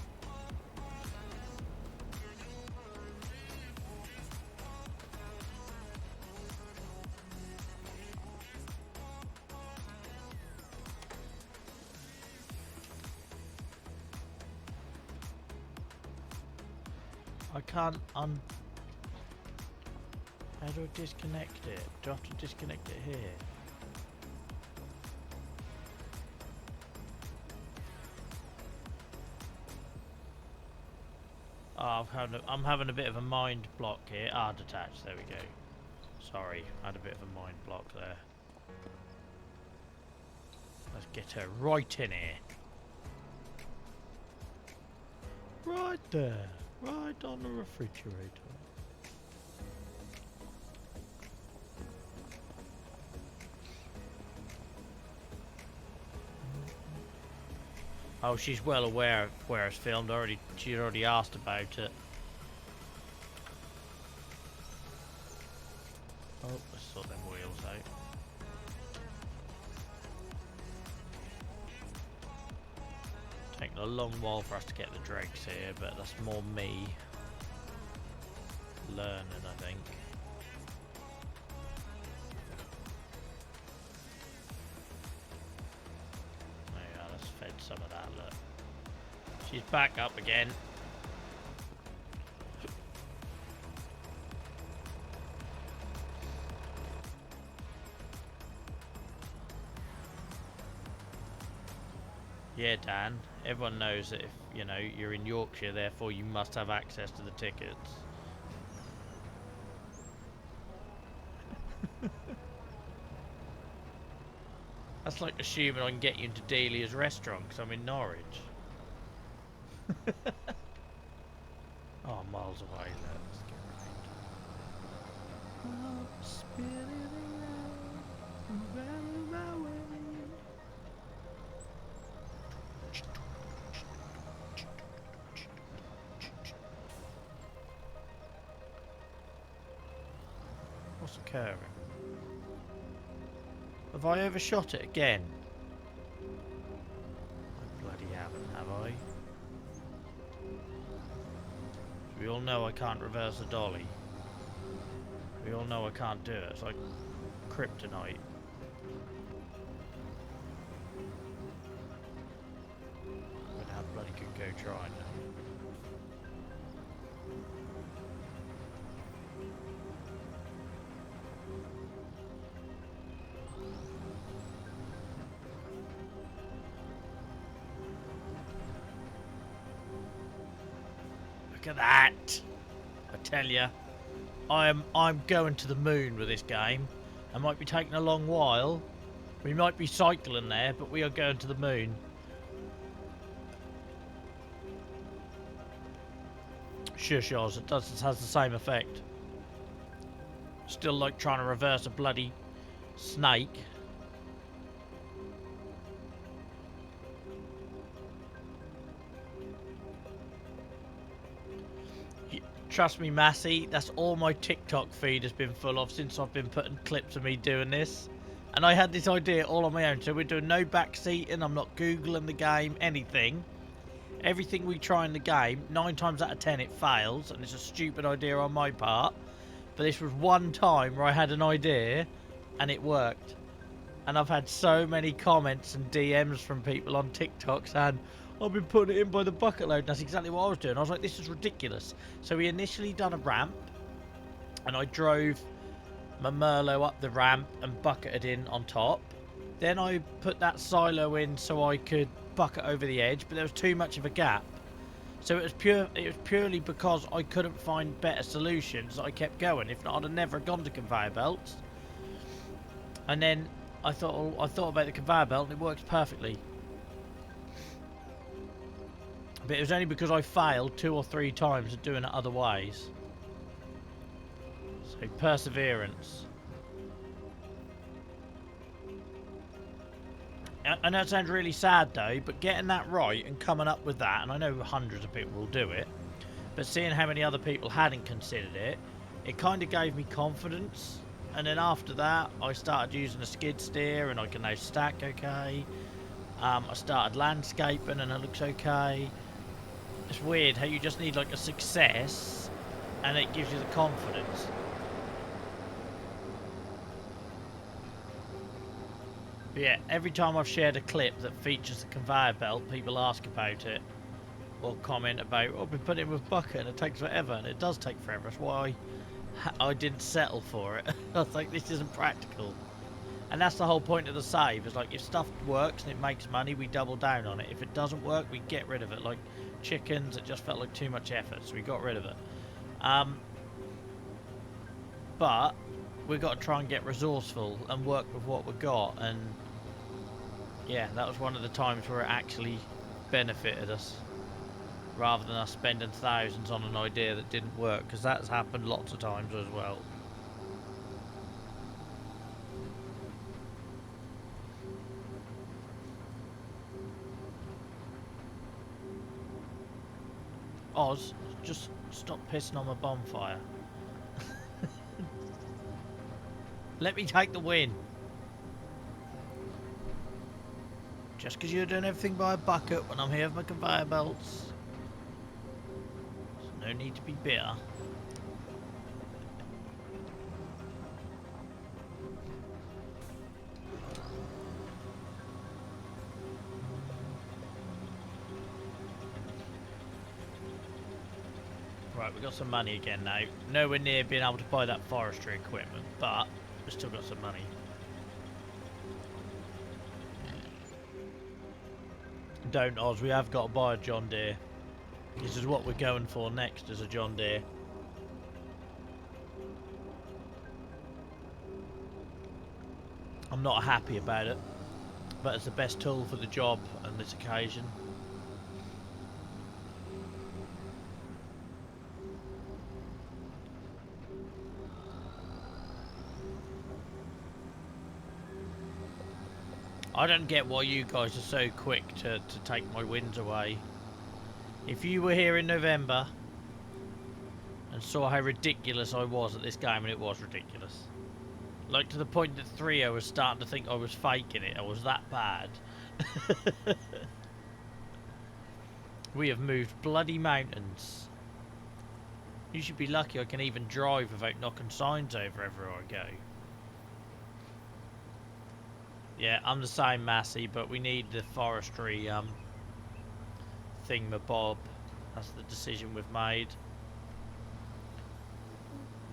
I can't How do I disconnect it? Do I have to disconnect it here? Oh, I'm having a bit of a mind block here. Ah, detached. There we go. Sorry, I had a bit of a mind block there. Let's get her right in here. Right there. Right on the refrigerator. Oh, she's well aware of where it's filmed already. She'd already asked about it. Oh, let's sort them wheels out. Taking a long while for us to get the dregs here, but that's more me learning, I think. There you are, let's fed some of that, look. She's back up again. Yeah, Dan, everyone knows that if, you know, you're in Yorkshire, therefore you must have access to the tickets. That's like assuming I can get you into Delia's restaurant because I'm in Norwich. Oh, miles away, let's get round. Oh, spinning around my way. What's occurring? Have I overshot it again? I bloody haven't, have I? We all know I can't reverse a dolly. We all know I can't do it. It's like kryptonite. But how bloody could go trying now? Look at that! I tell ya, I'm going to the moon with this game. I might be taking a long while. We might be cycling there, but we are going to the moon. Shush, Oz, it has the same effect. Still like trying to reverse a bloody snake. Trust me, Massey, that's all my TikTok feed has been full of since I've been putting clips of me doing this. And I had this idea all on my own, so we're doing no backseating, I'm not Googling the game, anything. Everything we try in the game, 9 times out of 10 it fails, and it's a stupid idea on my part. But this was one time where I had an idea, and it worked. And I've had so many comments and DMs from people on TikTok saying, I've been putting it in by the bucket load. And that's exactly what I was doing. I was like, this is ridiculous. So we initially done a ramp, and I drove my Merlot up the ramp and bucketed in on top. Then I put that silo in so I could bucket over the edge, but there was too much of a gap. So it was purely because I couldn't find better solutions that I kept going. If not, I'd have never gone to conveyor belts. And then I thought about the conveyor belt, and it works perfectly. But it was only because I failed 2 or 3 times at doing it other ways. So perseverance. And that sounds really sad though, but getting that right and coming up with that, and I know hundreds of people will do it, but seeing how many other people hadn't considered it, it kind of gave me confidence. And then after that, I started using a skid steer, and I can now stack okay. I started landscaping, and it looks okay. It's weird how you just need like a success, and it gives you the confidence. But yeah, every time I've shared a clip that features the conveyor belt, people ask about it, or comment about, oh, I've been putting it with bucket and it takes forever, and it does take forever. That's why I didn't settle for it. I was like, this isn't practical. And that's the whole point of the save, is like, if stuff works and it makes money, we double down on it. If it doesn't work, we get rid of it. Like chickens, it just felt like too much effort, so we got rid of it. But we've got to try and get resourceful and work with what we've got. And yeah, that was one of the times where it actually benefited us. rather than us spending thousands on an idea that didn't work, because that's happened lots of times as well. Oz, just stop pissing on my bonfire. Let me take the win. Just because you're doing everything by a bucket when I'm here with my conveyor belts. There's no need to be bitter. Right, we've got some money again now. Nowhere near being able to buy that forestry equipment, but we've still got some money. Don't, Oz, we have got to buy a John Deere. This is what we're going for next, is a John Deere. I'm not happy about it, but it's the best tool for the job on this occasion. I don't get why you guys are so quick to take my wins away. If you were here in November and saw how ridiculous I was at this game, and it was ridiculous. Like to the point that Theo was starting to think I was faking it. I was that bad. We have moved bloody mountains. You should be lucky I can even drive without knocking signs over everywhere I go. Yeah, I'm the same, Massey, but we need the forestry thingamabob. That's the decision we've made.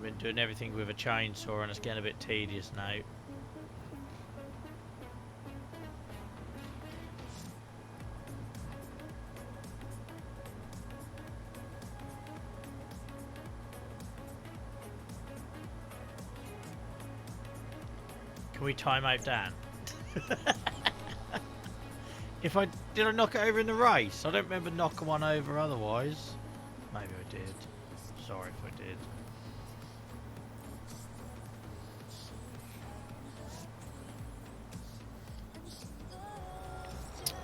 We've been doing everything with a chainsaw and it's getting a bit tedious now. Can we time out Dan? Did I knock it over in the race? I don't remember knocking one over otherwise. Maybe I did. Sorry if I did.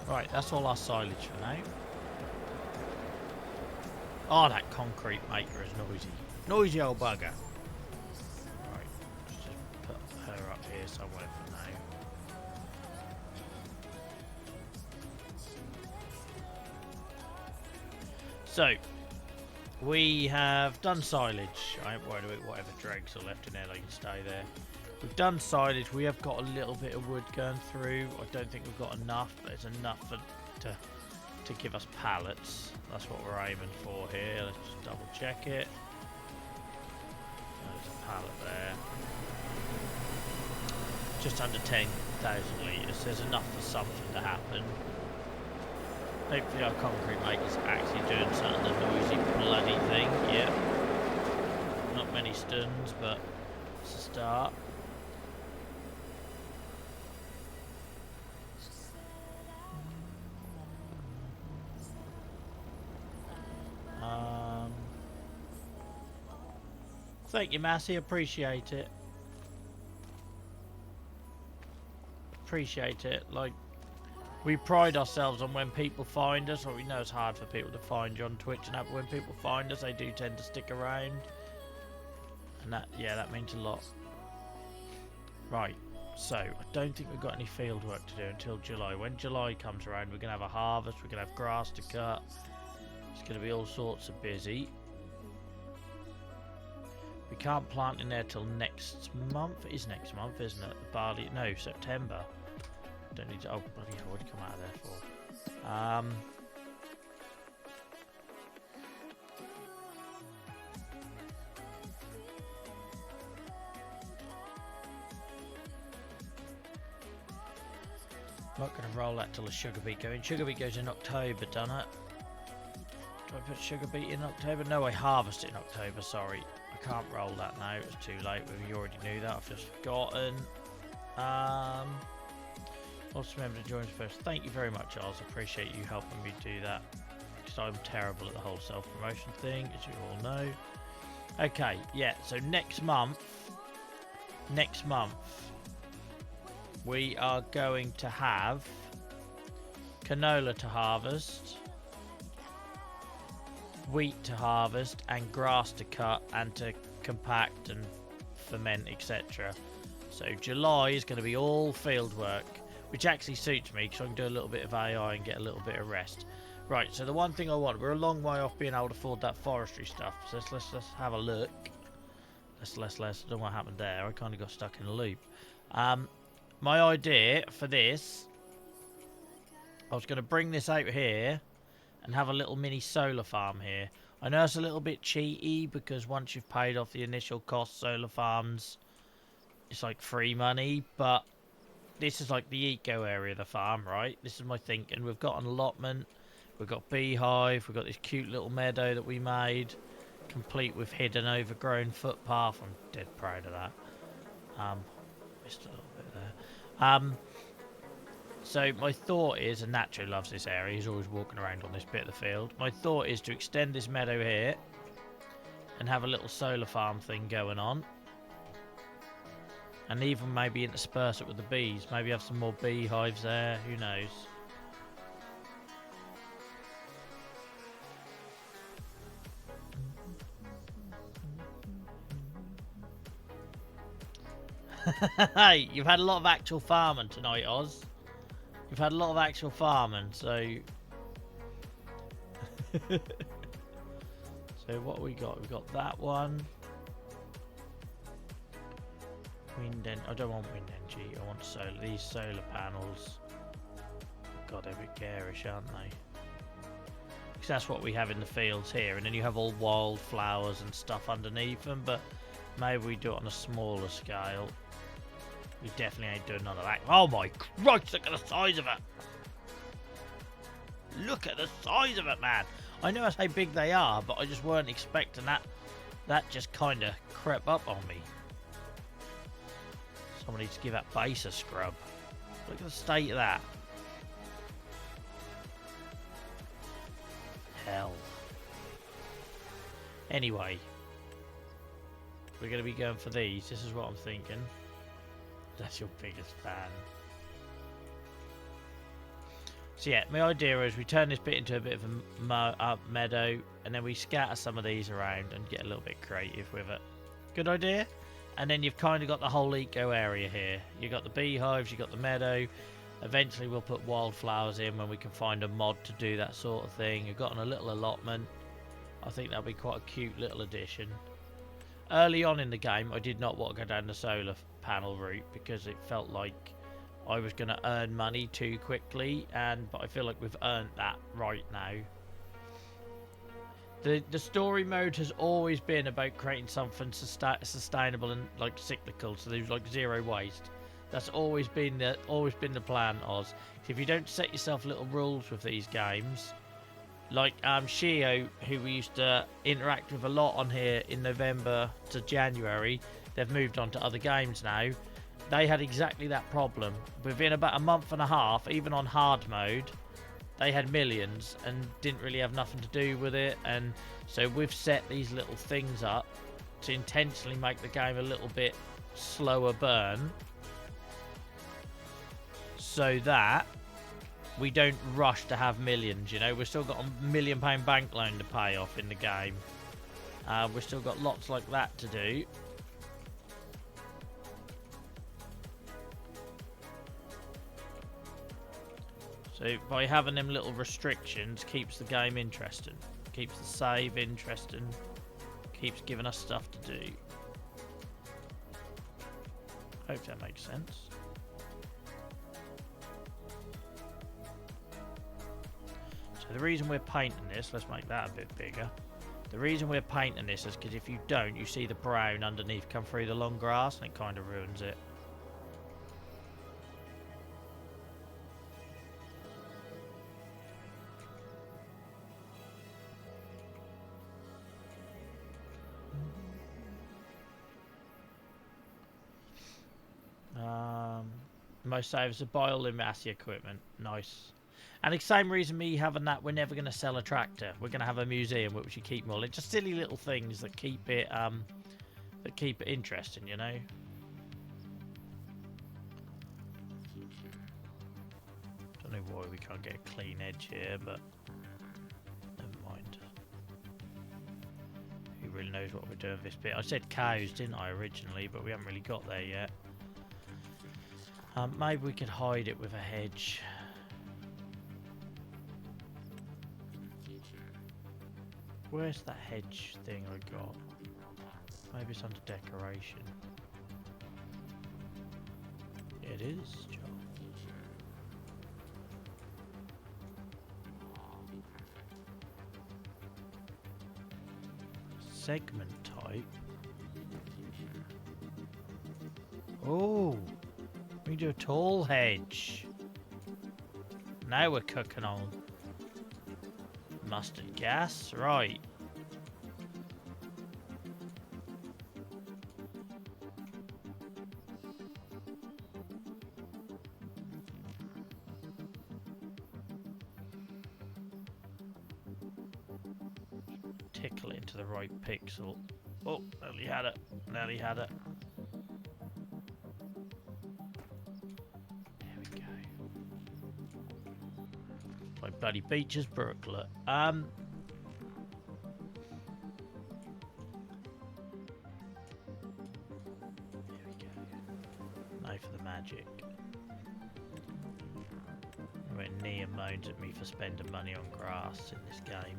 Right, that's all our silage for now. Oh, that concrete maker is noisy. Noisy old bugger. Right, let's just put her up here somewhere for now. So, we have done silage. I ain't worried about whatever dregs are left in there, they can stay there. We've done silage. We have got a little bit of wood going through. I don't think we've got enough, but it's enough to give us pallets. That's what we're aiming for here. Let's just double check it. There's a pallet there. Just under 10,000 litres. There's enough for something to happen. Hopefully our concrete maker's actually doing something, the noisy bloody thing. Yep. Not many stuns, but it's a start. Thank you, Massey. Appreciate it. Appreciate it. Like, we pride ourselves on when people find us, or we know it's hard for people to find you on Twitch and that, but when people find us, they do tend to stick around. And that, yeah, that means a lot. Right, so I don't think we've got any field work to do until July. When July comes around, we're going to have a harvest, we're going to have grass to cut. It's going to be all sorts of busy. We can't plant in there till next month. It is next month, isn't it? The barley, no, September. Don't need to, oh bloody hell, what did it come out of there for? I'm not going to roll that till the sugar beet goes in. Sugar beet goes in October, doesn't it? Do I put sugar beet in October? No, I harvest it in October, sorry. I can't roll that now, it's too late. We already knew that, I've just forgotten. Also remember to join us first. Thank you very much, Oz. I appreciate you helping me do that. Because honest, I'm terrible at the whole self-promotion thing, as you all know. Okay, yeah, so next month, we are going to have canola to harvest, wheat to harvest, and grass to cut and to compact and ferment, etc. So July is going to be all field work, which actually suits me because I can do a little bit of AI and get a little bit of rest. Right, so the one thing I want, we're a long way off being able to afford that forestry stuff, so let's have a look. Let's, I don't know what happened there, I kind of got stuck in a loop. My idea for this, I was going to bring this out here and have a little mini solar farm here. I know it's a little bit cheaty because once you've paid off the initial cost, solar farms, it's like free money, but this is like the eco area of the farm, right? This is my thinking. We've got an allotment, we've got beehive, we've got this cute little meadow that we made, complete with hidden overgrown footpath. I'm dead proud of that. Missed a little bit there. So my thought is, and Nacho loves this area, he's always walking around on this bit of the field. My thought is to extend this meadow here and have a little solar farm thing going on. And even maybe intersperse it with the bees. Maybe have some more beehives there, who knows. Hey, you've had a lot of actual farming tonight, Oz. You've had a lot of actual farming, so... So what we got? We've got that one. I don't want wind energy, I want solar. These solar panels. God, they're a bit garish, aren't they? Because that's what we have in the fields here, and then you have all wildflowers and stuff underneath them, but maybe we do it on a smaller scale. We definitely ain't doing none of that. Oh my Christ, look at the size of it! Look at the size of it, man! I know that's how big they are, but I just weren't expecting that. That just kind of crept up on me. Someone needs to give that base a scrub. Look at the state of that. Hell. Anyway. We're going to be going for these. This is what I'm thinking. That's your biggest fan. So yeah, my idea is we turn this bit into a bit of a meadow, and then we scatter some of these around and get a little bit creative with it. Good idea? And then you've kind of got the whole eco area here. You've got the beehives, you've got the meadow. Eventually we'll put wildflowers in when we can find a mod to do that sort of thing. You've got a little allotment. I think that'll be quite a cute little addition. Early on in the game, I did not want to go down the solar panel route because it felt like I was going to earn money too quickly, but I feel like we've earned that right now. The story mode has always been about creating something sustainable and like cyclical, so there's like zero waste. That's always been the plan, Oz. If you don't set yourself little rules with these games, like Shio, who we used to interact with a lot on here in November to January, they've moved on to other games now. They had exactly that problem. Within about a month and a half, even on hard mode, they had millions and didn't really have nothing to do with it. And so we've set these little things up to intentionally make the game a little bit slower burn, so that we don't rush to have millions. You know, we've still got a £1 million bank loan to pay off in the game. We've still got lots like that to do. So by having them little restrictions, keeps the game interesting, keeps the save interesting, keeps giving us stuff to do. Hope that makes sense. So the reason we're painting this, let's make that a bit bigger. The reason we're painting this is because if you don't, you see the brown underneath come through the long grass and it kind of ruins it. Most saves are biolimmacy equipment. Nice. And the same reason me having that, we're never going to sell a tractor. We're going to have a museum which we keep more. It's just silly little things that keep it interesting, you know. Don't know why we can't get a clean edge here, but never mind. Who really knows what we're doing with this bit? I said cows, didn't I, originally, but we haven't really got there yet. Maybe we could hide it with a hedge. Where's that hedge thing I got? Maybe it's under decoration. It is, John. Segment type. Oh, we can do a tall hedge. Now we're cooking on. Mustard gas, right. Tickle it into the right pixel. Oh, nearly had it. Nearly had it. There we go. My bloody beaches brooklet. There we go. Now for the magic. When Nia moans at me for spending money on grass in this game.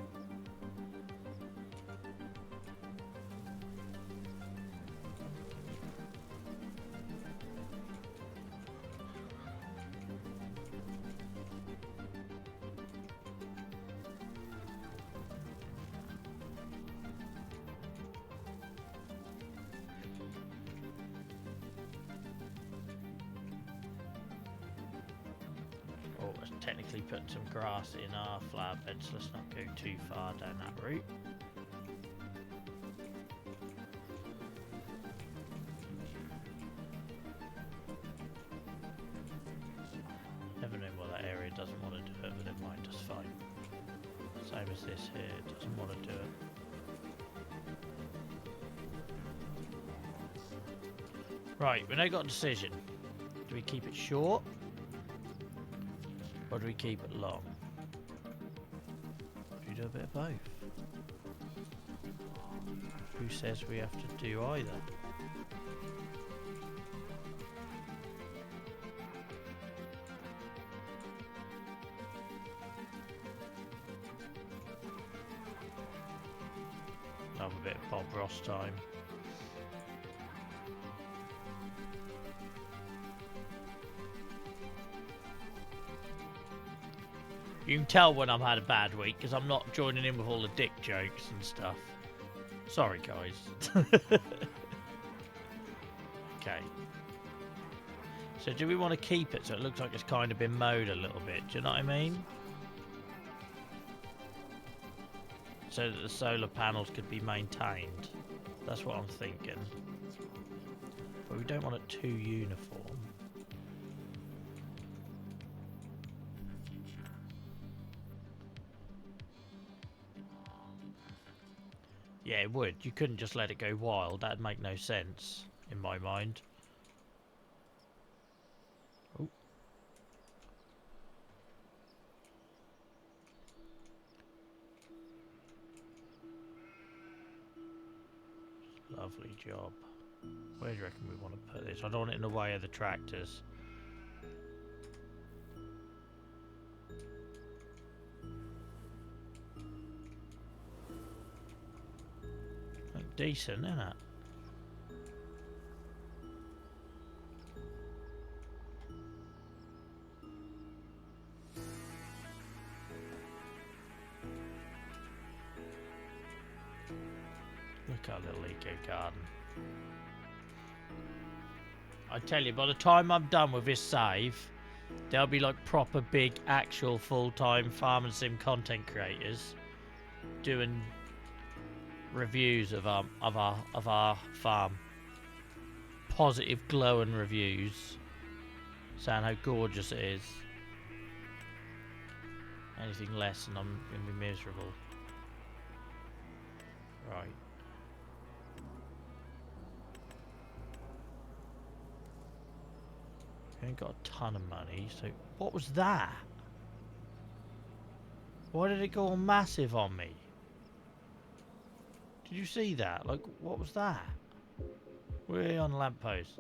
Technically putting some grass in our flower beds, let's not go too far down that route. Never know why that area doesn't want to do it, but it might just fine. Same as this here, it doesn't want to do it. Right, we now got a decision. Do we keep it short? Or do we keep it long? Do we do a bit of both? Who says we have to do either? Have a bit of Bob Ross time. You can tell when I've had a bad week because I'm not joining in with all the dick jokes and stuff. Sorry, guys. Okay. So do we want to keep it so it looks like it's kind of been mowed a little bit? Do you know what I mean? So that the solar panels could be maintained. That's what I'm thinking. But we don't want it too uniform. Yeah, it would. You couldn't just let it go wild. That'd make no sense, in my mind. Oh. Lovely job. Where do you reckon we want to put this? I don't want it in the way of the tractors. Decent, isn't it? Look at our little eco garden. I tell you, by the time I'm done with this save, there'll be like proper big, actual full-time farm and sim content creators doing reviews of our farm. Positive, glowing reviews, saying how gorgeous it is. Anything less and I'm going to be miserable. Right. We ain't got a ton of money, so... What was that? Why did it go all massive on me? Did you see that? Like, what was that? We're on a lamppost.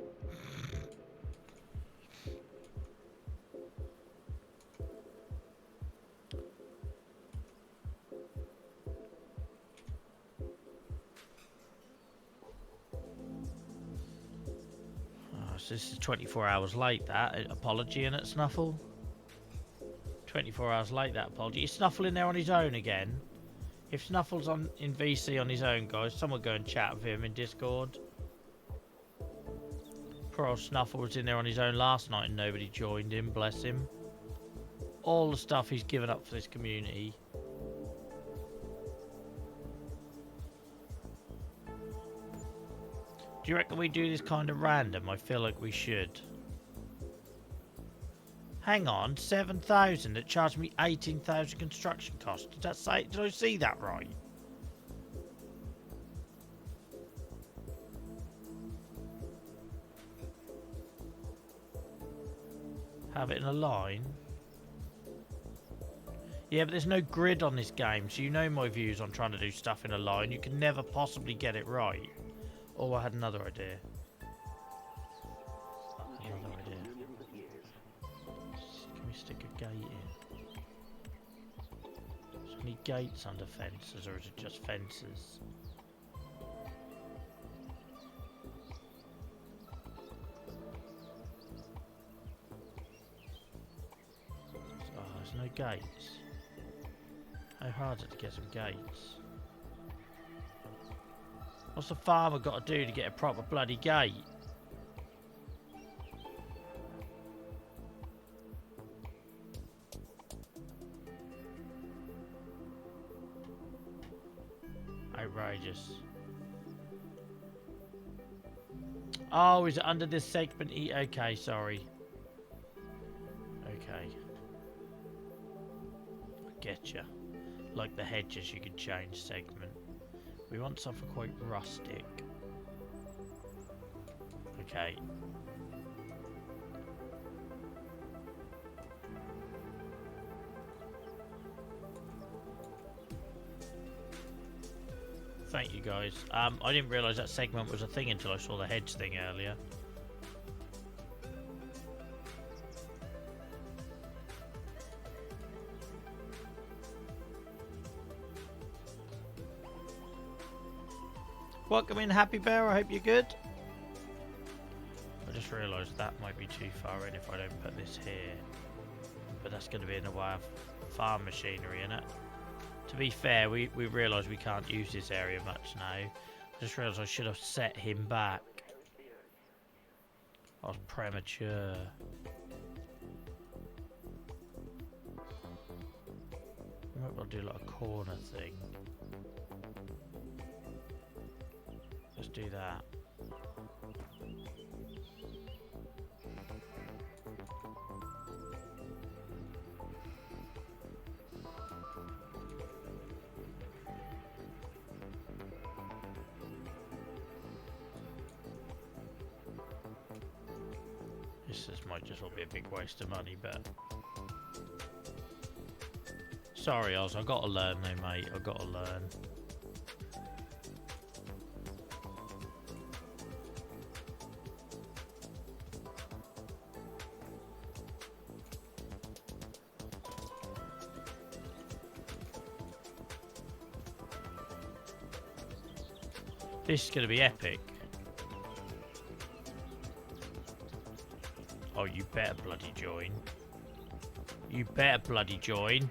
So this is 24 hours late, that. Apology in it, Snuffle. 24 hours late, that apology. Is Snuffle in there on his own again? If Snuffle's in VC on his own, guys, someone go and chat with him in Discord. Poor old Snuffle was in there on his own last night and nobody joined him, bless him. All the stuff he's given up for this community. Do you reckon we do this kind of random? I feel like we should. Hang on, 7,000 that charged me 18,000 construction costs. Did I see that right? Have it in a line. Yeah, but there's no grid on this game, so you know my views on trying to do stuff in a line. You can never possibly get it right. Oh, I had another idea. Another idea. Can we stick a gate in? Is there any gates under fences, or is it just fences? Oh, there's no gates. How hard is it to get some gates? What's the farmer got to do to get a proper bloody gate? Outrageous. Oh, is it under this segment E? Okay, sorry. Okay. I get you. Like the hedges, you can change segment. We want something quite rustic. Okay. Thank you guys. I didn't realise that segment was a thing until I saw the hedge thing earlier. Welcome in, Happy Bear. I hope you're good. I just realised that might be too far in if I don't put this here. But that's going to be in the way of farm machinery, innit? To be fair, we realise we can't use this area much now. I just realised I should have set him back. I was premature. I might well do like a corner thing. Let's do that. This might just well be a big waste of money, but... Sorry, Oz, I gotta learn though, mate. I gotta learn. This is going to be epic. Oh, you better bloody join. You better bloody join.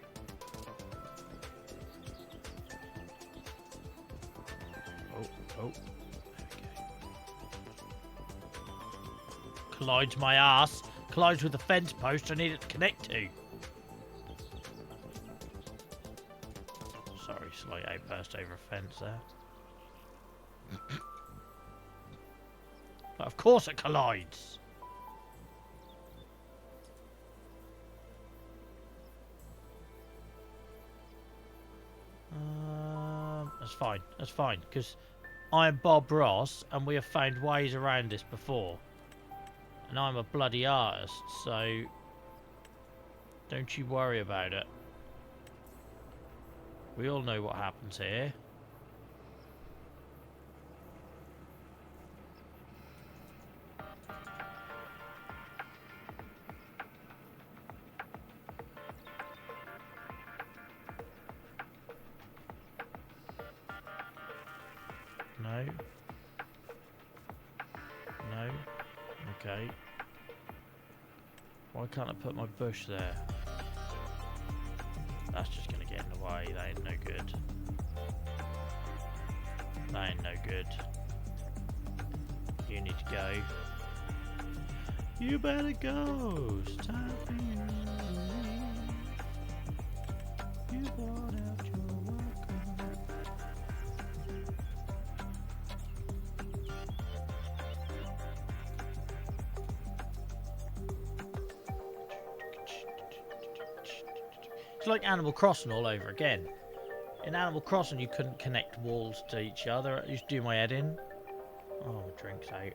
Oh. Okay. Collides my ass. Collides with the fence post I need it to connect to. Sorry, slight outburst over a fence there. But of course it collides. fine. That's fine, because I am Bob Ross, and we have found ways around this before. And I'm a bloody artist, so don't you worry about it. We all know what happens here. No. No. Okay. Why can't I put my bush there? That's just gonna get in the way. That ain't no good. That ain't no good. You need to go. You better go. Stop being rude. You brought out your welcome. It's like Animal Crossing all over again. In Animal Crossing, you couldn't connect walls to each other. I used to do my head in. Oh, my drink's out.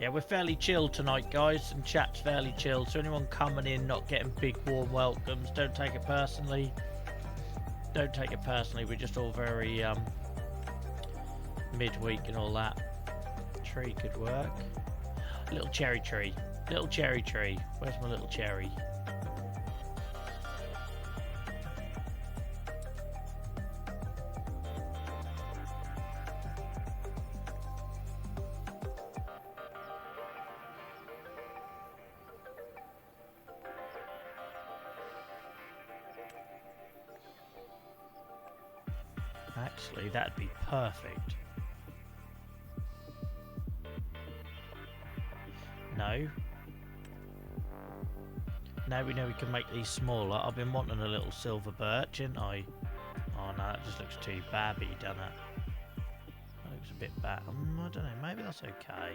Yeah, we're fairly chilled tonight, guys, and chat's fairly chilled. So anyone coming in not getting big warm welcomes, don't take it personally. Don't take it personally. We're just all very midweek and all that. Tree could work. Little cherry tree. Little cherry tree. Where's my little cherry? Actually, that'd be perfect. No. Now we know we can make these smaller. I've been wanting a little silver birch, ain't I? Oh no, that just looks too babby, doesn't it? That looks a bit bad. I don't know, maybe that's okay.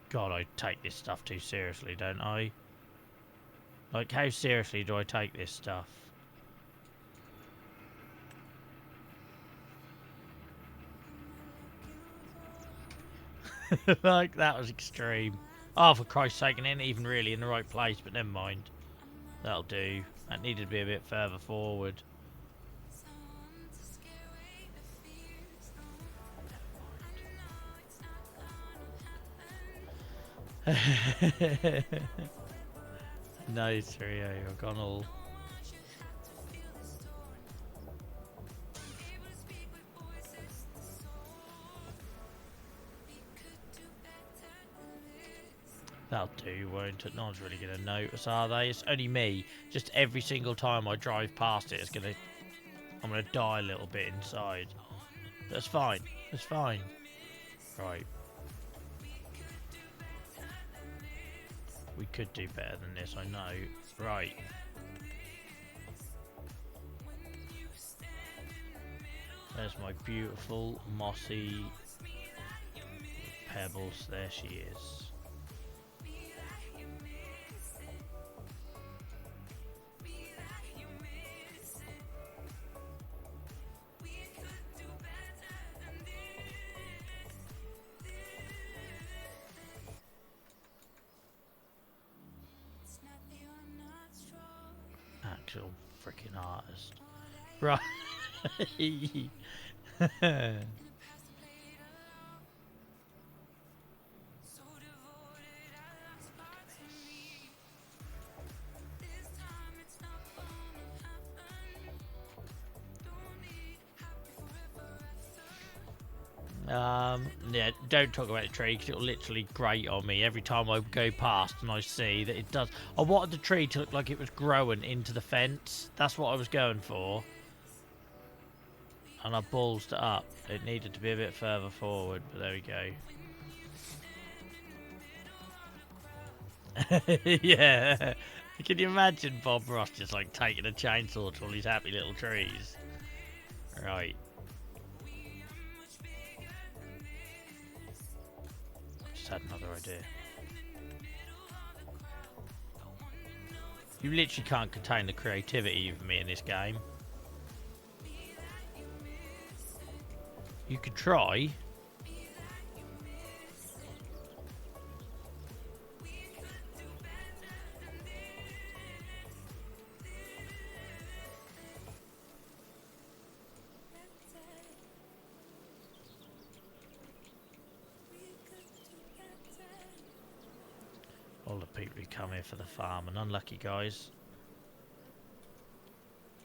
God, I take this stuff too seriously, don't I? Like, how seriously do I take this stuff? Like, that was extreme. Oh, for Christ's sake, and ain't even really in the right place, but never mind. That'll do. That needed to be a bit further forward. Nice, Rio. I've gone all... That'll do, won't it? No one's really going to notice, are they? It's only me. Just every single time I drive past it, I'm going to die a little bit inside. That's fine. That's fine. Right. We could do better than this, I know. Right. There's my beautiful, mossy pebbles. There she is. Actual freaking artist. Right. Yeah, don't talk about the tree because it'll literally grate on me every time I go past and I see that it does. I wanted the tree to look like it was growing into the fence. That's what I was going for. And I ballsed it up. It needed to be a bit further forward, but there we go. Yeah. Can you imagine Bob Ross just like taking a chainsaw to all these happy little trees? Right. just had another idea. You literally can't contain the creativity of me in this game. You could try. All the people who come here for the farm, and unlucky guys.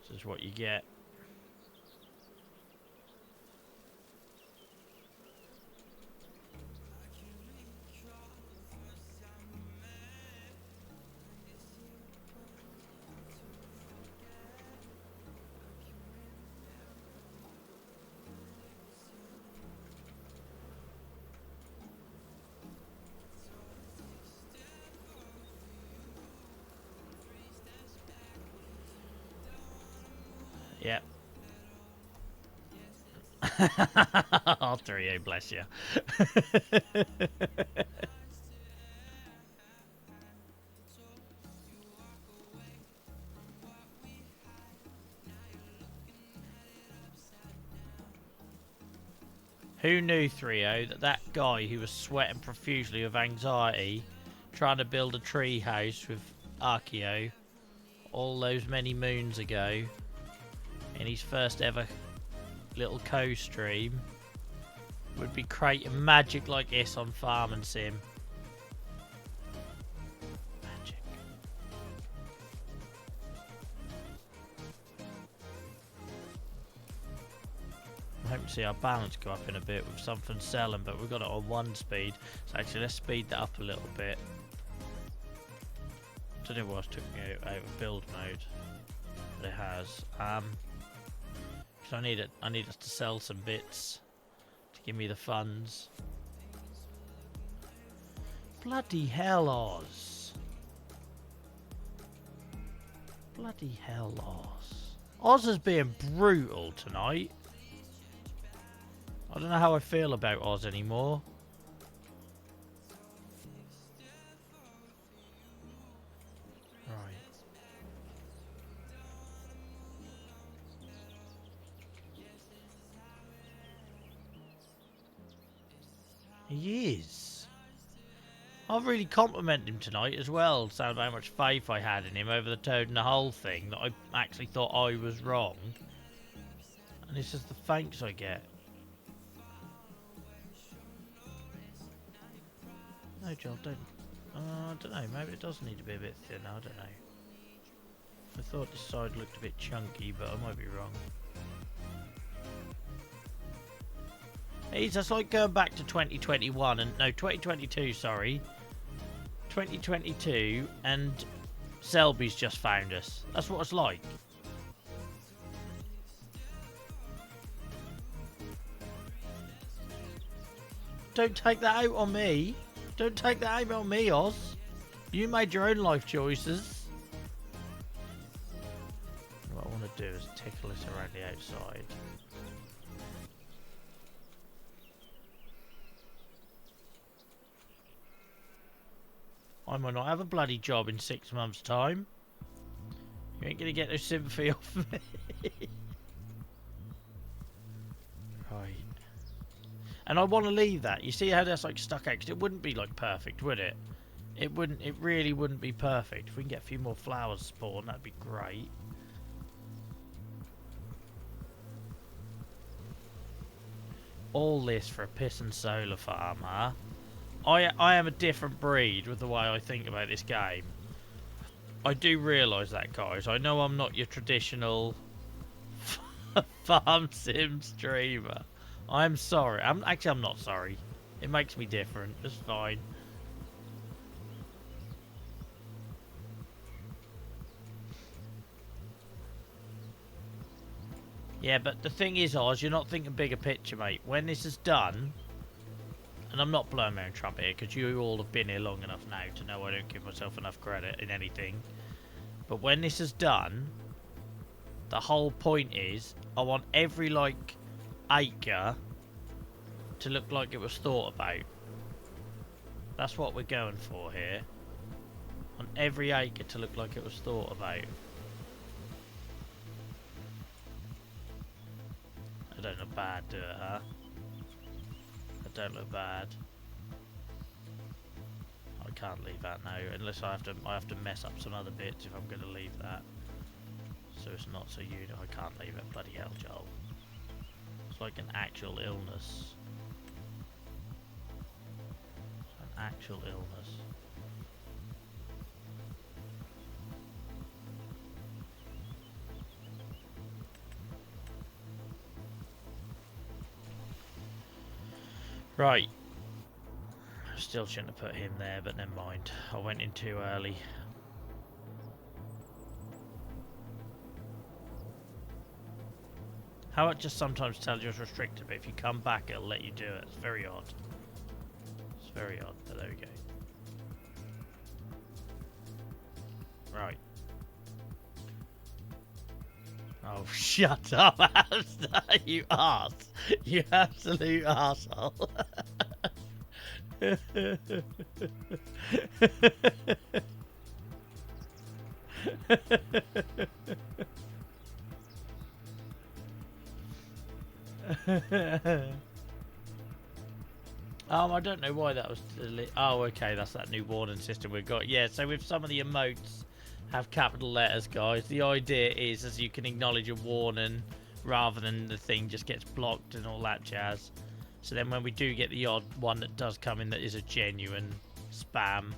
This is what you get. Yep. I'll throw you, bless you. Who knew, 3-0, that guy who was sweating profusely with anxiety trying to build a tree house with Achy all those many moons ago in his first ever little co-stream would be creating magic like this on Farm and Sim. Magic. I'm hoping to see our balance go up in a bit with something selling, but we've got it on 1 speed. So actually let's speed that up a little bit. I don't know why it took me out of build mode, but it has. So I need us to sell some bits to give me the funds. Bloody hell, Oz! Bloody hell, Oz! Oz is being brutal tonight. I don't know how I feel about Oz anymore. He is. I've really complimented him tonight as well, saying about how much faith I had in him over the toad and the whole thing, that I actually thought I was wrong. And this is the thanks I get. No, Joel, don't. I don't know, maybe it does need to be a bit thinner, I don't know. I thought this side looked a bit chunky, but I might be wrong. It's just like going back to 2021 and no 2022, sorry. 2022 and Selby's just found us. That's what it's like. Don't take that out on me. Don't take that out on me, Oz. You made your own life choices. What I want to do is tickle this around the outside. I might not have a bloody job in 6 months' time. You ain't gonna get no sympathy off me. Right. And I want to leave that. You see how that's like stuck out? 'Cause it wouldn't be like perfect, would it? It wouldn't. It really wouldn't be perfect. If we can get a few more flowers spawn, that'd be great. All this for a piss and solar farm, huh? I am a different breed with the way I think about this game. I do realise that, guys. I know I'm not your traditional farm sim streamer. I'm sorry. I'm not sorry. It makes me different. It's fine. Yeah, but the thing is, Oz, you're not thinking bigger picture, mate. When this is done... And I'm not blowing my own trumpet here, because you all have been here long enough now to know I don't give myself enough credit in anything. But when this is done, the whole point is, I want every, like, acre to look like it was thought about. That's what we're going for here. On every acre to look like it was thought about. I don't look bad, do it, huh? I don't look bad. I can't leave that now, unless I have to mess up some other bits if I'm going to leave that. So it's not so unique. I can't leave it. Bloody hell, Joel. It's like an actual illness. It's an actual illness. Right. Still shouldn't have put him there, but never mind. I went in too early. How it just sometimes tells you it's restricted, but if you come back, it'll let you do it. It's very odd. It's very odd, but there we go. Right. Oh, shut up, you arse. You absolute arsehole. I don't know why that was. Oh, okay, that's that new warning system we've got. Yeah, so with some of the emotes have capital letters, guys. The idea is as you can acknowledge a warning rather than the thing just gets blocked and all that jazz. So then when we do get the odd one that does come in that is a genuine spam,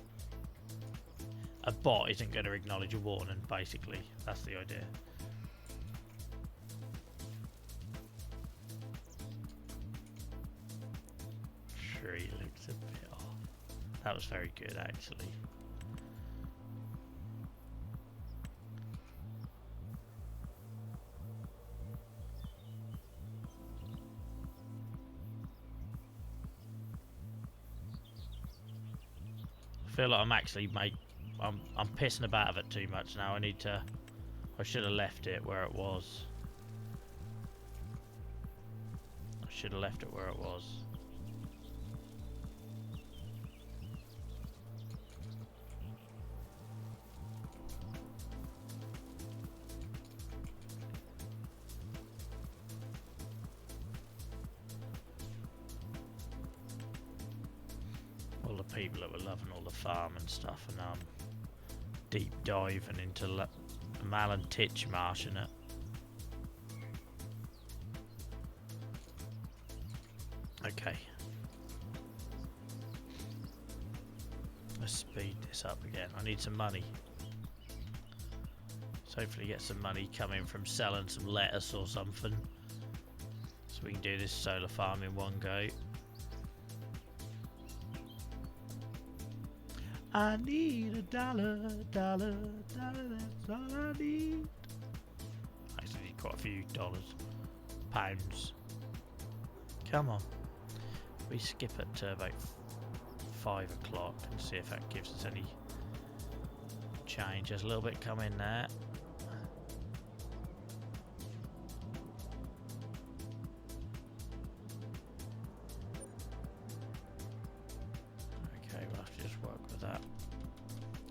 a bot isn't going to acknowledge a warning, basically. That's the idea. Tree looks a bit off. That was very good, actually. I feel like I'm actually I'm pissing about of it too much now. I should have left it where it was. I should have left it where it was. All the people that were loving all the farm and stuff, and deep diving into Malin Titch Marsh and it. Okay. Let's speed this up again. I need some money. So hopefully get some money coming from selling some lettuce or something. So we can do this solar farm in one go. I need a dollar, that's all I need. I actually need quite a few dollars. Pounds. Come on. We skip it to about 5 o'clock and see if that gives us any change. There's a little bit coming there.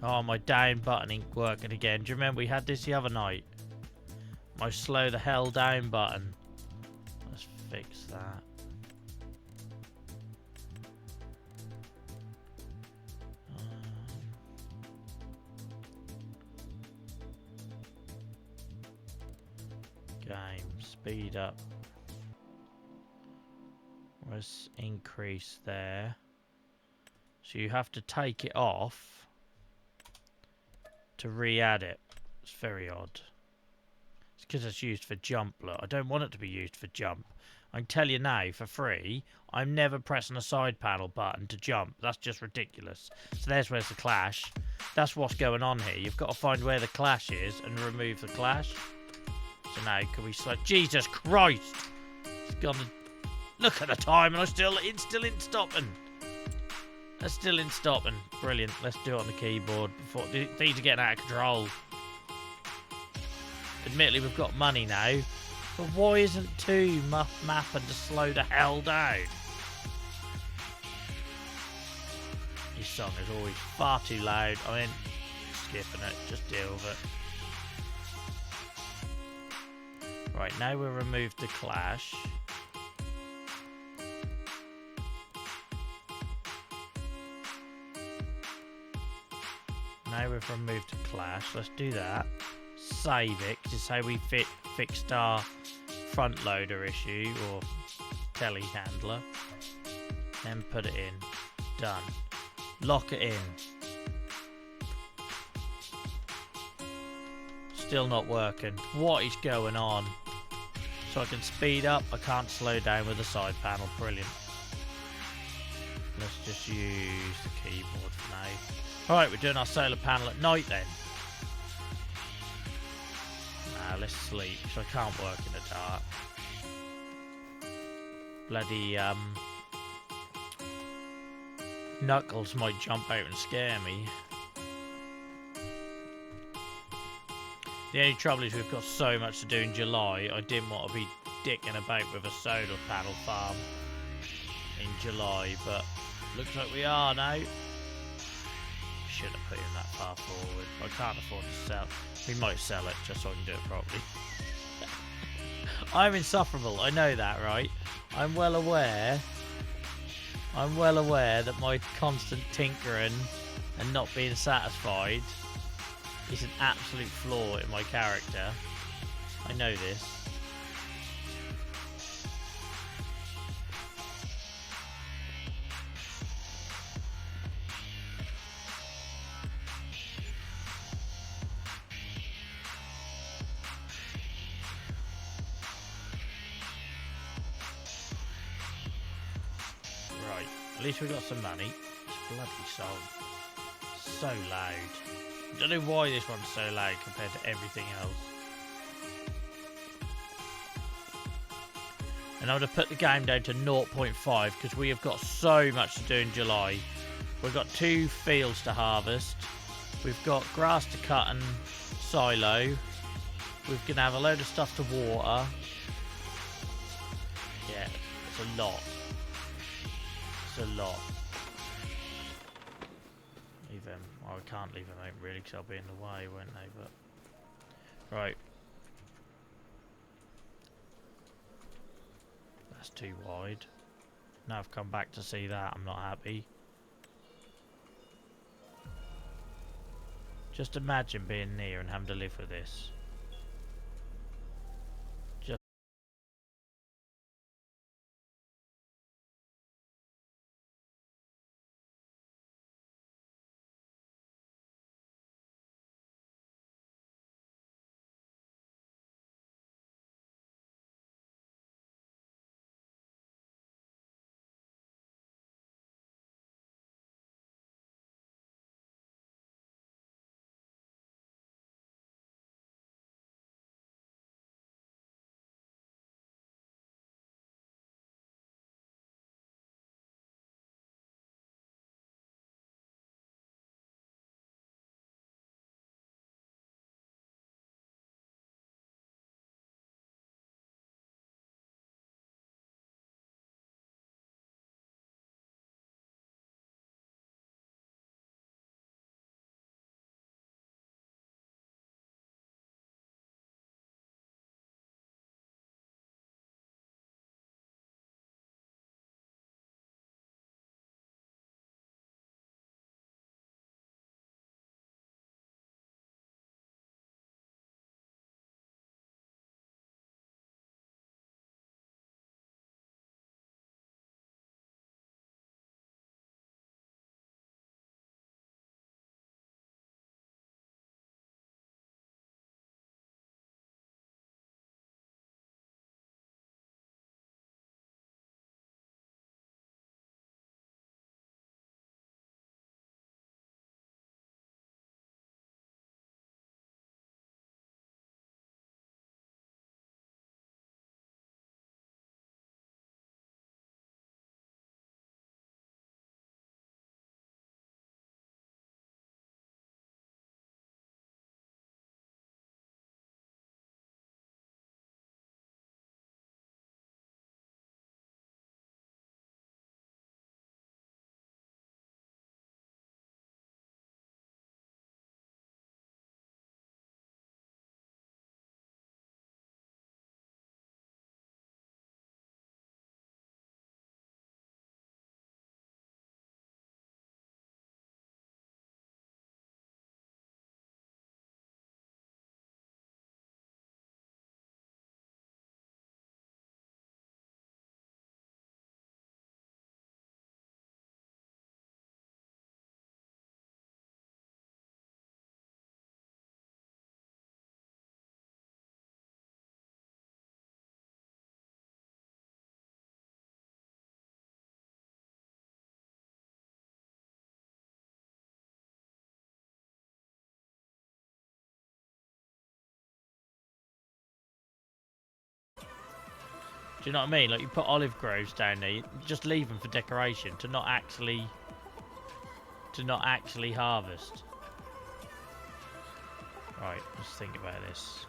Oh, my down button ain't working again. Do you remember we had this the other night? My slow the hell down button. Let's fix that. Game, speed up. Let's increase there. So you have to take it off to re-add it. It's very odd. It's because it's used for jump. Look, I don't want it to be used for jump. I can tell you now, for free, I'm never pressing a side panel button to jump. That's just ridiculous. So there's where's the clash. That's what's going on here. You've got to find where the clash is and remove the clash. So now, can we select... Jesus Christ! It's gone to... Look at the time and it's still in stopping. That's still in stopping. Brilliant. Let's do it on the keyboard before these are getting out of control. Admittedly, we've got money now, but why isn't 2 mapping to slow the hell down? His song is always far too loud. I mean, skipping it, just deal with it. Right, now we'll remove the clash. Now we've removed the clash. Let's do that. Save it, 'cause it's how we fixed our front loader issue or telehandler. Then put it in. Done. Lock it in. Still not working. What is going on? So I can speed up. I can't slow down with the side panel. Brilliant. Let's just use the keyboard for now. Alright, we're doing our solar panel at night then. Nah, let's sleep, so I can't work in the dark. Bloody, Knuckles might jump out and scare me. The only trouble is we've got so much to do in July. I didn't want to be dicking about with a solar panel farm in July, but looks like we are now. Should have put him that far forward. I can't afford to sell. We might sell it just so I can do it properly. I'm insufferable. I know that, right? I'm well aware that my constant tinkering and not being satisfied is an absolute flaw in my character. I know this. Right, at least we got some money. It's bloody sold. So loud. I don't know why this one's so loud compared to everything else. And I'm going to put the game down to 0.5 because we have got so much to do in July. We've got 2 fields to harvest. We've got grass to cut and silo. We're going to have a load of stuff to water. Yeah, it's a lot. It's a lot. Leave them. Well, I can't leave them out really because they'll be in the way, won't they? But right. That's too wide. Now I've come back to see that, I'm not happy. Just imagine being near and having to live with this. Do you know what I mean? Like, you put olive groves down there, you just leave them for decoration, to not actually harvest. Right, let's think about this.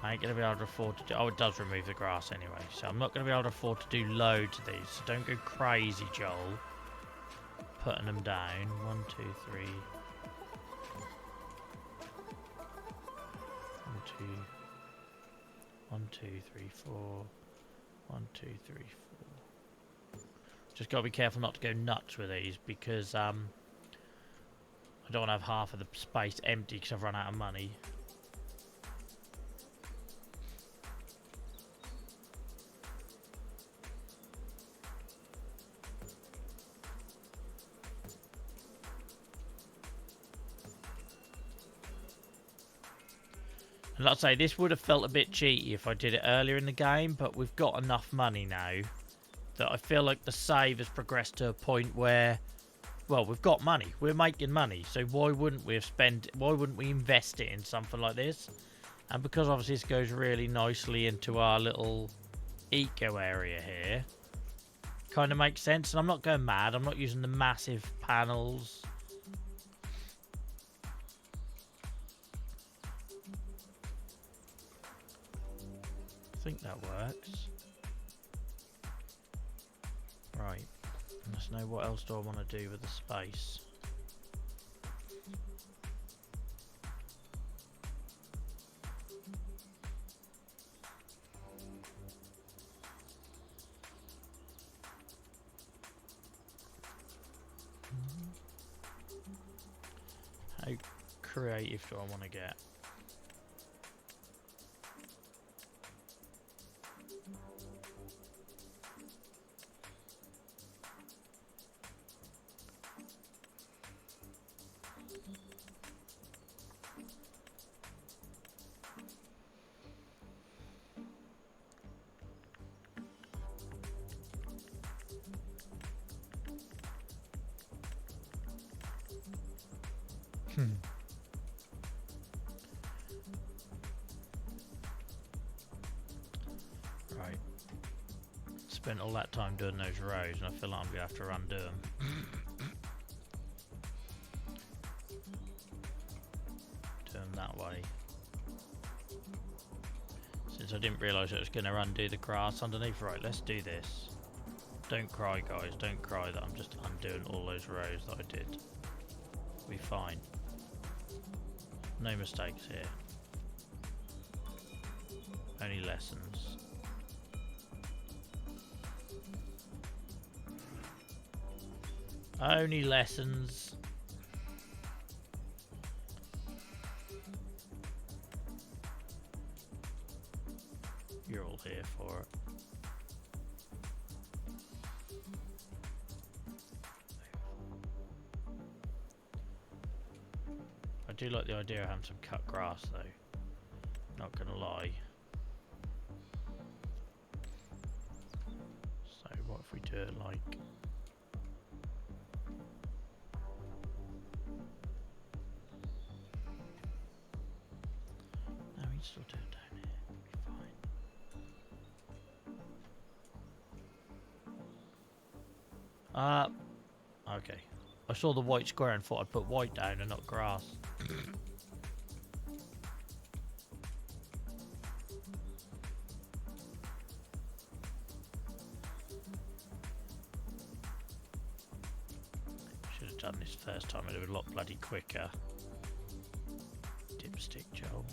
I ain't going to be able to afford to do... Oh, it does remove the grass anyway. So I'm not going to be able to afford to do loads of these. So don't go crazy, Joel. Putting them down. 1, 2, 3. 1, 2. 1, 2, 3, 4. 1, 2, 3, 4. Just got to be careful not to go nuts with these because I don't want to have half of the space empty because I've run out of money. And like I say, this would have felt a bit cheaty if I did it earlier in the game, but we've got enough money now that I feel like the save has progressed to a point where, well, we've got money. We're making money, so why wouldn't we invest it in something like this? And because obviously this goes really nicely into our little eco area here, kind of makes sense. And I'm not going mad. I'm not using the massive panels. I think that works. Right. Let's know what else do I want to do with the space. How creative do I want to get? Right. Spent all that time doing those rows and I feel like I'm going to have to undo them. Do them that way. Since I didn't realise it was going to undo the grass underneath. Right, let's do this. Don't cry, guys. Don't cry that I'm just undoing all those rows that I did. We'll be fine. No mistakes here. Only lessons. Only lessons. You're all here for it. I do like the idea of having some cut grass though. Not gonna lie. So what if we do it like... No, we can still do it down here. It'll be fine. Okay. I saw the white square and thought I'd put white down and not grass. Should have done this first time, it'd have been a lot bloody quicker. Dipstick Joel.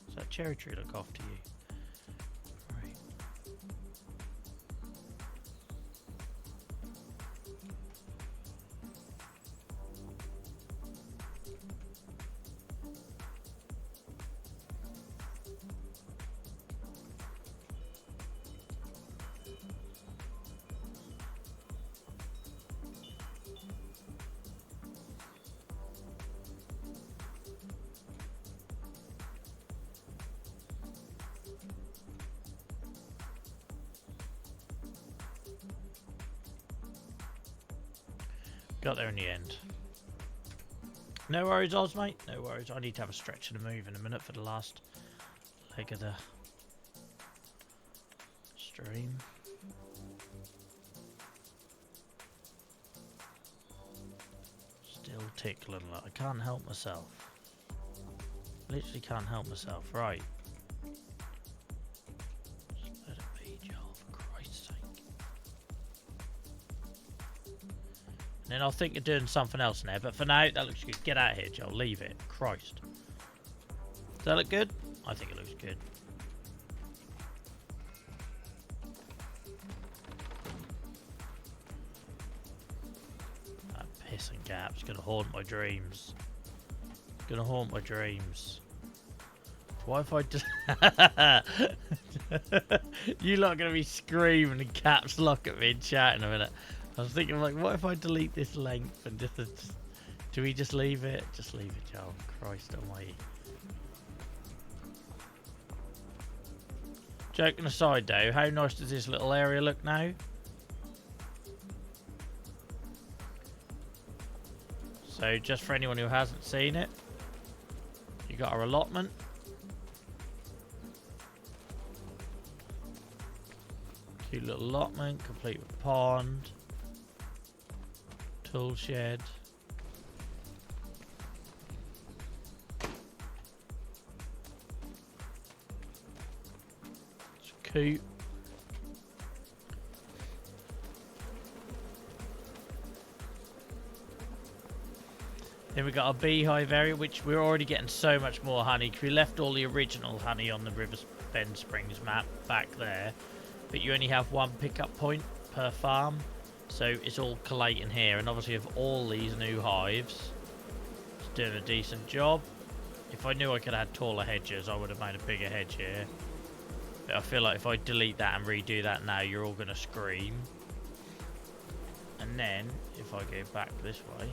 Does that cherry tree look after you? Right. Got there in the end. No worries, Oz, mate. No worries. I need to have a stretch and a move in a minute for the last leg of the stream. Still tickling, like I can't help myself. Literally can't help myself. Right. Just let it be, Joel, for Christ's sake. And then I'll think of doing something else in there, but for now, that looks good. Get out of here, Joel. Leave it. Christ. Does that look good? I think it looks good. That pissing gap's gonna haunt my dreams. Gonna haunt my dreams. Why if I just... You lot are gonna be screaming and caps lock at me and chat in a minute. I was thinking, like, what if I delete this length and just do we just leave it? Just leave it, Joel. Christ almighty. Joking aside though, how nice does this little area look now? So just for anyone who hasn't seen it, you got our allotment. Cute little allotment, complete with pond, tool shed. Coop. Then we got our beehive area, which we're already getting so much more honey because we left all the original honey on the River Bend Springs map back there, but you only have one pickup point per farm, so it's all collating here. And obviously with all these new hives, it's doing a decent job. If I knew I could add taller hedges, I would have made a bigger hedge here. But I feel like if I delete that and redo that now, you're all going to scream. And then, if I go back this way...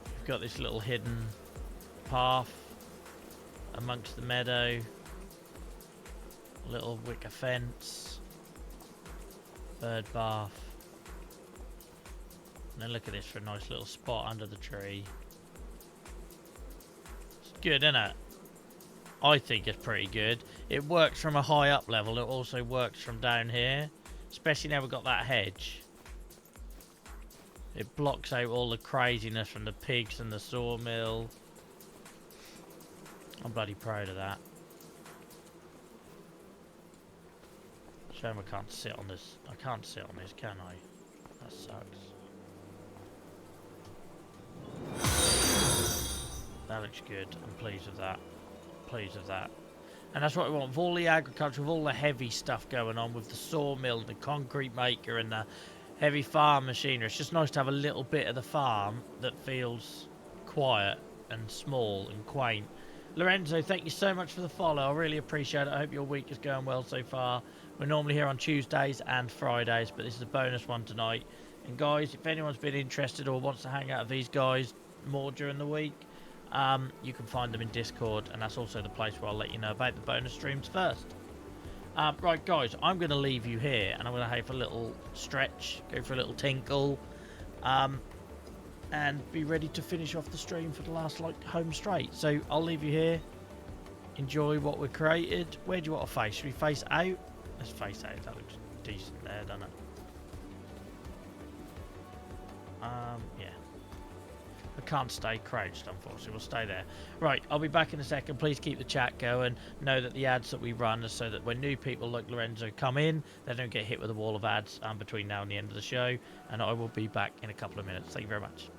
You've got this little hidden path amongst the meadow. Little wicker fence. Bird bath. And then look at this for a nice little spot under the tree. It's good, isn't it? I think it's pretty good. It works from a high up level. It also works from down here. Especially now we've got that hedge. It blocks out all the craziness from the pigs and the sawmill. I'm bloody proud of that. Shame I can't sit on this. I can't sit on this, can I? That sucks. That looks good. I'm pleased with that. Pleased with that. And that's what we want. With all the agriculture, with all the heavy stuff going on, with the sawmill, the concrete maker, and the heavy farm machinery. It's just nice to have a little bit of the farm that feels quiet and small and quaint. Lorenzo, thank you so much for the follow. I really appreciate it. I hope your week is going well so far. We're normally here on Tuesdays and Fridays, but this is a bonus one tonight. And guys, if anyone's been interested or wants to hang out with these guys more during the week, you can find them in Discord, and that's also the place where I'll let you know about the bonus streams first. Right, guys, I'm going to leave you here, and I'm going to have a little stretch, go for a little tinkle, and be ready to finish off the stream for the last, home straight. So I'll leave you here. Enjoy what we've created. Where do you want to face? Should we face out? Let's face out. That looks decent there, doesn't it? Yeah. I can't stay crouched, unfortunately. We'll stay there. Right, I'll be back in a second. Please keep the chat going. Know that the ads that we run are so that when new people like Lorenzo come in, they don't get hit with a wall of ads between now and the end of the show. And I will be back in a couple of minutes. Thank you very much.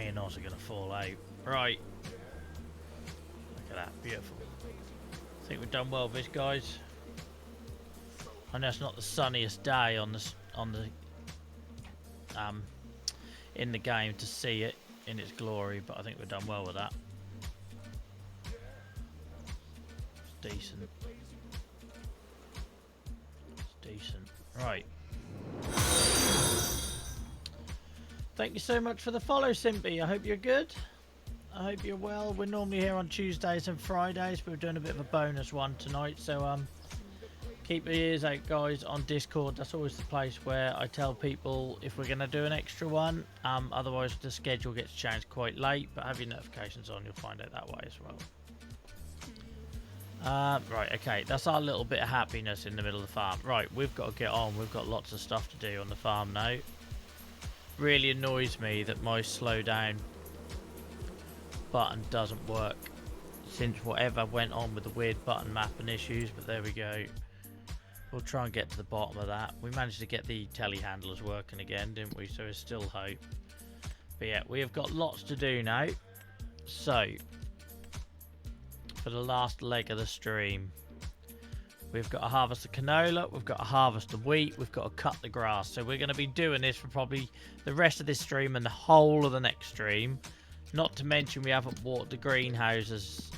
Me and Oz are going to fall out. Right. Look at that. Beautiful. I think we've done well with this, guys. I know it's not the sunniest day on the in the game to see it in its glory, but I think we've done well with that. It's decent. It's decent. Right. Thank you so much for the follow, Simpy. I hope you're good. I hope you're well. We're normally here on Tuesdays and Fridays, but we're doing a bit of a bonus one tonight. So keep your ears out, guys, on Discord. That's always the place where I tell people if we're going to do an extra one. Otherwise, the schedule gets changed quite late. But have your notifications on, you'll find out that way as well. Right, okay. That's our little bit of happiness in the middle of the farm. Right, we've got to get on. We've got lots of stuff to do on the farm now. Really annoys me that my slow down button doesn't work since whatever went on with the weird button mapping issues, but there we go. We'll try and get to the bottom of that. We managed to get the telehandlers working again, didn't we? So there's still hope. But yeah, we have got lots to do now. So for the last leg of the stream, we've got to harvest the canola, we've got to harvest the wheat, we've got to cut the grass. So we're going to be doing this for probably the rest of this stream and the whole of the next stream. Not to mention we haven't watered the greenhouses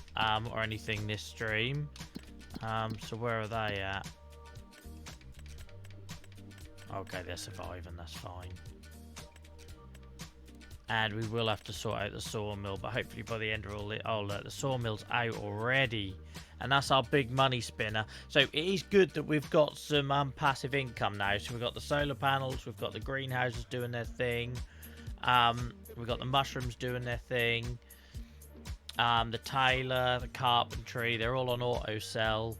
or anything this stream. So where are they at? Okay, they're surviving, that's fine. And we will have to sort out the sawmill, but hopefully by the end of all it... Oh, look, the sawmill's out already. And that's our big money spinner. So it is good that we've got some passive income now. So we've got the solar panels, we've got the greenhouses doing their thing. We've got the mushrooms doing their thing. The tailor, the carpentry, they're all on auto sell,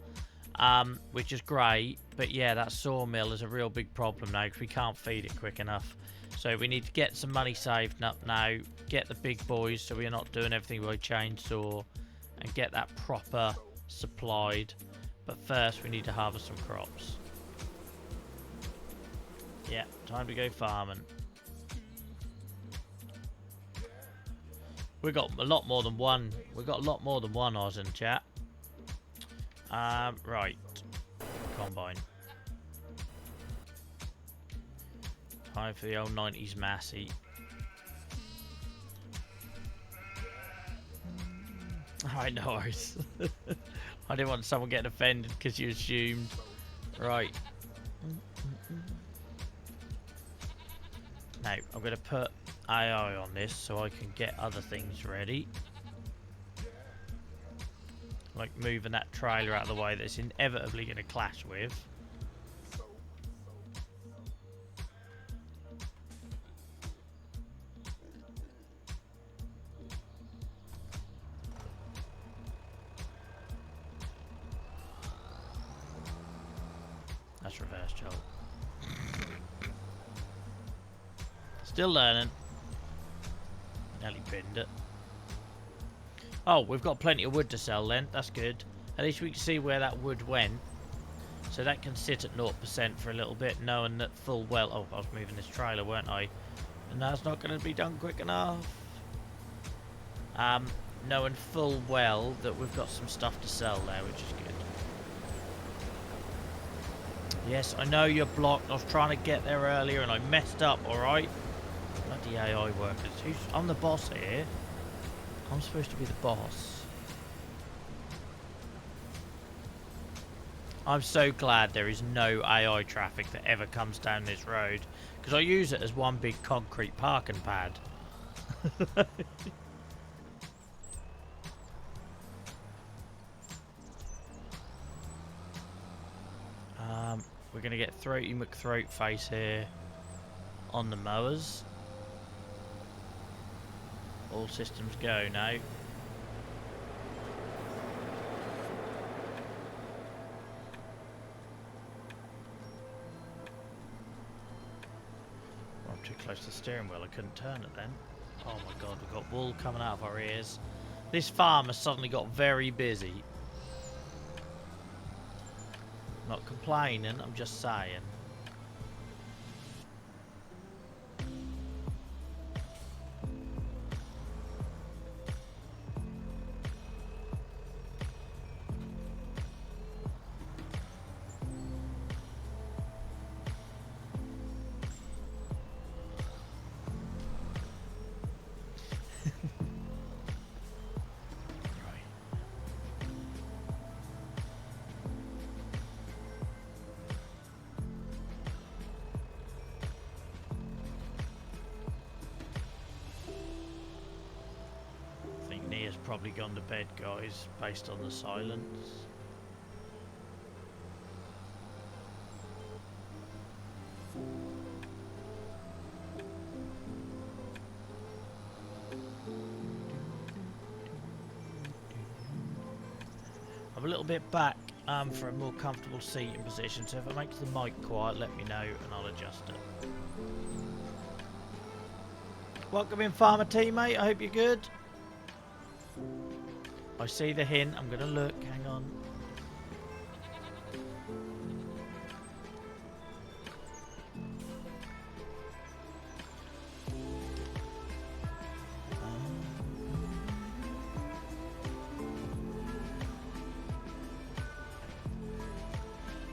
which is great. But yeah, that sawmill is a real big problem now because we can't feed it quick enough. So we need to get some money saved up now, get the big boys so we're not doing everything by chainsaw, and get that proper supplied. But first we need to harvest some crops. Yeah, time to go farming. We got a lot more than one. We got a lot more than one Oz in chat. Right. Combine. Time for the old 90s Massey. I know. I didn't want someone getting offended because you assumed. Right. Now, I'm going to put AI on this so I can get other things ready. Like moving that trailer out of the way that's inevitably going to clash with. That's reverse jolt. Still learning. Nearly pinned it. Oh, we've got plenty of wood to sell then. That's good. At least we can see where that wood went. So that can sit at 0% for a little bit, knowing that full well... Oh, I was moving this trailer, weren't I? And that's not going to be done quick enough. Knowing full well that we've got some stuff to sell there, which is good. Yes, I know you're blocked. I was trying to get there earlier and I messed up, alright? Bloody AI workers. I'm the boss here. I'm supposed to be the boss. I'm so glad there is no AI traffic that ever comes down this road, because I use it as one big concrete parking pad. We're going to get Throaty McThroat face here on the mowers. All systems go now. I'm too close to the steering wheel, I couldn't turn it then. Oh my god, we've got wool coming out of our ears. This farm has suddenly got very busy. Not complaining, I'm just saying. has probably gone to bed, guys, based on the silence. I'm a little bit back for a more comfortable seating position, so if it makes the mic quiet, let me know and I'll adjust it. Welcome in, farmer teammate. I hope you're good. I see the hint. I'm going to look. Hang on.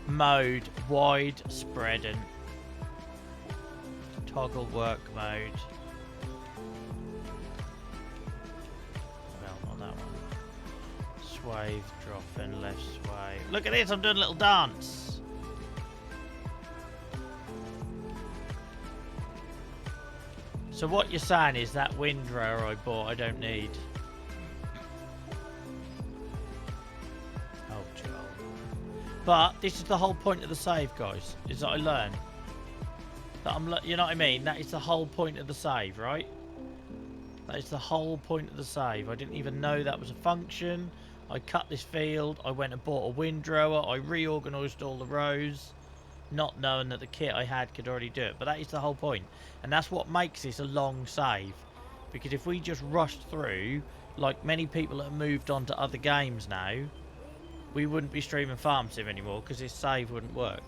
Mode wide spreading. Toggle work mode. Well, not that one. Swathe, drop in, left sway. Look at this, I'm doing a little dance. So what you're saying is that windrower I bought I don't need. Oh, Joel. But this is the whole point of the save, guys, is that I learn. That you know what I mean? That is the whole point of the save, right? That is the whole point of the save. I didn't even know that was a function. I cut this field. I went and bought a windrower. I reorganised all the rows, not knowing that the kit I had could already do it. But that is the whole point. And that's what makes this a long save. Because if we just rushed through, like many people that have moved on to other games now, we wouldn't be streaming Farm Sim anymore because this save wouldn't work.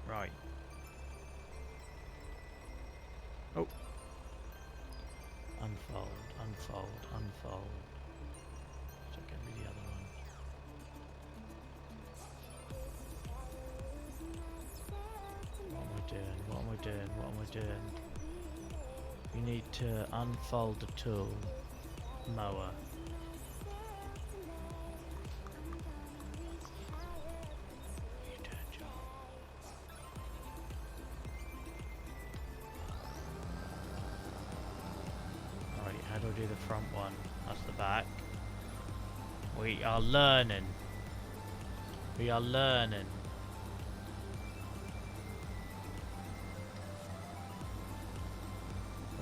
Right. Oh. Unfold, unfold, unfold. So it can be the other one. What am I doing? What am I doing? What am I doing? You need to unfold the tool. Mower. How do I do the front one? That's the back. We are learning. We are learning.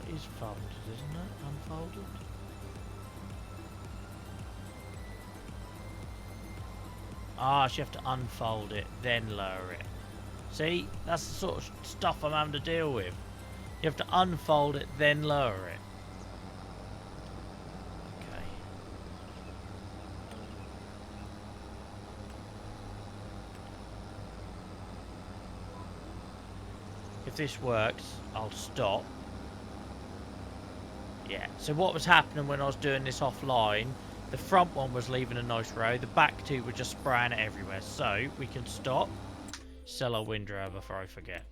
It is folded, isn't it? Unfolded. Ah, so you have to unfold it, then lower it. See? That's the sort of stuff I'm having to deal with. You have to unfold it, then lower it. If this works, I'll stop. Yeah, so what was happening when I was doing this offline, the front one was leaving a nice row, the back two were just spraying it everywhere. So, we can stop, sell our windrower before I forget.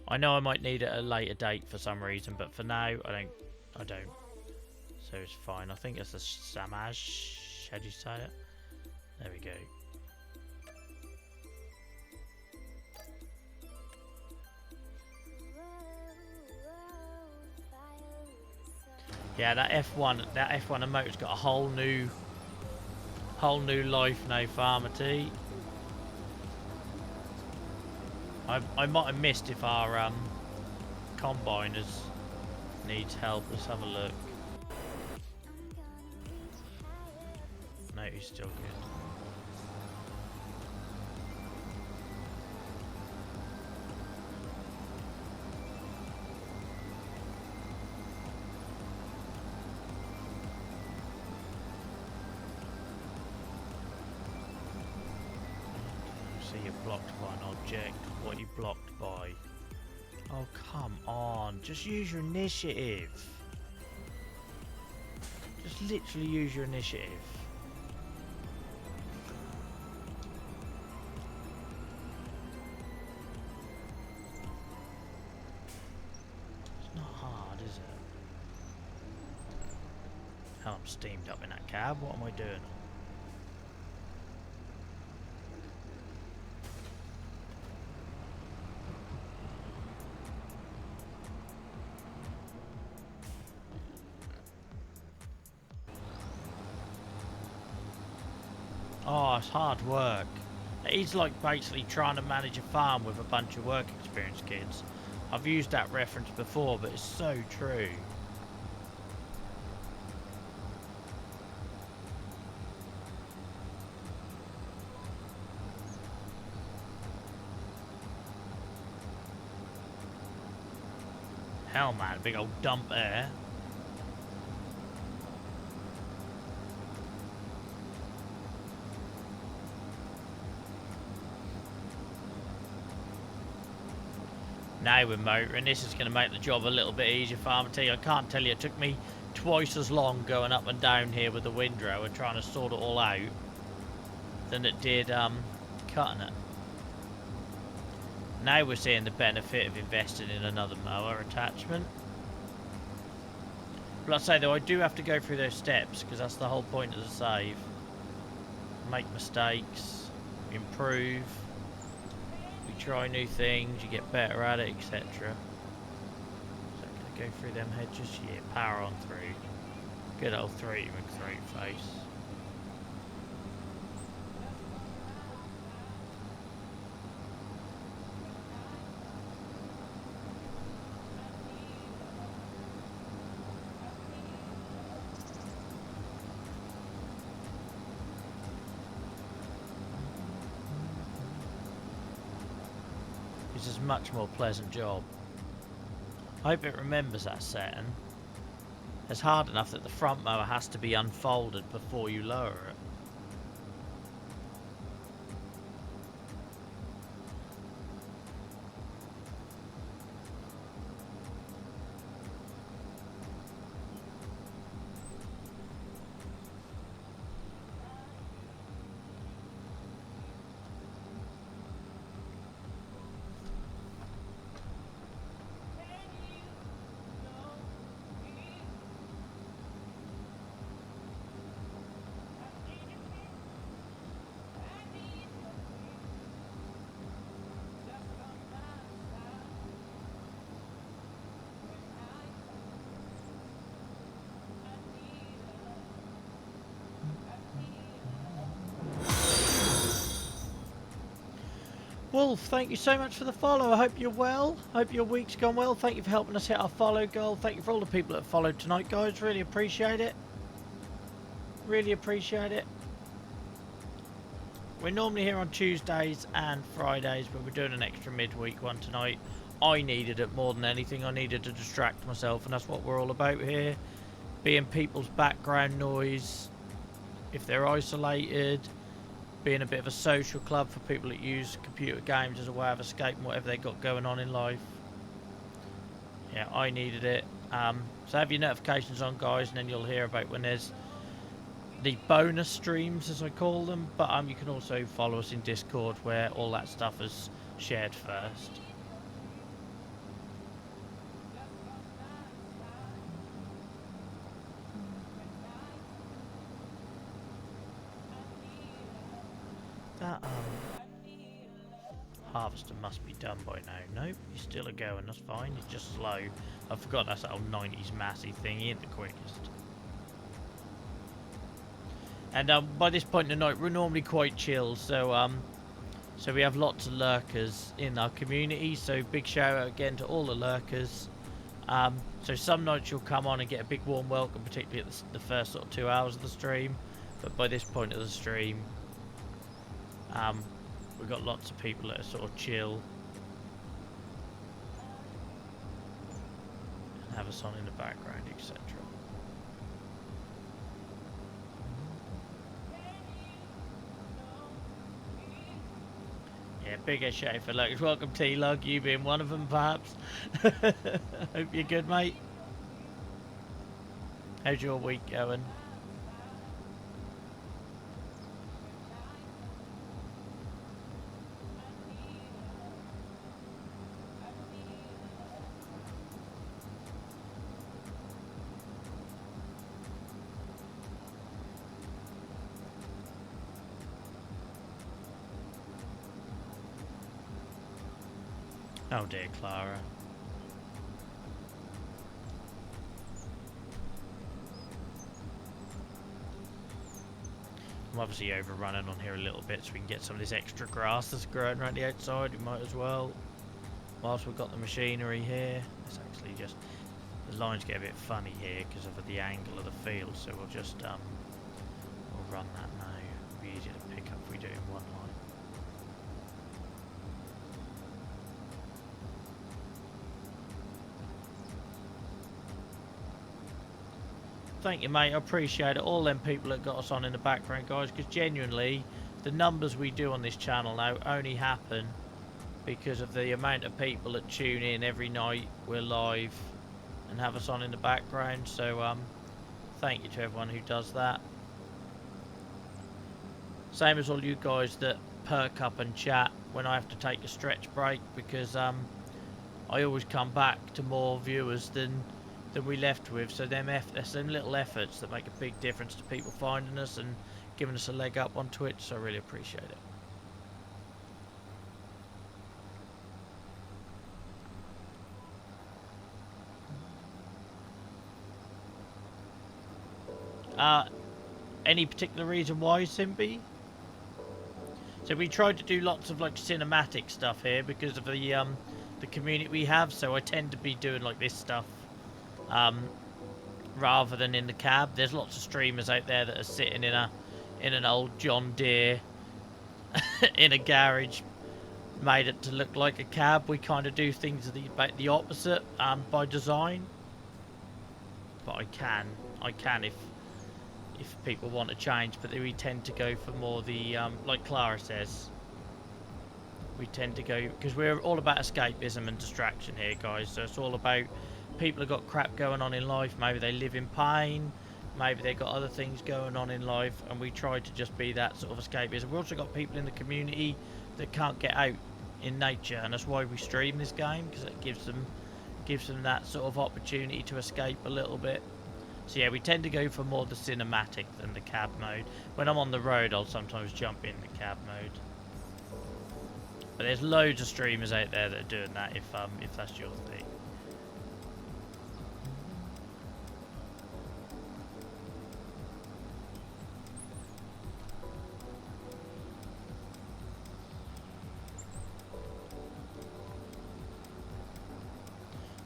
I know I might need it at a later date for some reason, but for now, I don't. So it's fine. I think it's a silage. How do you say it? There we go. Yeah, that F1 emote's got a whole new life now, Farmer T. I might have missed if our combiners needs help. Let's have a look. No, he's still good. You're blocked by an object. What are you blocked by? Oh, come on. Just use your initiative. Just literally use your initiative. It's not hard, is it? Hell, I'm steamed up in that cab. What am I doing? Oh, it's hard work. He's like basically trying to manage a farm with a bunch of work experience kids. I've used that reference before, but it's so true. Hell, man, big old dump there. Now we're motoring. This is going to make the job a little bit easier, Farmer T. I can't tell you, it took me twice as long going up and down here with the windrow and trying to sort it all out than it did cutting it. Now we're seeing the benefit of investing in another mower attachment. But like I say though, I do have to go through those steps because that's the whole point of the save. Make mistakes, improve. You try new things, you get better at it, etc. So can I go through them hedges? Yeah, power on through. Good old 3 McThree face. This is a much more pleasant job. I hope it remembers that setting. It's hard enough that the front mower has to be unfolded before you lower it. Wolf, thank you so much for the follow. I hope you're well. Hope your week's gone well. Thank you for helping us hit our follow goal. Thank you for all the people that followed tonight, guys. Really appreciate it. Really appreciate it. We're normally here on Tuesdays and Fridays, but we're doing an extra midweek one tonight. I needed it more than anything. I needed to distract myself, and that's what we're all about here. Being people's background noise, if they're isolated, being a bit of a social club for people that use computer games as a way of escaping whatever they got going on in life. Yeah, I needed it. So have your notifications on, guys, and then you'll hear about when there's the bonus streams, as I call them. But you can also follow us in Discord, where all that stuff is shared first. That harvester must be done by now. Nope, he's still going. That's fine. He's just slow. I forgot that's that old 90s massy thing. He ain't the quickest. And by this point in the night, we're normally quite chill. So so we have lots of lurkers in our community. So big shout out again to all the lurkers. So some nights you'll come on and get a big warm welcome, particularly at the first sort of 2 hours of the stream. But by this point of the stream, we've got lots of people that are sort of chill and have us on in the background, etc. Yeah, big shout for Lug. Welcome T-Lug, you being one of them perhaps. Hope you're good, mate. How's your week going? Oh dear, Clara. I'm obviously overrunning on here a little bit so we can get some of this extra grass that's growing around the outside. We might as well, whilst we've got the machinery here. It's actually just, the lines get a bit funny here because of the angle of the field, so we'll just we'll run that now. It'll be easier to pick up if we do it in one line. Thank you, mate. I appreciate it. All them people that got us on in the background, guys, because genuinely, the numbers we do on this channel now only happen because of the amount of people that tune in every night. We're live and have us on in the background. So, thank you to everyone who does that. Same as all you guys that perk up and chat when I have to take a stretch break, because I always come back to more viewers than we left with. So them little efforts that make a big difference to people finding us and giving us a leg up on Twitch, so I really appreciate it. Any particular reason why, Simbi? So we tried to do lots of like cinematic stuff here because of the community we have, so I tend to be doing like this stuff rather than in the cab. There's lots of streamers out there that are sitting in an old John Deere in a garage, made it to look like a cab. We kind of do things about the opposite by design, but I can if people want to change, but we tend to go for more the like Clara says, we tend to go because we're all about escapism and distraction here, guys. So it's all about people have got crap going on in life. Maybe they live in pain, maybe they've got other things going on in life, and we try to just be that sort of escapism. We've also got people in the community that can't get out in nature, and that's why we stream this game, because it gives them that sort of opportunity to escape a little bit. So yeah, we tend to go for more the cinematic than the cab mode. When I'm on the road, I'll sometimes jump in the cab mode. But there's loads of streamers out there that are doing that if that's your thing.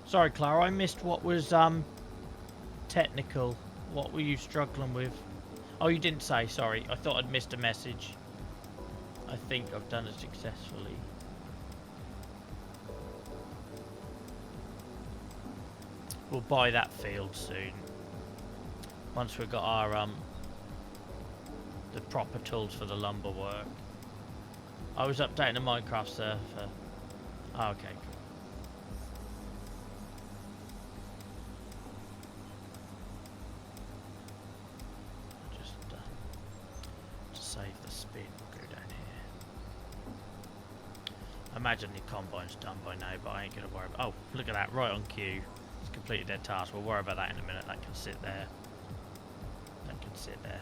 Sorry, Clara, I missed what was technical. What were you struggling with? Oh, you didn't say, sorry. I thought I'd missed a message. I think I've done it successfully. We'll buy that field soon. Once we've got our the proper tools for the lumber work. I was updating the Minecraft server. Oh, okay, cool. Save the spin, we'll go down here. I imagine the combine's done by now, but I ain't going to worry about. Oh, look at that, right on cue. It's completed their task. We'll worry about that in a minute. That can sit there. That can sit there.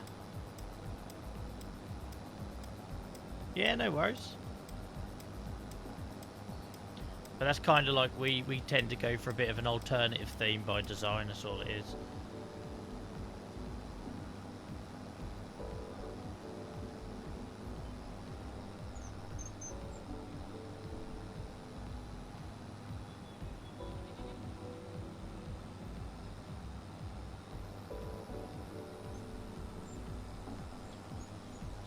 Yeah, no worries. But that's kind of like we tend to go for a bit of an alternative theme by design. That's all it is.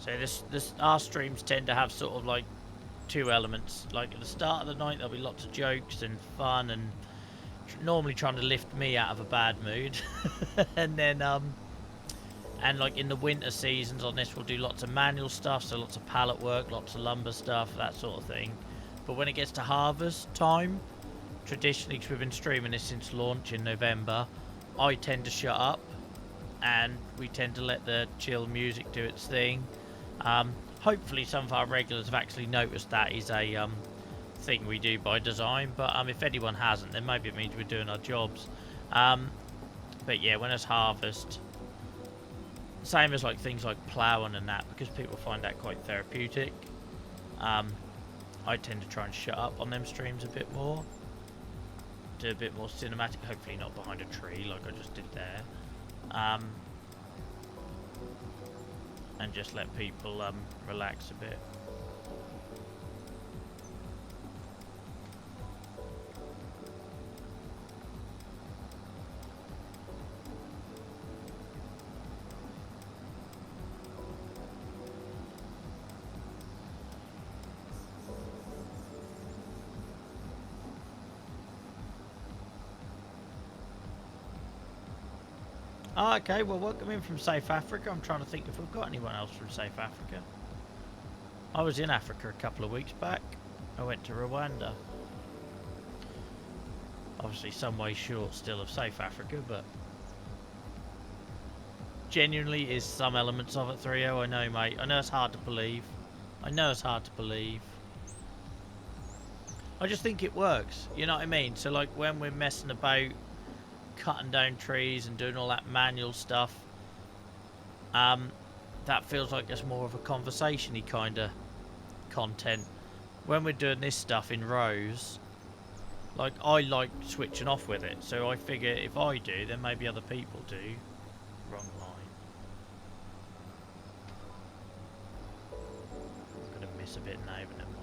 So our streams tend to have sort of like two elements. Like at the start of the night, there'll be lots of jokes and fun, and normally trying to lift me out of a bad mood. And then and like in the winter seasons on this, we'll do lots of manual stuff, so lots of pallet work, lots of lumber stuff, that sort of thing. But when it gets to harvest time, traditionally, because we've been streaming this since launch in November, I tend to shut up, and we tend to let the chill music do its thing. Hopefully some of our regulars have actually noticed that is a thing we do by design, but if anyone hasn't, then maybe it means we're doing our jobs. But yeah, when it's harvest, same as like things like ploughing and that, because people find that quite therapeutic. I tend to try and shut up on them streams a bit more. Do a bit more cinematic, hopefully not behind a tree like I just did there. And just let people relax a bit. Oh, okay, well, welcome in from South Africa. I'm trying to think if we've got anyone else from South Africa. I was in Africa a couple of weeks back. I went to Rwanda. Obviously some way short still of South Africa, but genuinely is some elements of it, 3-0. I know, mate. I know it's hard to believe. I know it's hard to believe. I just think it works, you know what I mean? So like when we're messing about cutting down trees and doing all that manual stuff, that feels like it's more of a conversation-y kind of content. When we're doing this stuff in rows, like I like switching off with it, so I figure if I do, then maybe other people do. Wrong line. I'm gonna miss a bit now, but never mind.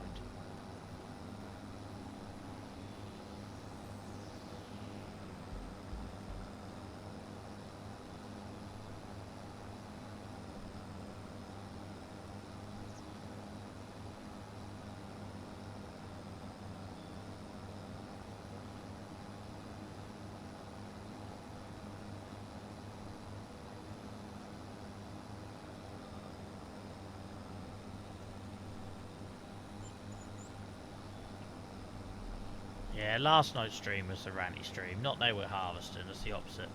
Yeah, last night's stream was the ranty stream. Not now we're harvesting, it's the opposite.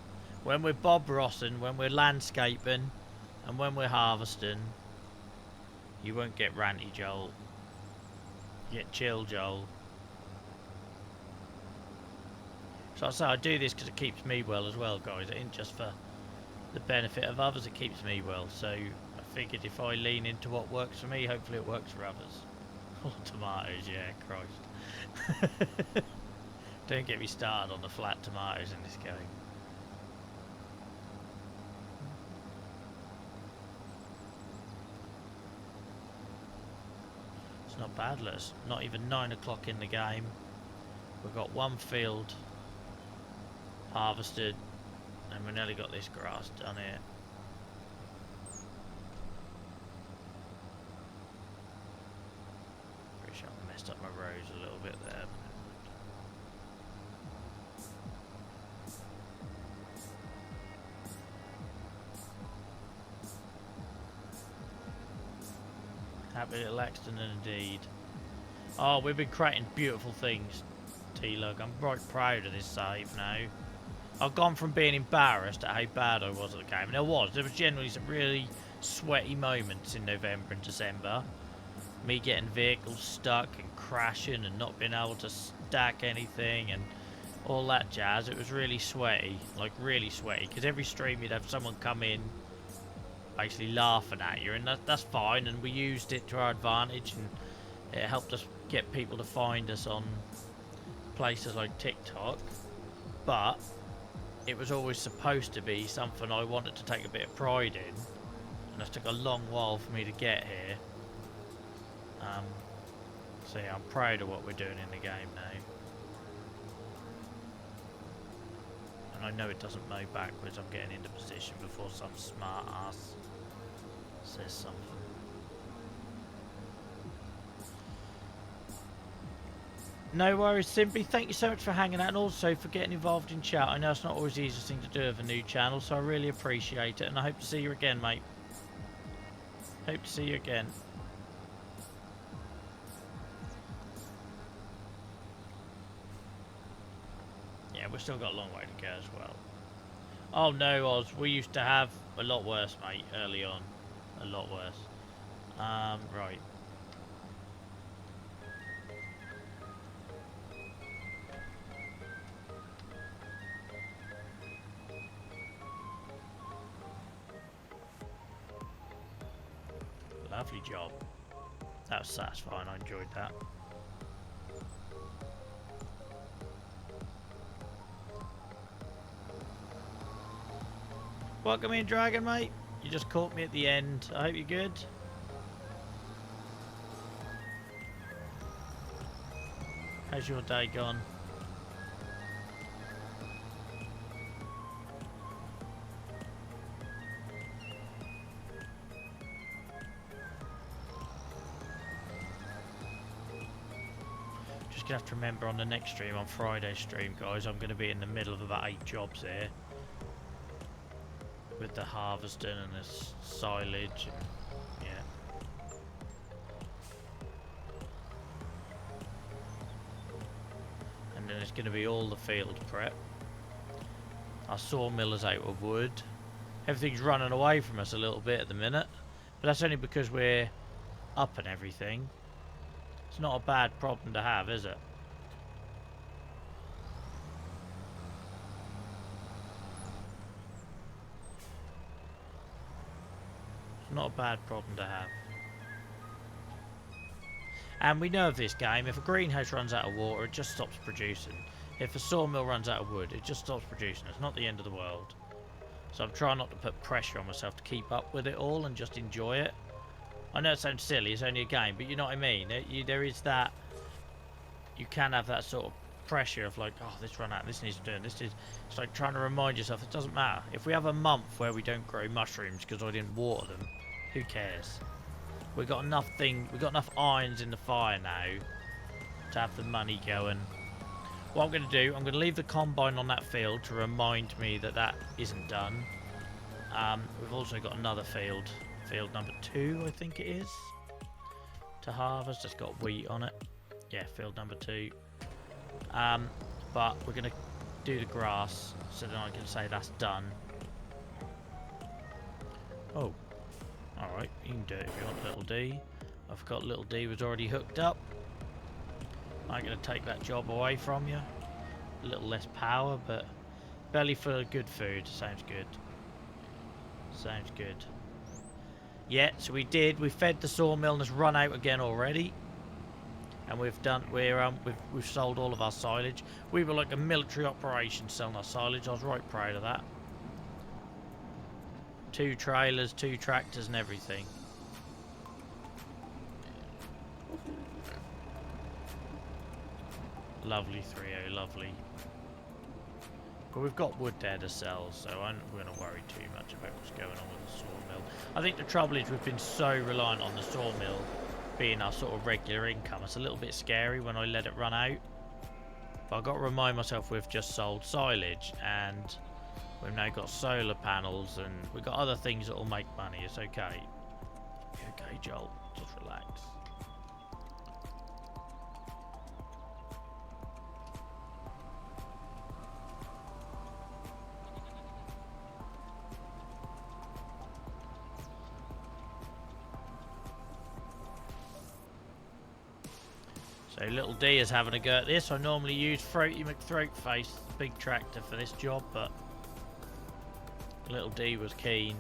When we're Bob Rossing, when we're landscaping, and when we're harvesting, you won't get ranty Joel. You get chill Joel. So I say I do this because it keeps me well as well, guys. It ain't just for the benefit of others, it keeps me well. So I figured if I lean into what works for me, hopefully it works for others. Oh, tomatoes, yeah, Christ. Don't get me started on the flat tomatoes in this game. It's not bad, let's not even 9 o'clock in the game. We've got one field harvested and we've nearly got this grass done here. Pretty sure I messed up my rows a little bit there. Happy little accident indeed. Oh, we've been creating beautiful things, T-Lug. I'm right proud of this save now. I've gone from being embarrassed at how bad I was at the game, and there was generally some really sweaty moments in November and December. Me getting vehicles stuck and crashing and not being able to stack anything and all that jazz. It was really sweaty, like really sweaty, because every stream you'd have someone come in basically laughing at you, and that's fine, and we used it to our advantage, and it helped us get people to find us on places like TikTok. But it was always supposed to be something I wanted to take a bit of pride in, and it took a long while for me to get here. So yeah, I'm proud of what we're doing in the game now. And I know it doesn't mow backwards. I'm getting into position before some smart ass says something. No worries, Simply. Thank you so much for hanging out and also for getting involved in chat. I know it's not always the easiest thing to do with a new channel, so I really appreciate it, and I hope to see you again, mate. Hope to see you again. Yeah, we've still got a long way to go as well. Oh no, Oz, we used to have a lot worse, mate, early on. A lot worse. Right. Lovely job. That was satisfying, I enjoyed that. Welcome in, Dragon, mate. You just caught me at the end. I hope you're good. How's your day gone? Just gonna have to remember on the next stream, on Friday's stream, guys, I'm gonna be in the middle of about 8 jobs here. With the harvesting and the silage and yeah. And then it's going to be all the field prep. Our sawmill is out of wood. Everything's running away from us a little bit at the minute, but that's only because we're up and everything. It's not a bad problem to have, is it? Not a bad problem to have. And we know of this game, if a greenhouse runs out of water, it just stops producing. If a sawmill runs out of wood, it just stops producing. It's not the end of the world. So I'm trying not to put pressure on myself to keep up with it all and just enjoy it. I know it sounds silly, it's only a game, but you know what I mean? There is that, you can have that sort of pressure of like, oh, this run out, this needs doing, this is, it's like trying to remind yourself, it doesn't matter. If we have a month where we don't grow mushrooms because I didn't water them, who cares? We've got enough irons in the fire now to have the money going. What I'm going to do, I'm going to leave the combine on that field to remind me that that isn't done. We've also got another field number 2, I think it is, to harvest. It's got wheat on it. Yeah, field number 2. But we're going to do the grass, so then I can say that's done. Oh. Alright, you can do it if you want, little D. I forgot little D was already hooked up. I'm going to take that job away from you. A little less power, but belly full of good food. Sounds good. Sounds good. Yeah, so we fed the sawmill and it's run out again already. And we've sold all of our silage. We were like a military operation selling our silage. I was right proud of that. 2 trailers, 2 tractors and everything. Lovely 3-0, lovely. But we've got wood there to sell, so I'm not going to worry too much about what's going on with the sawmill. I think the trouble is we've been so reliant on the sawmill being our sort of regular income. It's a little bit scary when I let it run out. But I've got to remind myself we've just sold silage and we've now got solar panels and we've got other things that will make money. It's okay. Okay, Joel. Just relax. So little D is having a go at this. I normally use Throaty McThroatface, big tractor, for this job, but little D was keen.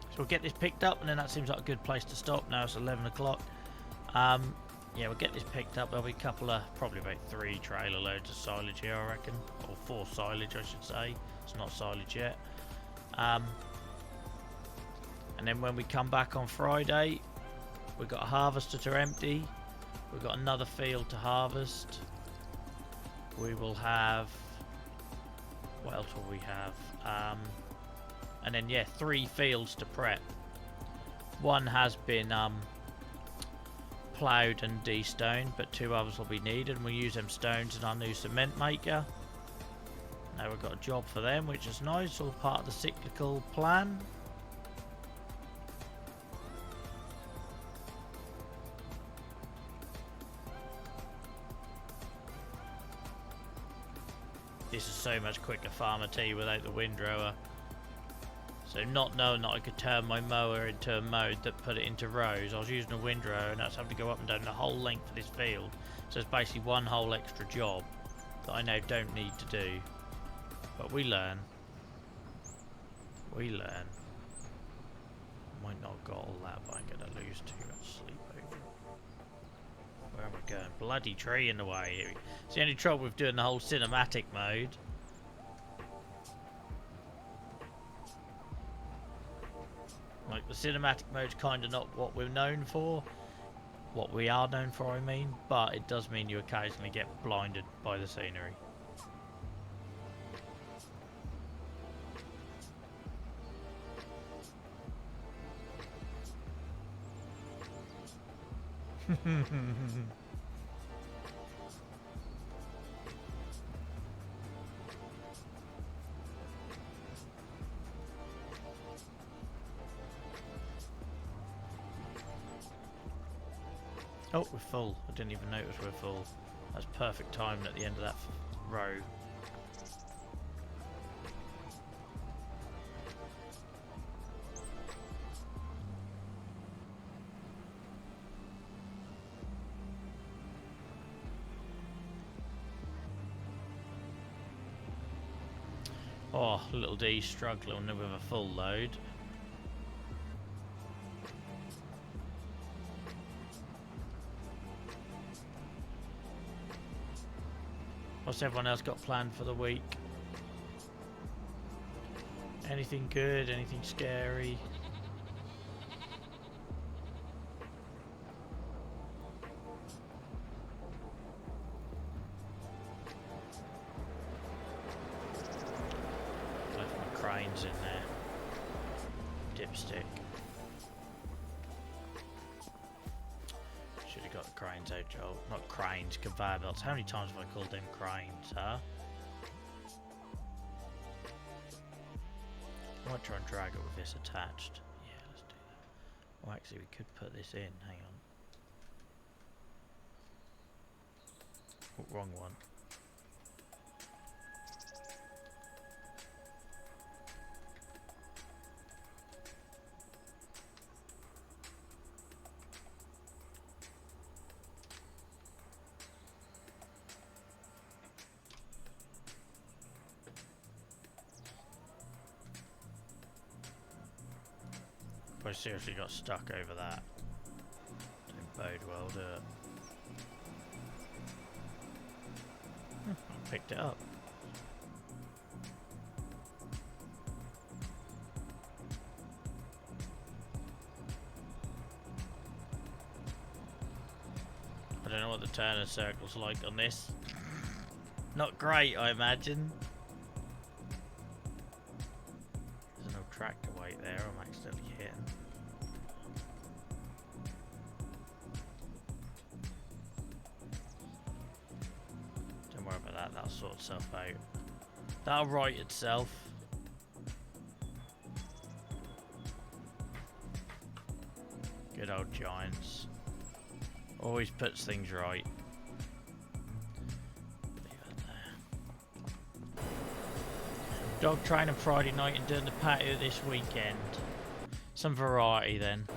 So we'll get this picked up, and then that seems like a good place to stop. Now it's 11 o'clock. Yeah, we'll get this picked up. There'll be a couple of, probably about 3 trailer loads of silage here, I reckon. Or 4 silage, I should say. It's not silage yet. And then when we come back on Friday, we've got a harvester to empty. We've got another field to harvest. We will have... What else will we have? And then, yeah, 3 fields to prep. One has been ploughed and de-stoned, but 2 others will be needed. And we'll use them stones in our new cement maker. Now we've got a job for them, which is nice. All part of the cyclical plan. This is so much quicker farmer tea without the windrower. So not knowing that I could turn my mower into a mode that put it into rows, I was using a windrower and that's having to go up and down the whole length of this field. So it's basically one whole extra job that I now don't need to do. But we learn. We learn. Might not have got all that, but I'm going to lose too much sleep over. Where am I going? Bloody tree in the way. It's the only trouble with doing the whole cinematic mode. cinematic mode's kind of not what we're known for. What we are known for, I mean. But it does mean you occasionally get blinded by the scenery. Oh, we're full. I didn't even notice we're full. That's perfect timing at the end of that row. Oh, little D struggling with a full load. What's everyone else got planned for the week? Anything good? Anything scary? Left my cranes in there. Dipstick. Should have got the cranes out, Joel. Not cranes, conveyor belts. How many times have I called them cranes, huh? I might try and drag it with this attached. Yeah, let's do that. Well, actually, we could put this in. Hang on. Oh, wrong one. I seriously got stuck over that. Didn't bode well, did it? I picked it up. I don't know what the Turner circle's like on this. Not great, I imagine. There's no tractor weight there, I'm accidentally hitting. Don't worry about that, that'll sort itself out. That'll right itself. Good old Giants. Always puts things right. Leave it there. Dog training Friday night and doing the patio this weekend. Some variety then.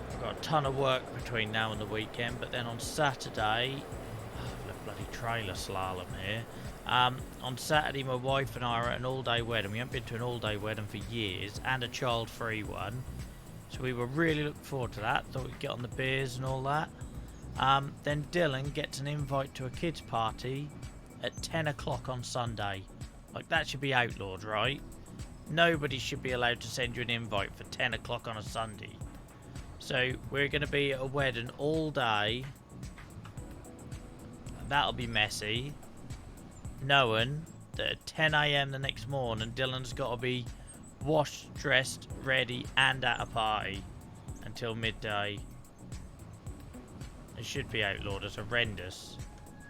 I've got a ton of work between now and the weekend, but then on Saturday, oh, a bloody trailer slalom here. On Saturday, my wife and I are at an all-day wedding. We haven't been to an all-day wedding for years, and a child-free one. So we were really looking forward to that. Thought we'd get on the beers and all that. Then Dylan gets an invite to a kids' party at 10 o'clock on Sunday. Like, that should be outlawed, right? Nobody should be allowed to send you an invite for 10 o'clock on a Sunday. So we're going to be at a wedding all day. That'll be messy. Knowing that at 10 AM the next morning, Dylan's got to be washed, dressed, ready, and at a party until midday. It should be outlawed. It's horrendous.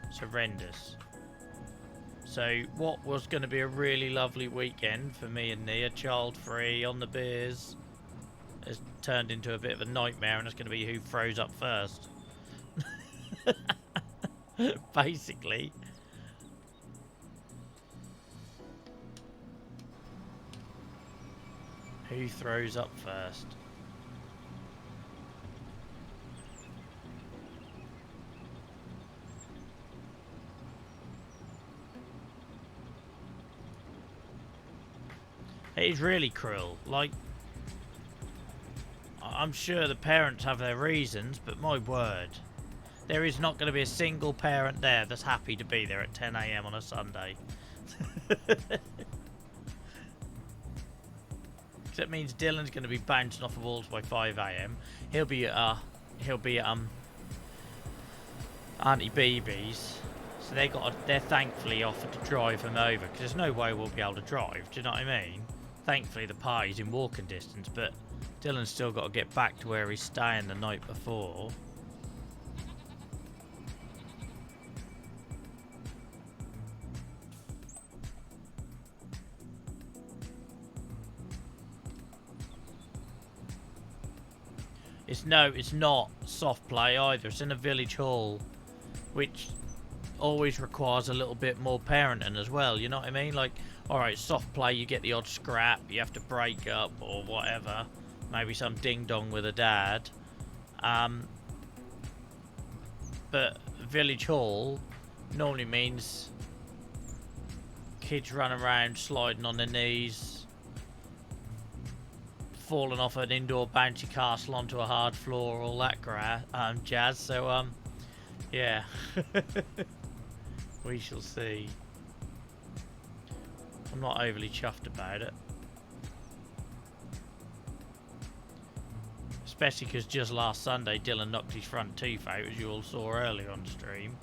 It's horrendous. So what was going to be a really lovely weekend for me and Nia, child-free, on the beers, has turned into a bit of a nightmare, and it's going to be who throws up first. Basically. Who throws up first? It is really cruel. Like, I'm sure the parents have their reasons, but my word, there is not going to be a single parent there that's happy to be there at 10 AM on a Sunday. That means Dylan's going to be bouncing off the walls by 5 AM. He'll be at Auntie BB's. So they're thankfully offered to drive him over, because there's no way we'll be able to drive. Do you know what I mean? Thankfully the party's in walking distance, but Dylan's still got to get back to where he's staying the night before. It's not soft play either. It's in a village hall, which always requires a little bit more parenting as well. You know what I mean? Like, alright, soft play, you get the odd scrap, you have to break up or whatever. Maybe some ding-dong with a dad. But village hall normally means kids running around, sliding on their knees, falling off an indoor bouncy castle onto a hard floor, all that jazz. So, yeah. We shall see. I'm not overly chuffed about it. Especially because just last Sunday, Dylan knocked his front tooth out, as you all saw earlier on stream.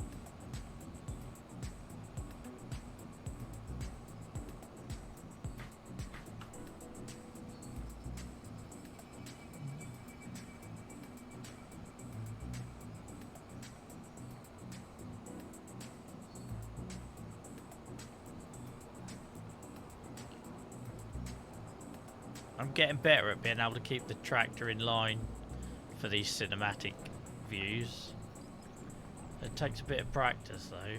I'm getting better at being able to keep the tractor in line for these cinematic views. It takes a bit of practice though.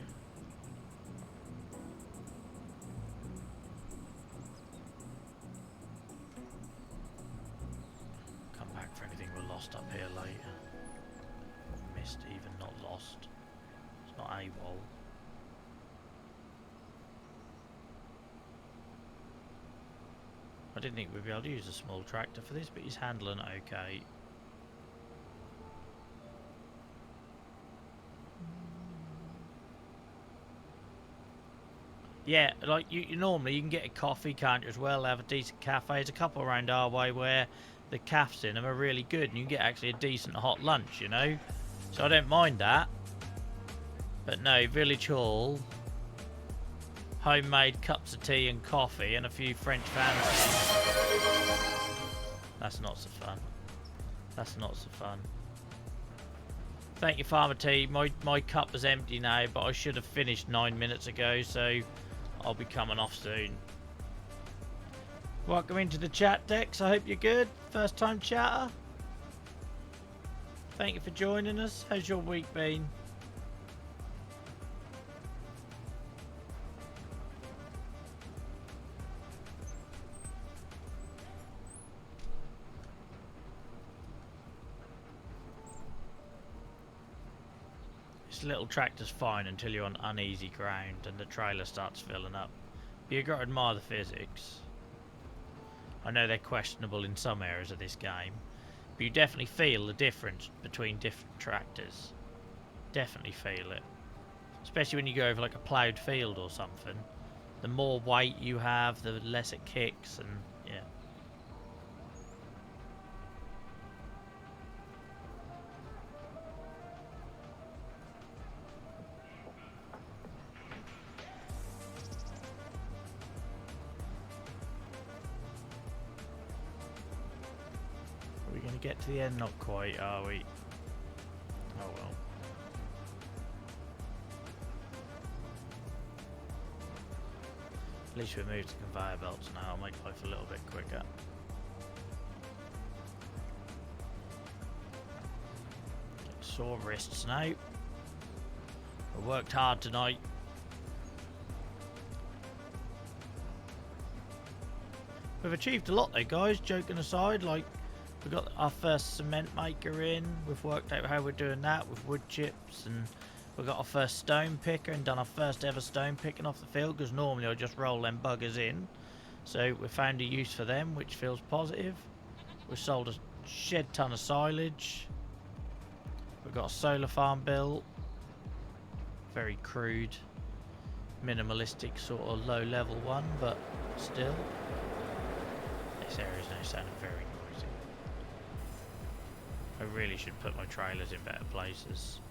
Come back for anything we're lost up here later. Missed, even not lost. It's not AWOL. I didn't think we'd be able to use a small tractor for this, but he's handling it okay. Yeah, like you normally you can get a coffee, can't you, as well, have a decent cafe. There's a couple around our way where the cafes in them are really good and you can get actually a decent hot lunch, you know? So I don't mind that. But no, Village Hall, homemade cups of tea and coffee and a few French fancies. That's not so fun. That's not so fun. Thank you, Farmer T. My cup is empty now, but I should have finished 9 minutes ago, so I'll be coming off soon. Welcome into the chat, Dex. I hope you're good. First time chatter. Thank you for joining us. How's your week been? This little tractor's fine until you're on uneasy ground and the trailer starts filling up. But you've got to admire the physics. I know they're questionable in some areas of this game, but you definitely feel the difference between different tractors. Definitely feel it. Especially when you go over like a ploughed field or something. The more weight you have, the less it kicks, and yeah. Get to the end, not quite, are we? Oh well. At least we moved to conveyor belts now, I'll make life a little bit quicker. Sore wrists now. We worked hard tonight. We've achieved a lot though, guys, joking aside. Like, we've got our first cement maker in. We've worked out how we're doing that with wood chips, and we've got our first stone picker and done our first ever stone picking off the field, because normally I just roll them buggers in. So we found a use for them, which feels positive. We've sold a shed ton of silage. We've got a solar farm built. Very crude, minimalistic, sort of low level one, but still. This area is now sounding very noisy. I really should put my trailers in better places.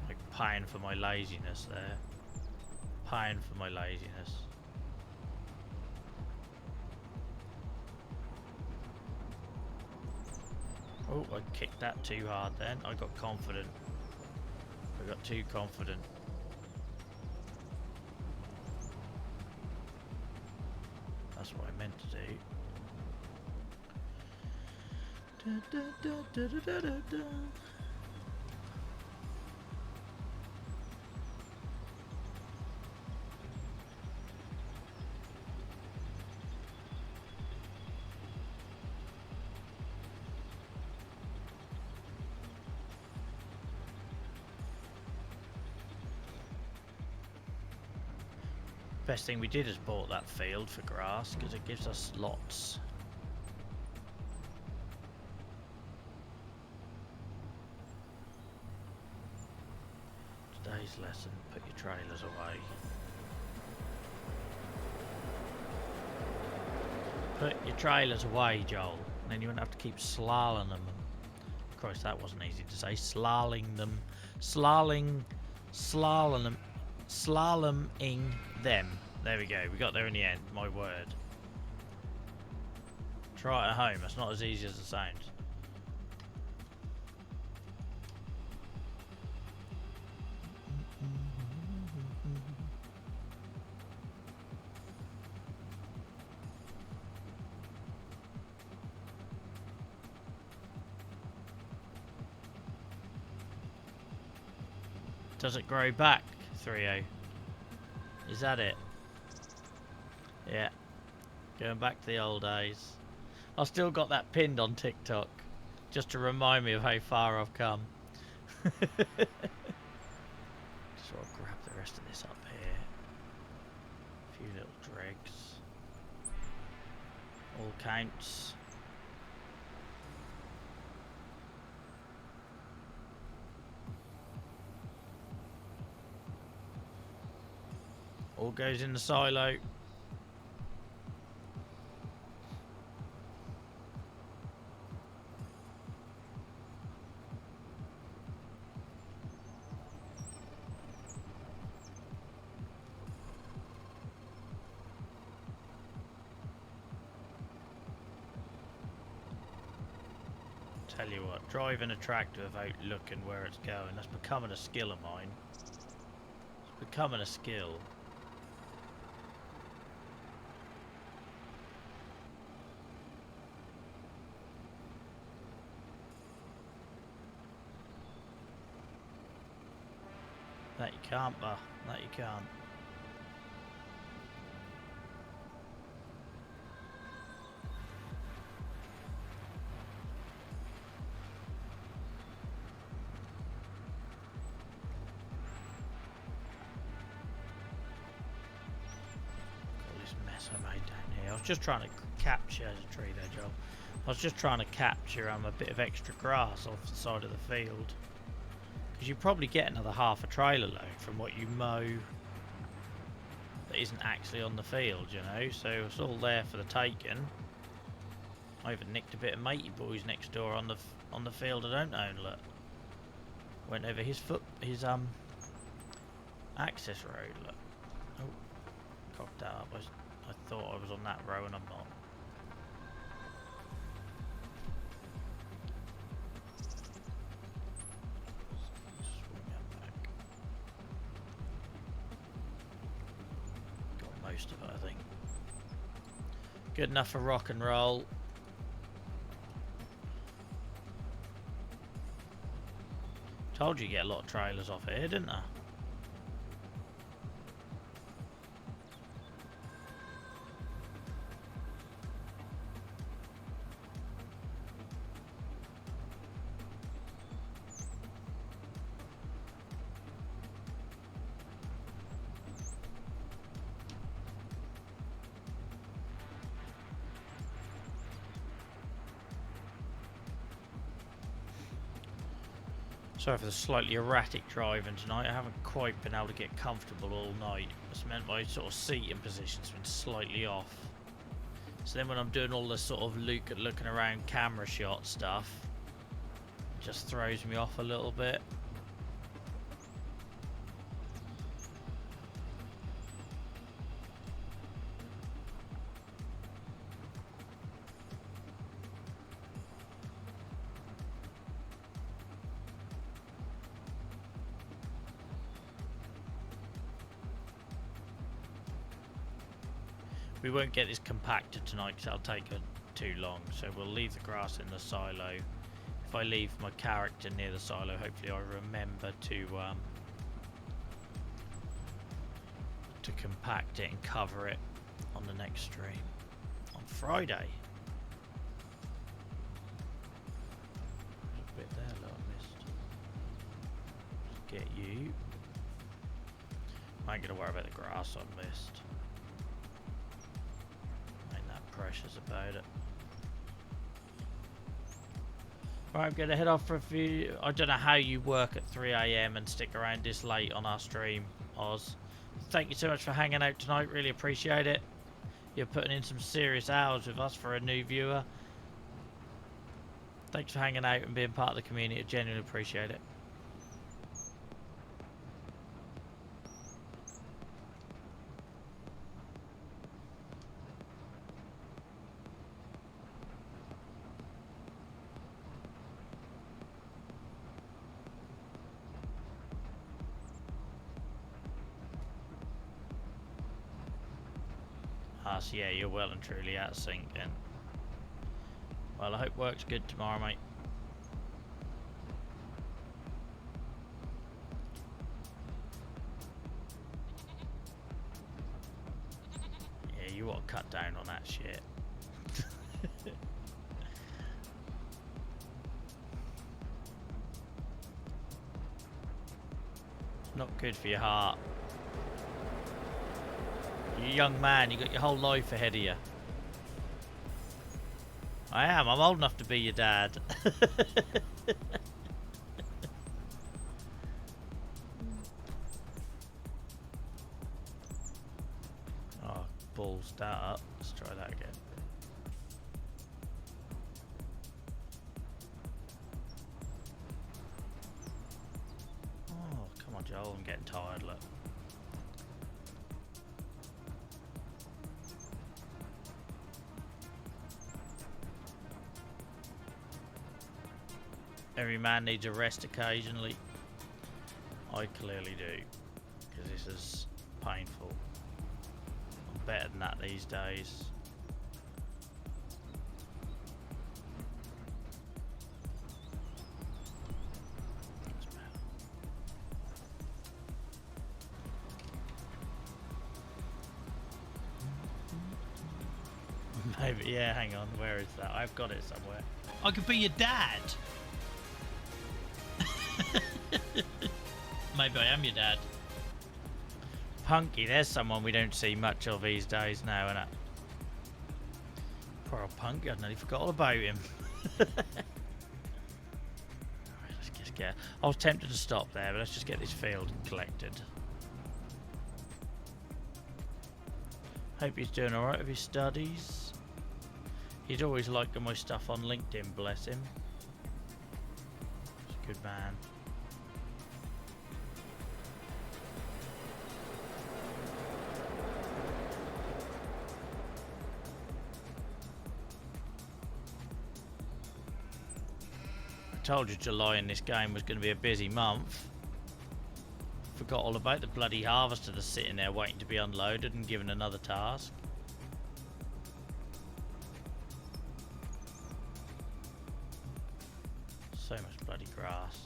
Like paying for my laziness there. Paying for my laziness. Oh, I kicked that too hard then. I got confident. I got too confident. That's what I meant to do. Best thing we did is bought that field for grass because it gives us lots. Today's lesson, put your trailers away. Put your trailers away, Joel. And then you won't have to keep slaloming them. Christ, that wasn't easy to say. Slaloming them. Slaloming them. There we go. We got there in the end. My word. Try it at home. It's not as easy as it sounds. Does it grow back, 3-0? Is that it? Yeah. Going back to the old days. I've still got that pinned on TikTok. Just to remind me of how far I've come. Just sort of grab the rest of this up here. A few little dregs. All counts. All goes in the silo. Tell you what, driving a tractor without looking where it's going, that's becoming a skill of mine. It's becoming a skill. That you can't, bah. That you can't. I was just trying to capture the tree there, Joel. I was just trying to capture a bit of extra grass off the side of the field. Because you probably get another half a trailer load from what you mow that isn't actually on the field, you know. So it's all there for the taking. I even nicked a bit of matey boys next door on the field I don't own. Look, went over his access road. Look, oh, cocked that up. I thought I was on that row and I'm not. Swing that back. Got most of it, I think. Good enough for rock and roll. Told you get a lot of trailers off here, didn't I? Sorry for the slightly erratic driving tonight. I haven't quite been able to get comfortable all night. That's meant my sort of seating position's been slightly off. So then when I'm doing all the sort of looking around camera shot stuff, it just throws me off a little bit. We won't get this compacted tonight because that'll take too long, so we'll leave the grass in the silo. If I leave my character near the silo, hopefully I remember to compact it and cover it on the next stream on Friday. There's a bit there that I missed. Just get you. I ain't gonna worry about the grass I missed. Precious about it. Right, I'm going to head off for a few. I don't know how you work at 3 AM and stick around this late on our stream, Oz. Thank you so much for hanging out tonight. Really appreciate it. You're putting in some serious hours with us for a new viewer. Thanks for hanging out and being part of the community. I genuinely appreciate it. So yeah, you're well and truly out of sync then. Well, I hope work's good tomorrow, mate. Yeah, you want to cut down on that shit. Not good for your heart. You're a young man, you got your whole life ahead of you. I am, I'm old enough to be your dad. Oh, balls that up. Let's try that again. Oh, come on, Joel, I'm getting tired, look. Every man needs a rest occasionally. I clearly do, because this is painful. I'm better than that these days. Maybe, yeah, hang on, where is that? I've got it somewhere. I could be your dad! Maybe I am your dad. Punky, there's someone we don't see much of these days now, innit? Poor old Punky, I'd nearly forgot all about him. Alright, let's just get... I was tempted to stop there, but let's just get this field collected. Hope he's doing alright with his studies. He's always liking my stuff on LinkedIn, bless him. He's a good man. I told you July in this game was going to be a busy month. Forgot all about the bloody harvester that's sitting there waiting to be unloaded and given another task. So much bloody grass.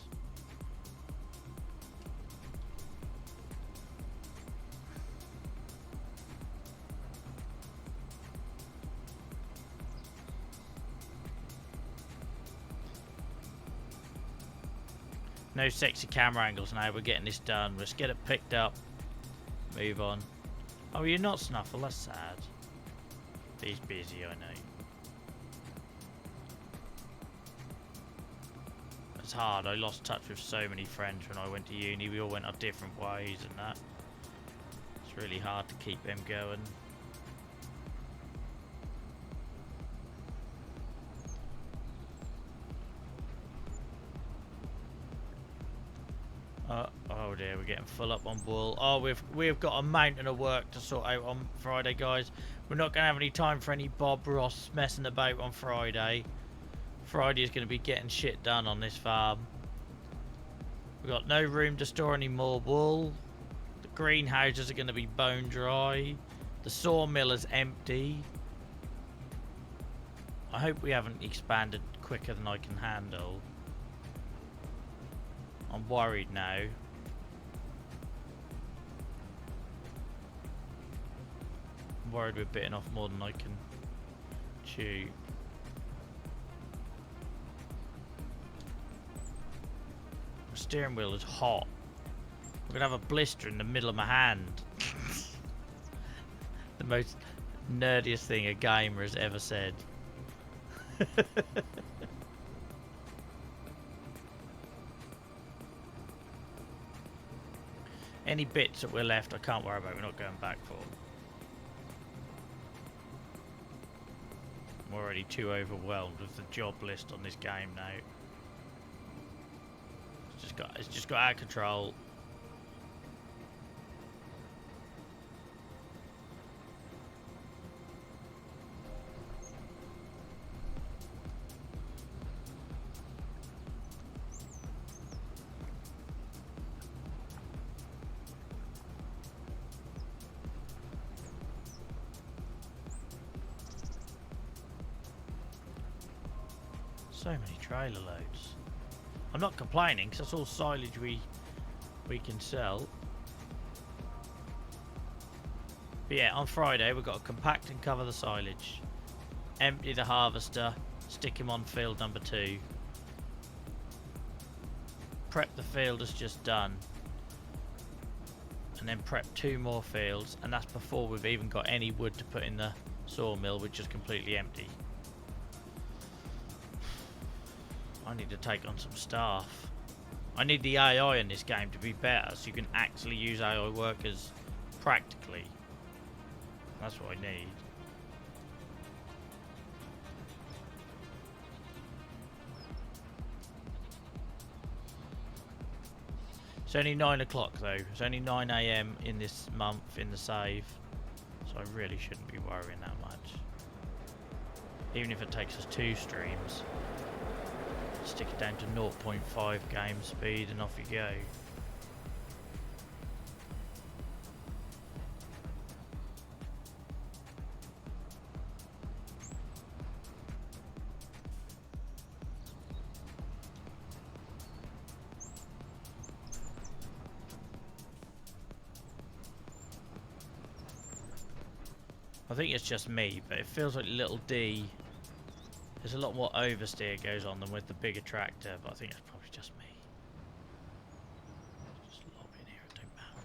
No sexy camera angles now, we're getting this done. Let's get it picked up. Move on. Oh, you're not Snuffle, that's sad. He's busy, I know. It's hard, I lost touch with so many friends when I went to uni. We all went our different ways and that. It's really hard to keep them going. forward here. We're getting full up on wool. Oh, we've got a mountain of work to sort out on Friday, guys. We're not going to have any time for any Bob Ross messing about on Friday. Friday is going to be getting shit done on this farm. We've got no room to store any more wool. The greenhouses are going to be bone dry. The sawmill is empty. I hope we haven't expanded quicker than I can handle. I'm worried now. I'm worried we're bitten off more than I can chew. The steering wheel is hot. I'm gonna have a blister in the middle of my hand. The most nerdiest thing a gamer has ever said. Any bits that we're left, I can't worry about. We're not going back for. I'm already too overwhelmed with the job list on this game now. It's just got out of control. So many trailer loads. I'm not complaining because that's all silage we can sell. But yeah, on Friday we've got to compact and cover the silage, empty the harvester, stick him on field number 2, prep the field as just done, and then prep 2 more fields, and that's before we've even got any wood to put in the sawmill, which is completely empty. I need to take on some staff. I need the AI in this game to be better so you can actually use AI workers practically. That's what I need. It's only 9 o'clock though. It's only 9 AM in this month in the save. So I really shouldn't be worrying that much. Even if it takes us 2 streams. Stick it down to 0.5 game speed and off you go. I think it's just me, but it feels like little D. There's a lot more oversteer goes on than with the bigger tractor, but I think it's probably just me. Just lob in here, it don't matter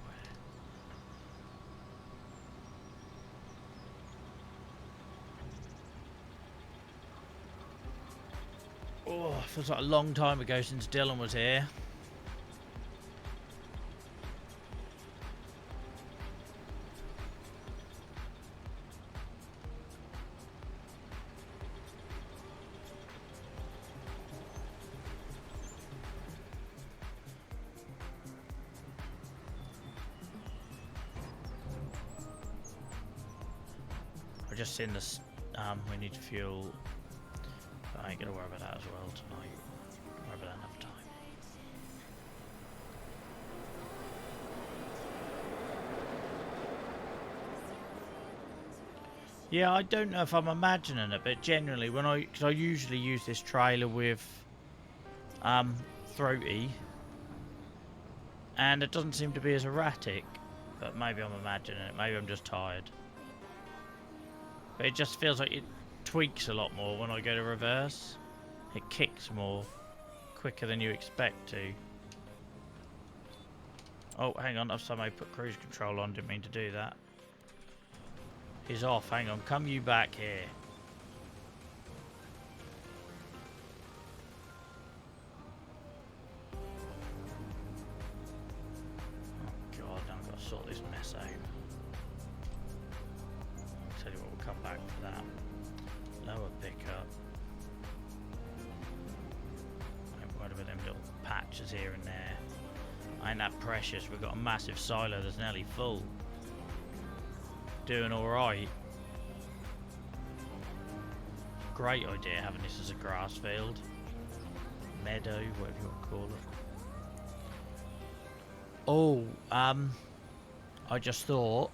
where. Oh, feels like a long time ago since Dylan was here. I've just seen this, we need fuel, but I ain't gonna worry about that as well tonight. I'll worry about that another time. Yeah, I don't know if I'm imagining it, but generally because I usually use this trailer with Throaty, and it doesn't seem to be as erratic, but maybe I'm imagining it, maybe I'm just tired. But it just feels like it tweaks a lot more when I go to reverse. It kicks more quicker than you expect to. Oh, hang on, I've somehow put cruise control on, didn't mean to do that. He's off, hang on, come you back here. Oh god, now I've got to sort this mess out. I'll tell you what, we'll come back for that. Lower pickup. I'm worried about them little patches here and there. Ain't that precious? We've got a massive silo that's nearly full. Doing alright. Great idea having this as a grass field. Meadow, whatever you want to call it. Oh, I just thought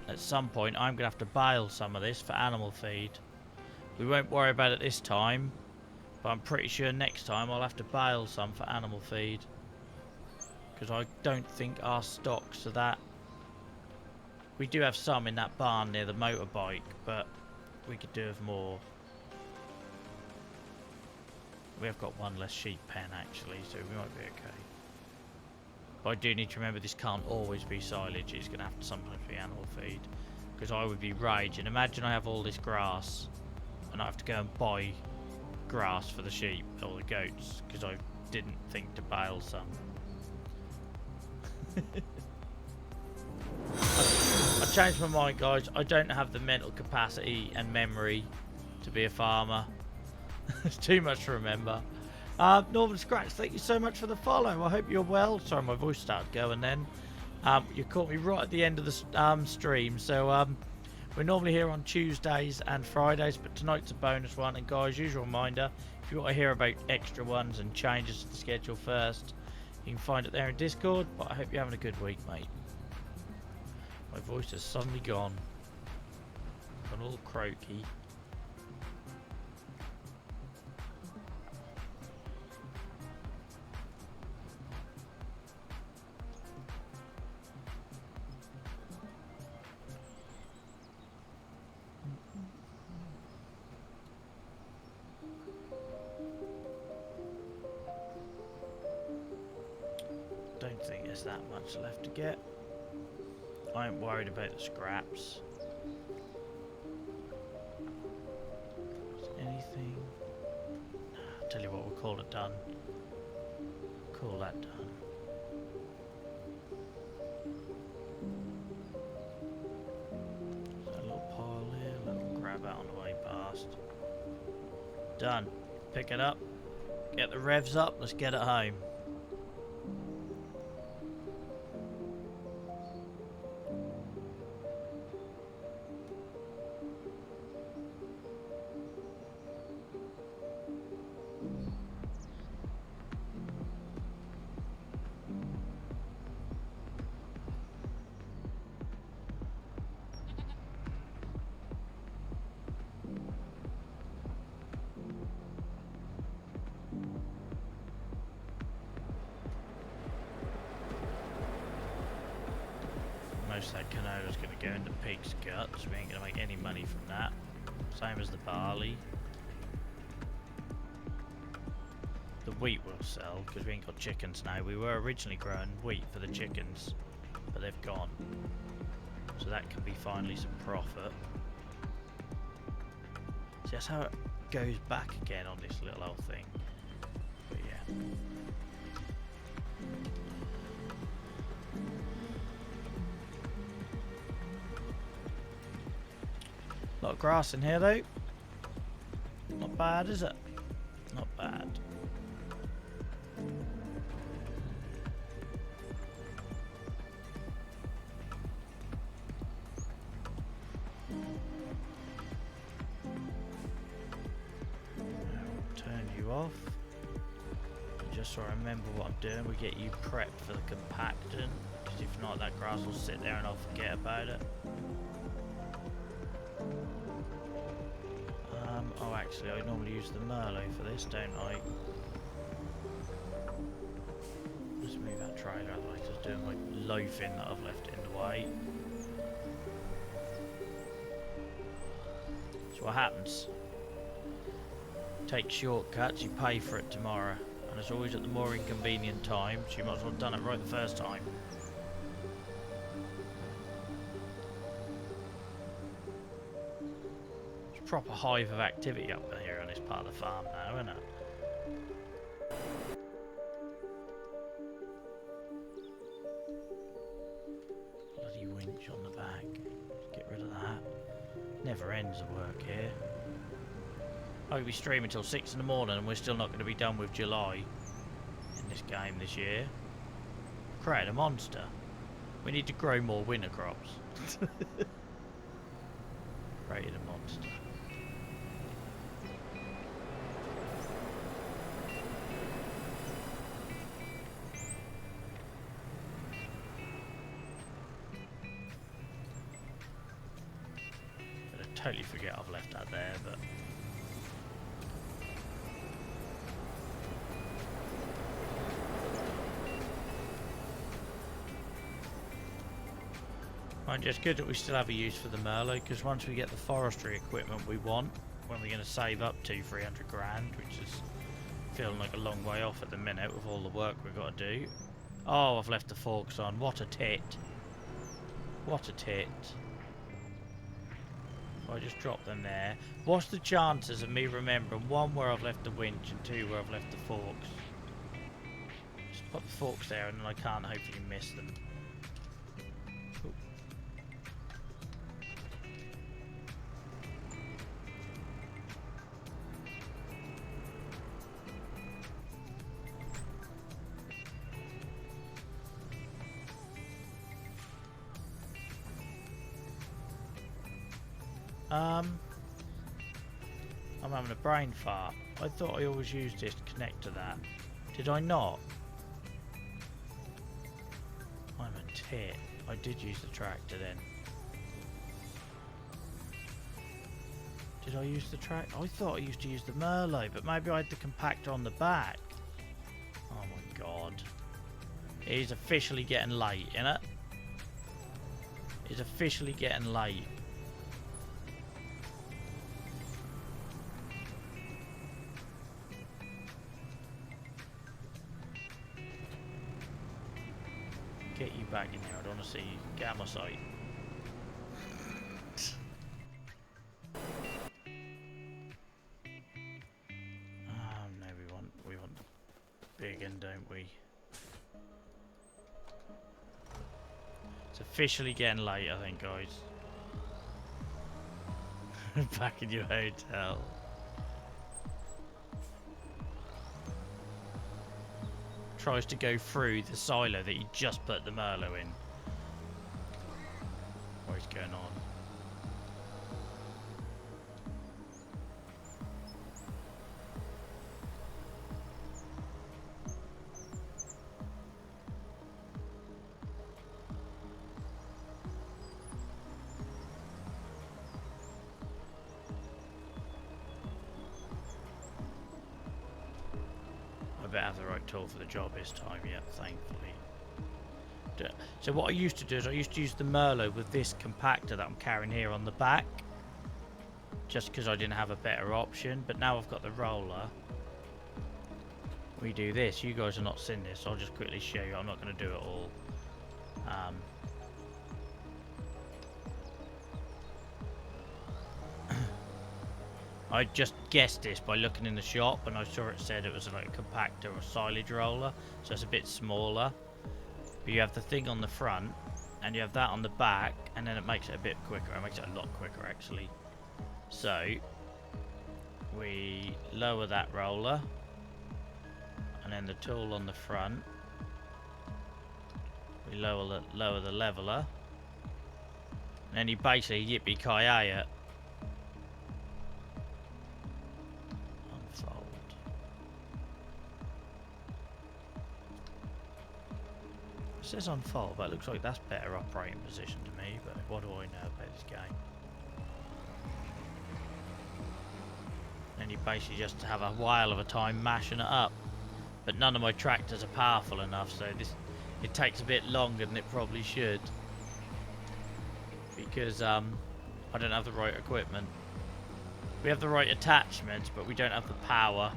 at some point I'm going to have to bale some of this for animal feed. We won't worry about it this time, but I'm pretty sure next time I'll have to bale some for animal feed. Because I don't think our stocks are that... We do have some in that barn near the motorbike, but we could do with more. We have got one less sheep pen actually, so we might be okay. But I do need to remember this can't always be silage, it's going to have to sometimes be animal feed. Because I would be raging. Imagine I have all this grass and I have to go and buy grass for the sheep or the goats because I didn't think to bale some. I changed my mind, guys. I don't have the mental capacity and memory to be a farmer. It's too much to remember. Northern Scratch, thank you so much for the follow. I hope you're well. Sorry, my voice started going then. You caught me right at the end of the stream. So we're normally here on Tuesdays and Fridays, but tonight's a bonus one. And guys, usual reminder, if you want to hear about extra ones and changes to the schedule first, you can find it there in Discord. But I hope you're having a good week, mate. My voice has suddenly gone all croaky. Don't think there's that much left to get. I ain't worried about the scraps. Is anything? I'll tell you what, we'll call it done. Call that done. There's a little pile here, a little grab out on the way past. Done. Pick it up. Get the revs up, let's get it home. Most of that canola is going to go into pig's guts. We ain't going to make any money from that. Same as the barley. The wheat will sell because we ain't got chickens now. We were originally growing wheat for the chickens, but they've gone. So that can be finally some profit. See, that's how it goes back again on this little old thing. But yeah. Lot of grass in here though. Not bad, is it? Not bad. Turn you off. Just so I remember what I'm doing, we get you prepped for the compacting. Because if not, that grass will sit there and I'll forget about it. Oh, actually, I normally use the Merlot for this, don't I? Let's move that trailer, otherwise just doing my loafing that I've left it in the way. So what happens? Take shortcuts, you pay for it tomorrow. And it's always at the more inconvenient time, so you might as well have done it right the first time. Proper hive of activity up here on this part of the farm now, isn't it? Bloody winch on the back. Get rid of that. Never ends of work here. I could be streaming till 6 in the morning and we're still not going to be done with July in this game this year. create a monster. We need to grow more winter crops. Created a monster. I totally forget I've left that there, but mind you, it's good that we still have a use for the Merlot, because once we get the forestry equipment we want, when we're going to save up to 300 grand, which is feeling like a long way off at the minute with all the work we've got to do. Oh, I've left the forks on. What a tit. What a tit. I just drop them there. What's the chances of me remembering, one, where I've left the winch, and two, where I've left the forks? Just put the forks there and then I can't hopefully miss them. Ooh. I'm having a brain fart. I thought I always used this to connect to that. Did I not? I'm a tit. I did use the tractor then. Did I use the tractor? I thought I used to use the Merlot, but maybe I had the compactor on the back. Oh my god. It is officially getting late, innit? It's officially getting late. Get you back in here. I don't want to see you. Get out of my sight. Oh no, we want the big one, don't we? It's officially getting late, I think, guys. Back in your hotel. Tries to go through the silo that you just put the Merlot in. What is going on? I better have the right tool for the job this time, yeah, thankfully. So what I used to do is I used to use the Merlot with this compactor that I'm carrying here on the back, just because I didn't have a better option. But now I've got the roller, we do this. You guys are not seeing this, so I'll just quickly show you. I'm not going to do it all. I just guessed this by looking in the shop, and I saw it said it was like a compactor or silage roller, so it's a bit smaller. But you have the thing on the front, and you have that on the back, and then it makes it a bit quicker. It makes it a lot quicker, actually. So we lower that roller, and then the tool on the front. We lower the leveler, and then you basically yippee-ki-yay it. It says unfold, but it looks like that's better operating position to me, but what do I know about this game? And you basically just have a while of a time mashing it up. But none of my tractors are powerful enough, so it takes a bit longer than it probably should. Because I don't have the right equipment. We have the right attachments, but we don't have the power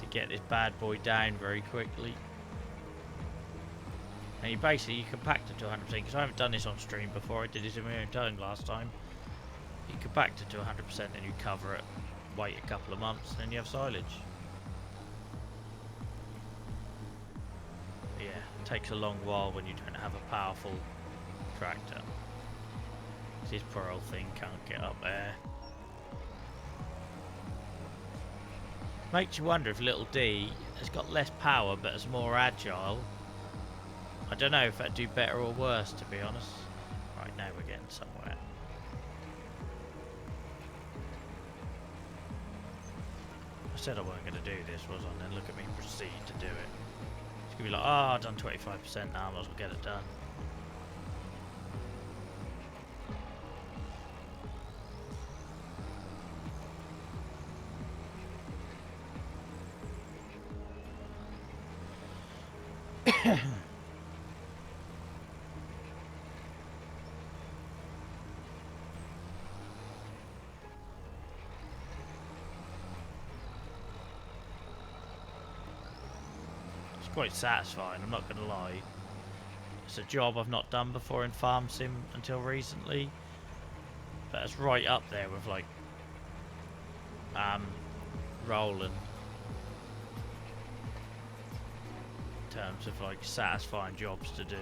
to get this bad boy down very quickly. And you basically compact it to 100%, because I haven't done this on stream before. I did this in my own time last time. You compact it to 100%, then you cover it, wait a couple of months, then you have silage. But yeah, it takes a long while when you don't have a powerful tractor. This poor old thing can't get up there. Makes you wonder if little D It's got less power, but it's more agile. I don't know if that'd do better or worse, to be honest. Right, now we're getting somewhere. I said I wasn't going to do this, was I? And then look at me proceed to do it. It's going to be like, oh, I've done 25% now, I might as well get it done. Quite satisfying, I'm not gonna lie. It's a job I've not done before in Farm Sim until recently, but it's right up there with like Roland in terms of like satisfying jobs to do.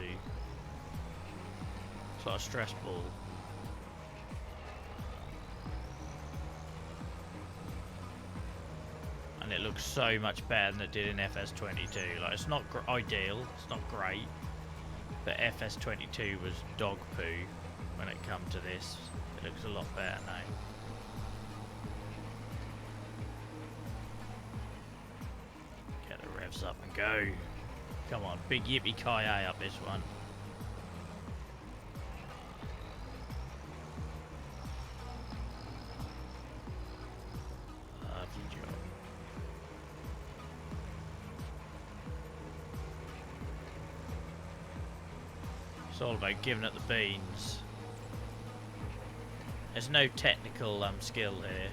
It's like a stress ball. And it looks so much better than it did in FS22. Like, it's not ideal, it's not great, but FS22 was dog poo when it come to this. It looks a lot better now. Get the revs up and go. Come on, big yippee-ki-yay up this one. It's all about giving it the beans. There's no technical skill here.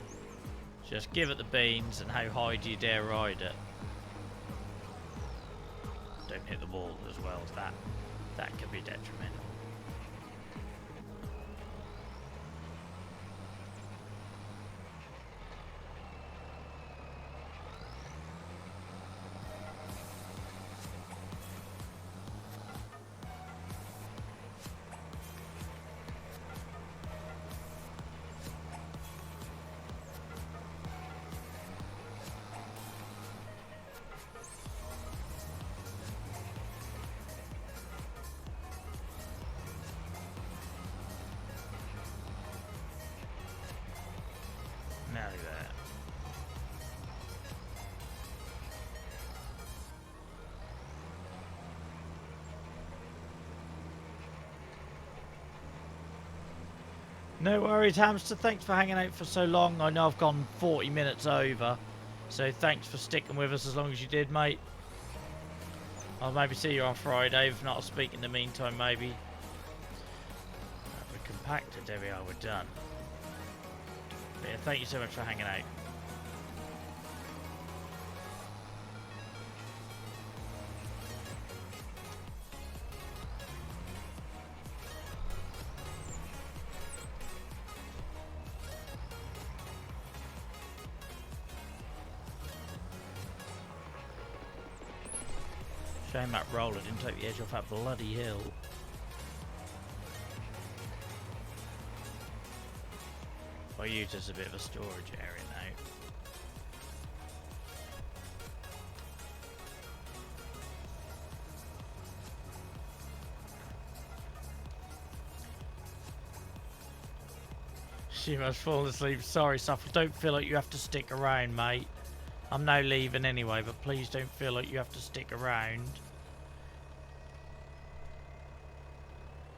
Just give it the beans, and how high do you dare ride it? Don't hit the wall as well. That could be detrimental. No worries, Hamster. Thanks for hanging out for so long. I know I've gone 40 minutes over, so thanks for sticking with us as long as you did, mate. I'll maybe see you on Friday. If not, I'll speak in the meantime, maybe. We're compacted. There we are. We're done. But yeah, thank you so much for hanging out. Shame that roller didn't take the edge off that bloody hill. I use this as a bit of a storage area now. She must fall asleep. Sorry, Suffolk. Don't feel like you have to stick around, mate. I'm now leaving anyway, but please don't feel like you have to stick around.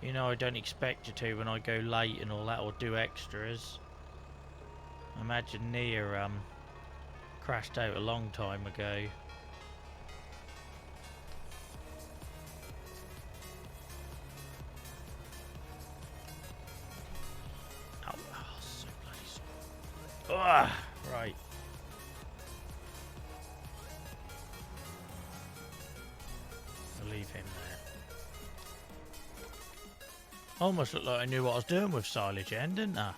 You know I don't expect you to when I go late and all that, or do extras. Imagine Nia crashed out a long time ago. Oh, so bloody sore. Ugh, right. I'll leave him there. Almost looked like I knew what I was doing with silage end, didn't I?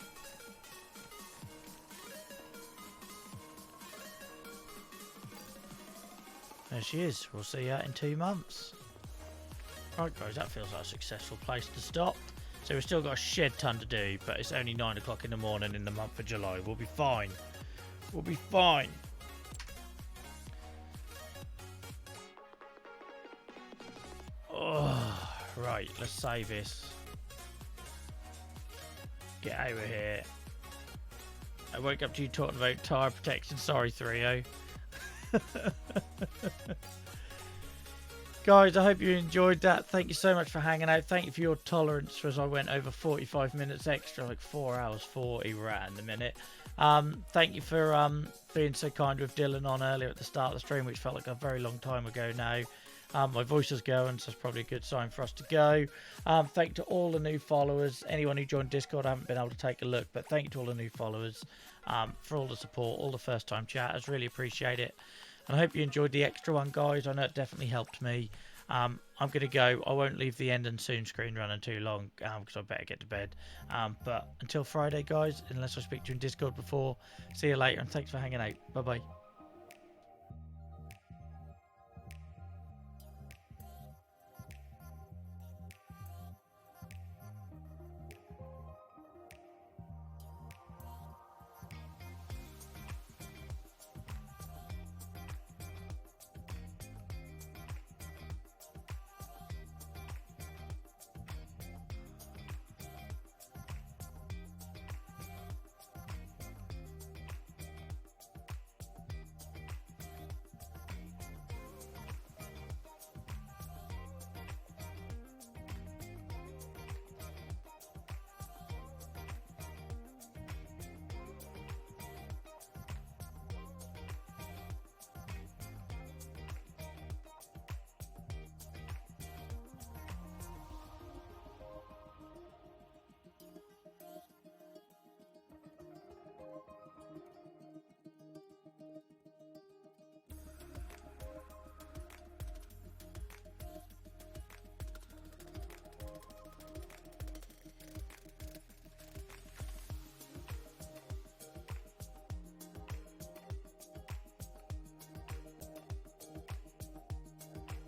There she is. We'll see her in 2 months. Right guys, that feels like a successful place to stop. So we've still got a shed ton to do, but it's only 9 o'clock in the morning in the month of July. We'll be fine. We'll be fine. Right, let's save this. Get over here. I woke up to you talking about tyre protection. Sorry, 3-0. Guys, I hope you enjoyed that. Thank you so much for hanging out. Thank you for your tolerance for as I went over 45 minutes extra, like 4 hours 40 we're at in the minute. Thank you for being so kind with Dylan on earlier at the start of the stream, which felt like a very long time ago now. My voice is going, so it's probably a good sign for us to go. Thank you to all the new followers. Anyone who joined Discord, I haven't been able to take a look, but thank you to all the new followers for all the support, all the first-time chatters. Really appreciate it. And I hope you enjoyed the extra one, guys. I know it definitely helped me. I'm going to go. I won't leave the end and soon screen running too long because I better get to bed. But until Friday, guys, unless I speak to you in Discord before, see you later and thanks for hanging out. Bye-bye.